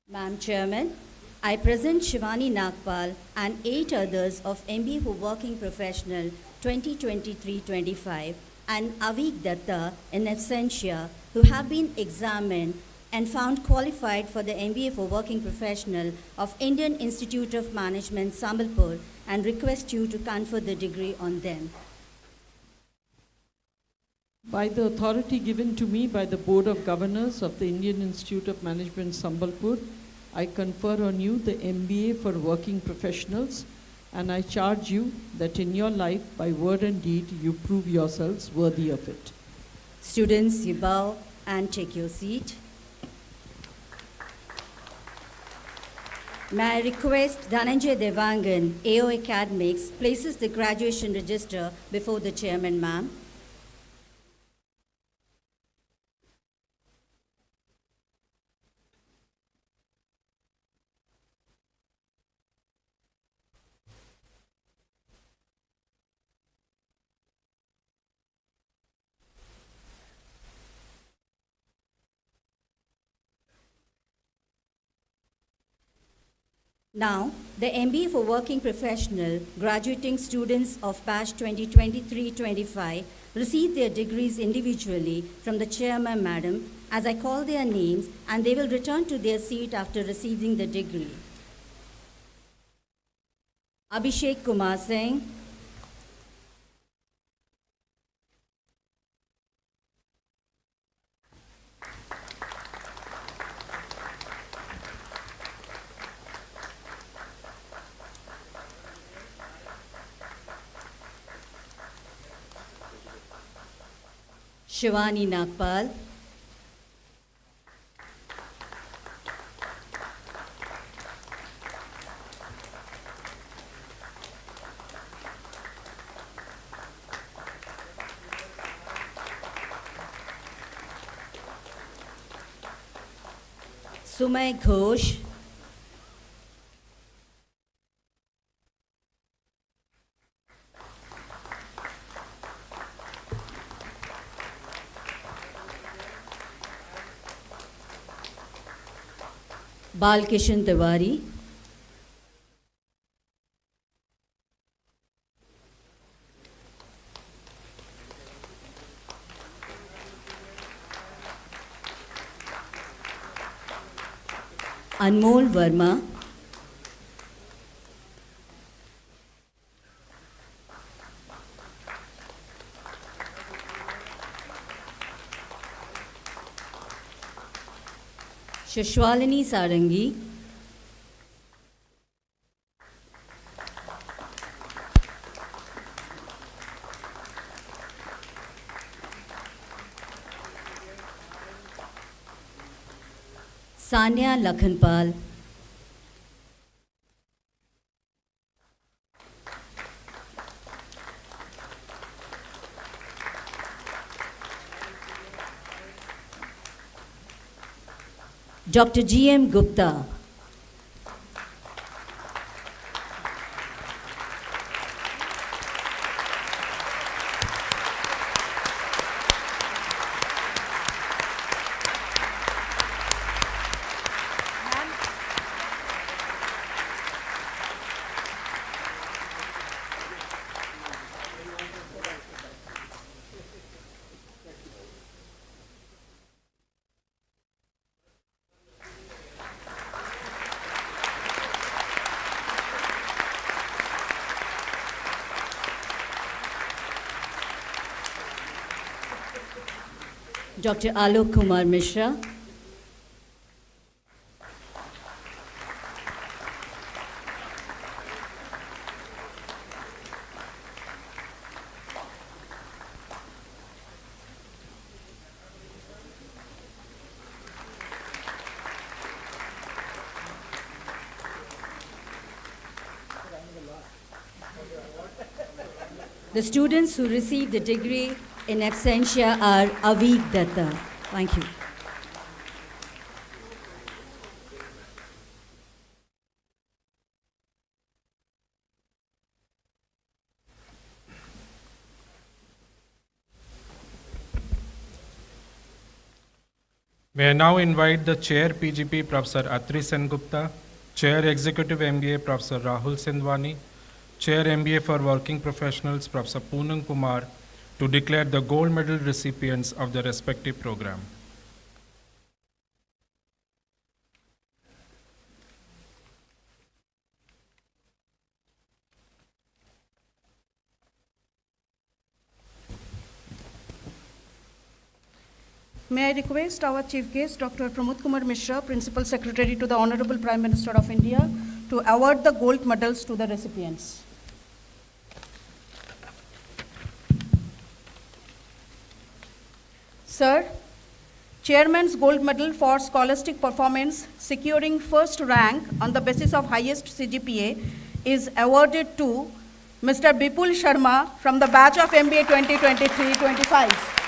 Madam Chairman, I present Shivani Nagpal and 8 others of MBA for Working Professional 2023-25 and Avik Datta in absentia who have been examined and found qualified for the MBA for Working Professional of Indian Institute of Management, Sambalpur, and request you to confer the degree on them. By the authority given to me by the Board of Governors of the Indian Institute of Management, Sambalpur, I confer on you the MBA for Working Professionals, and I charge you that in your life, by word and deed, you prove yourselves worthy of it. Students, you bow and take your seat. May I request Dhananjay Devangan, AO Academics, places the graduation register before the chairman, ma'am. Now, the MBA for Working Professional graduating students of batch 2023-25 receive their degrees individually from the chairman, madam, as I call their names, and they will return to their seat after receiving the degree. Abhishek Kumar Singh, Shivani Nagpal, Sumay Ghosh, Balkishan Tiwari, Anmol Verma, Shashwalini Sarangi, Sanya Lakhanpal, Dr. G.M. Gupta, Dr. Alok Kumar Mishra, The students who received the degree in absentia are Avik Datta. Thank you. May I now invite the Chair PGP Professor Atri Sengupta, Chair Executive MBA Professor Rahul Sindwani, Chair MBA for Working Professionals Professor Poonam Kumar to declare the gold medal recipients of the respective program. May I request our Chief Guest, Dr. Pramod Kumar Mishra, Principal Secretary to the Honorable Prime Minister of India, to award the gold medals to the recipients. Sir, Chairman's Gold Medal for Scholastic Performance securing first rank on the basis of highest CGPA is awarded to Mr. Bipul Sharma from the batch of MBA 2023-25.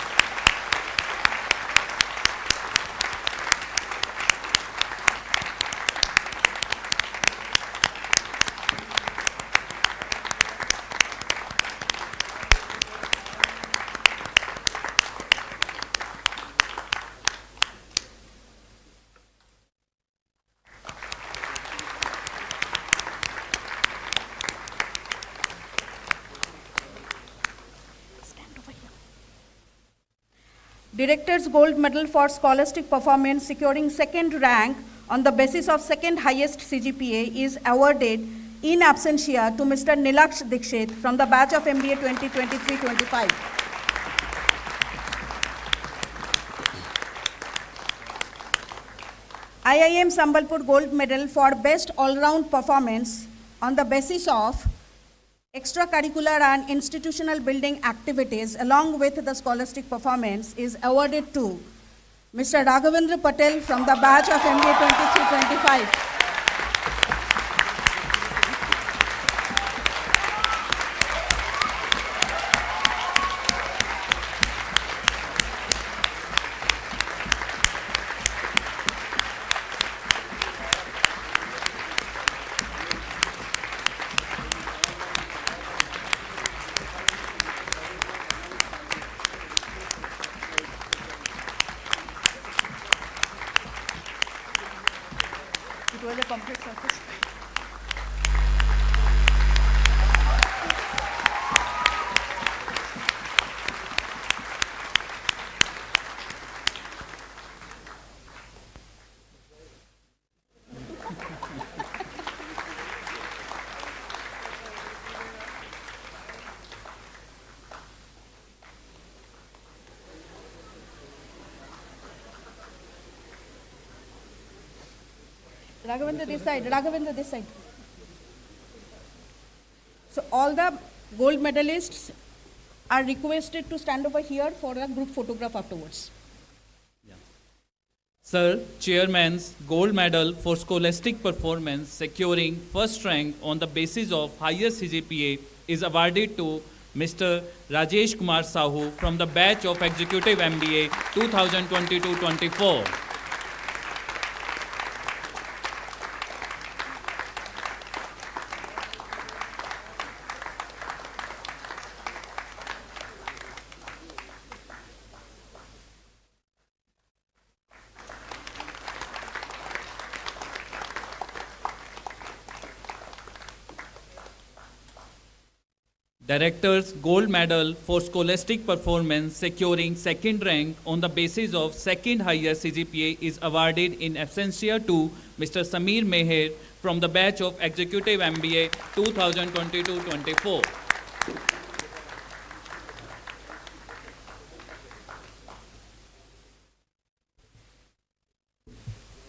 Director's Gold Medal for Scholastic Performance securing second rank on the basis of second highest CGPA is awarded in absentia to Mr. Nilaksh Dikshit from the batch of MBA 2023-25. IIM Sambalpur Gold Medal for Best All-Round Performance on the basis of extracurricular and institutional building activities along with the scholastic performance is awarded to Mr. Raghavendra Patel from the batch of MBA 23-25. Complex office. Raghavendra, this side. Raghavendra, this side. So all the gold medalists are requested to stand over here for a group photograph afterwards. Sir, Chairman's gold medal for scholastic performance securing first rank on the basis of higher CGPA is awarded to Mr. Rajesh Kumar Sahu from the batch of Executive MBA 2022-24. Director's gold medal for scholastic performance securing second rank on the basis of second higher CGPA is awarded in absentia to Mr. Sameer Meher from the batch of Executive MBA 2022-24.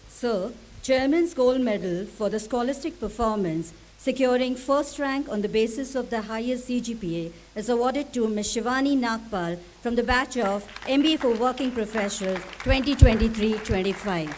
Sir, Chairman's Gold Medal for the scholastic performance securing first rank on the basis of the highest CGPA is awarded to Ms. Shivani Nagpal from the batch of MBA for Working Professionals 2023-25.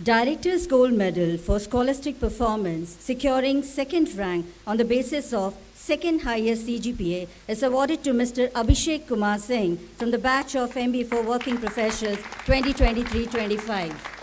Director's Gold Medal for Scholastic Performance securing second rank on the basis of second highest CGPA is awarded to Mr. Abhishek Kumar Singh from the batch of MBA for Working Professionals 2023-25.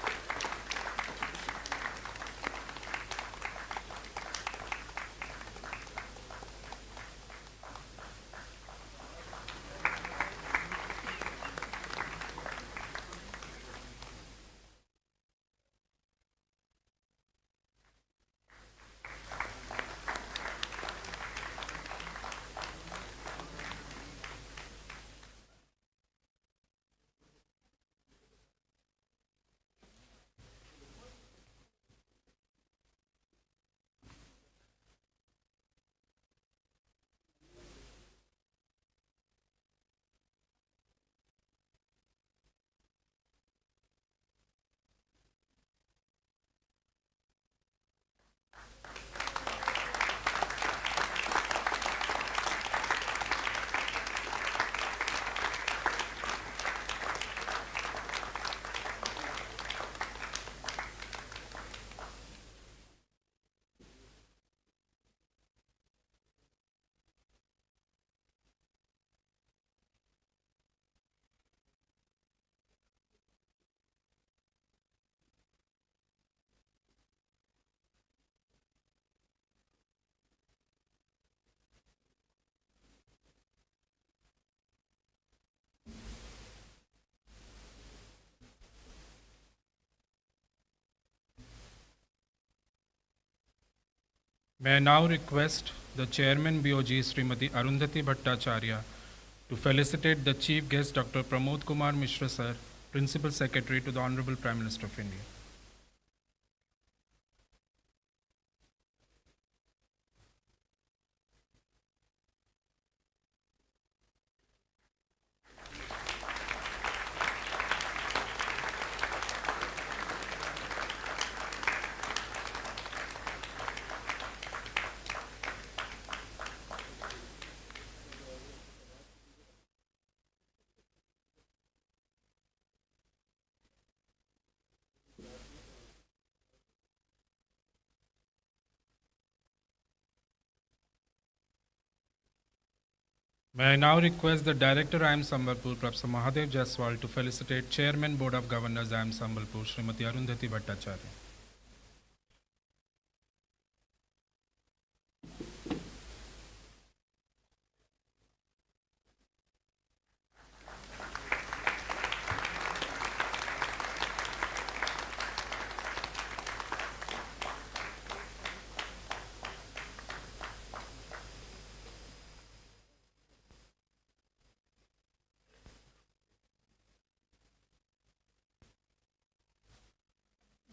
May I now request the Chairman BOG Srimati Arundhati Bhattacharya to felicitate the Chief Guest Dr. Pramod Kumar Mishra Sir, Principal Secretary to the Honorable Prime Minister of India. May I now request the Director IIM Sambalpur, Professor Mahadev Jaswal, to felicitate Chairman Board of Governors IIM Sambalpur, Srimati Arundhati Bhattacharya.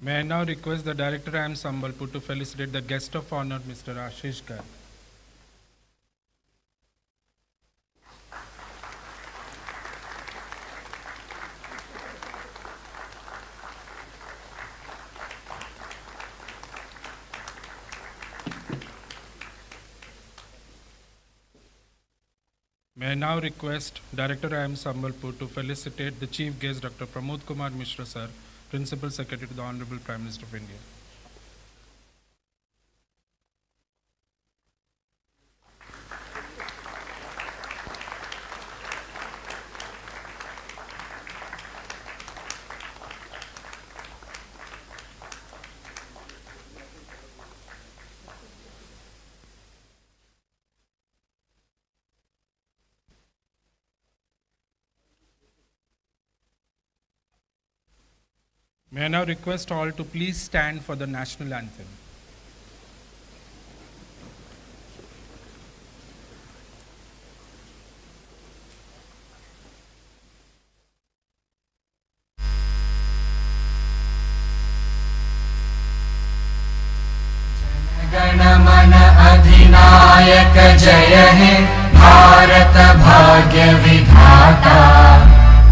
May I now request the Director IIM Sambalpur to felicitate the guest of honor, Mr. Ashish Garg. May I now request Director IIM Sambalpur to felicitate the Chief Guest, Dr. Pramod Kumar Mishra, Sir, Principal Secretary to the Honorable Prime Minister of India. May I now request all to please stand for the national anthem. गणमन अधिनायक जय हे भारत भाग्य विधाता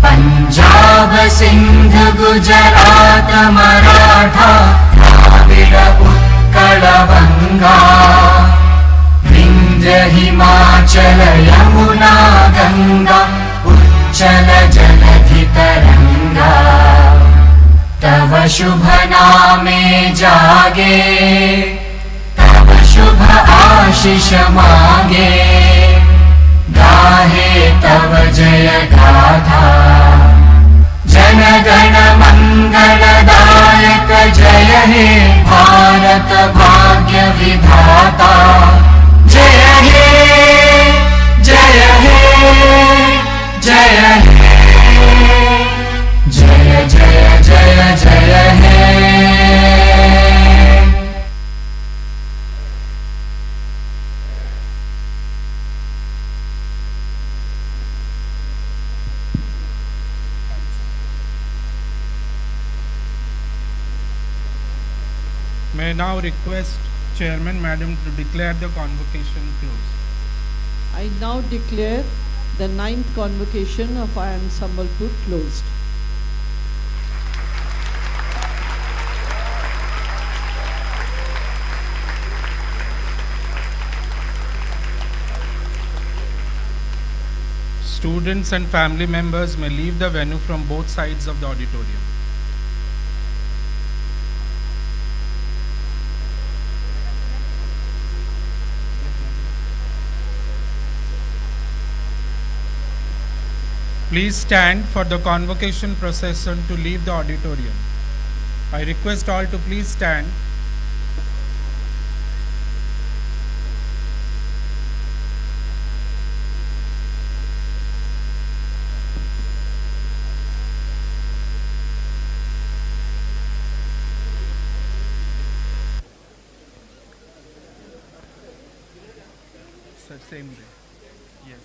पंजाब सिंध गुजरात मराठा द्राविड उत्कल बंगा विंध्य हिमाचल यमुना गंगा उच्चल जलधि तरंगा तव शुभ नामे जागे तव शुभ आशीष मांगे गाहे तव जय गाथा जन गण मंगलदायक जय हे भारत भाग्य विधाता जय हे जय हे जय हे जय जय जय जय हे May I now request Chairman Madam to declare the convocation closed. I now declare the 9th convocation of IIM Sambalpur closed. Students and family members may leave the venue from both sides of the auditorium. Please stand for the convocation procession to leave the auditorium. I request all to please stand. Sir, same day. Yes.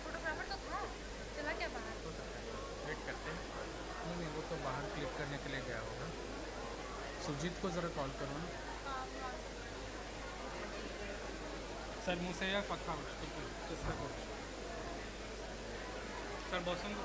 Photographer तो था, चला क्या बाहर? Wait करते हैं। नहीं, वो तो बाहर क्लिक करने के लिए गया होगा। सुजीत को ज़रा कॉल करो ना। सर मुझसे या पक्का उसको किसका करो सर बॉसन को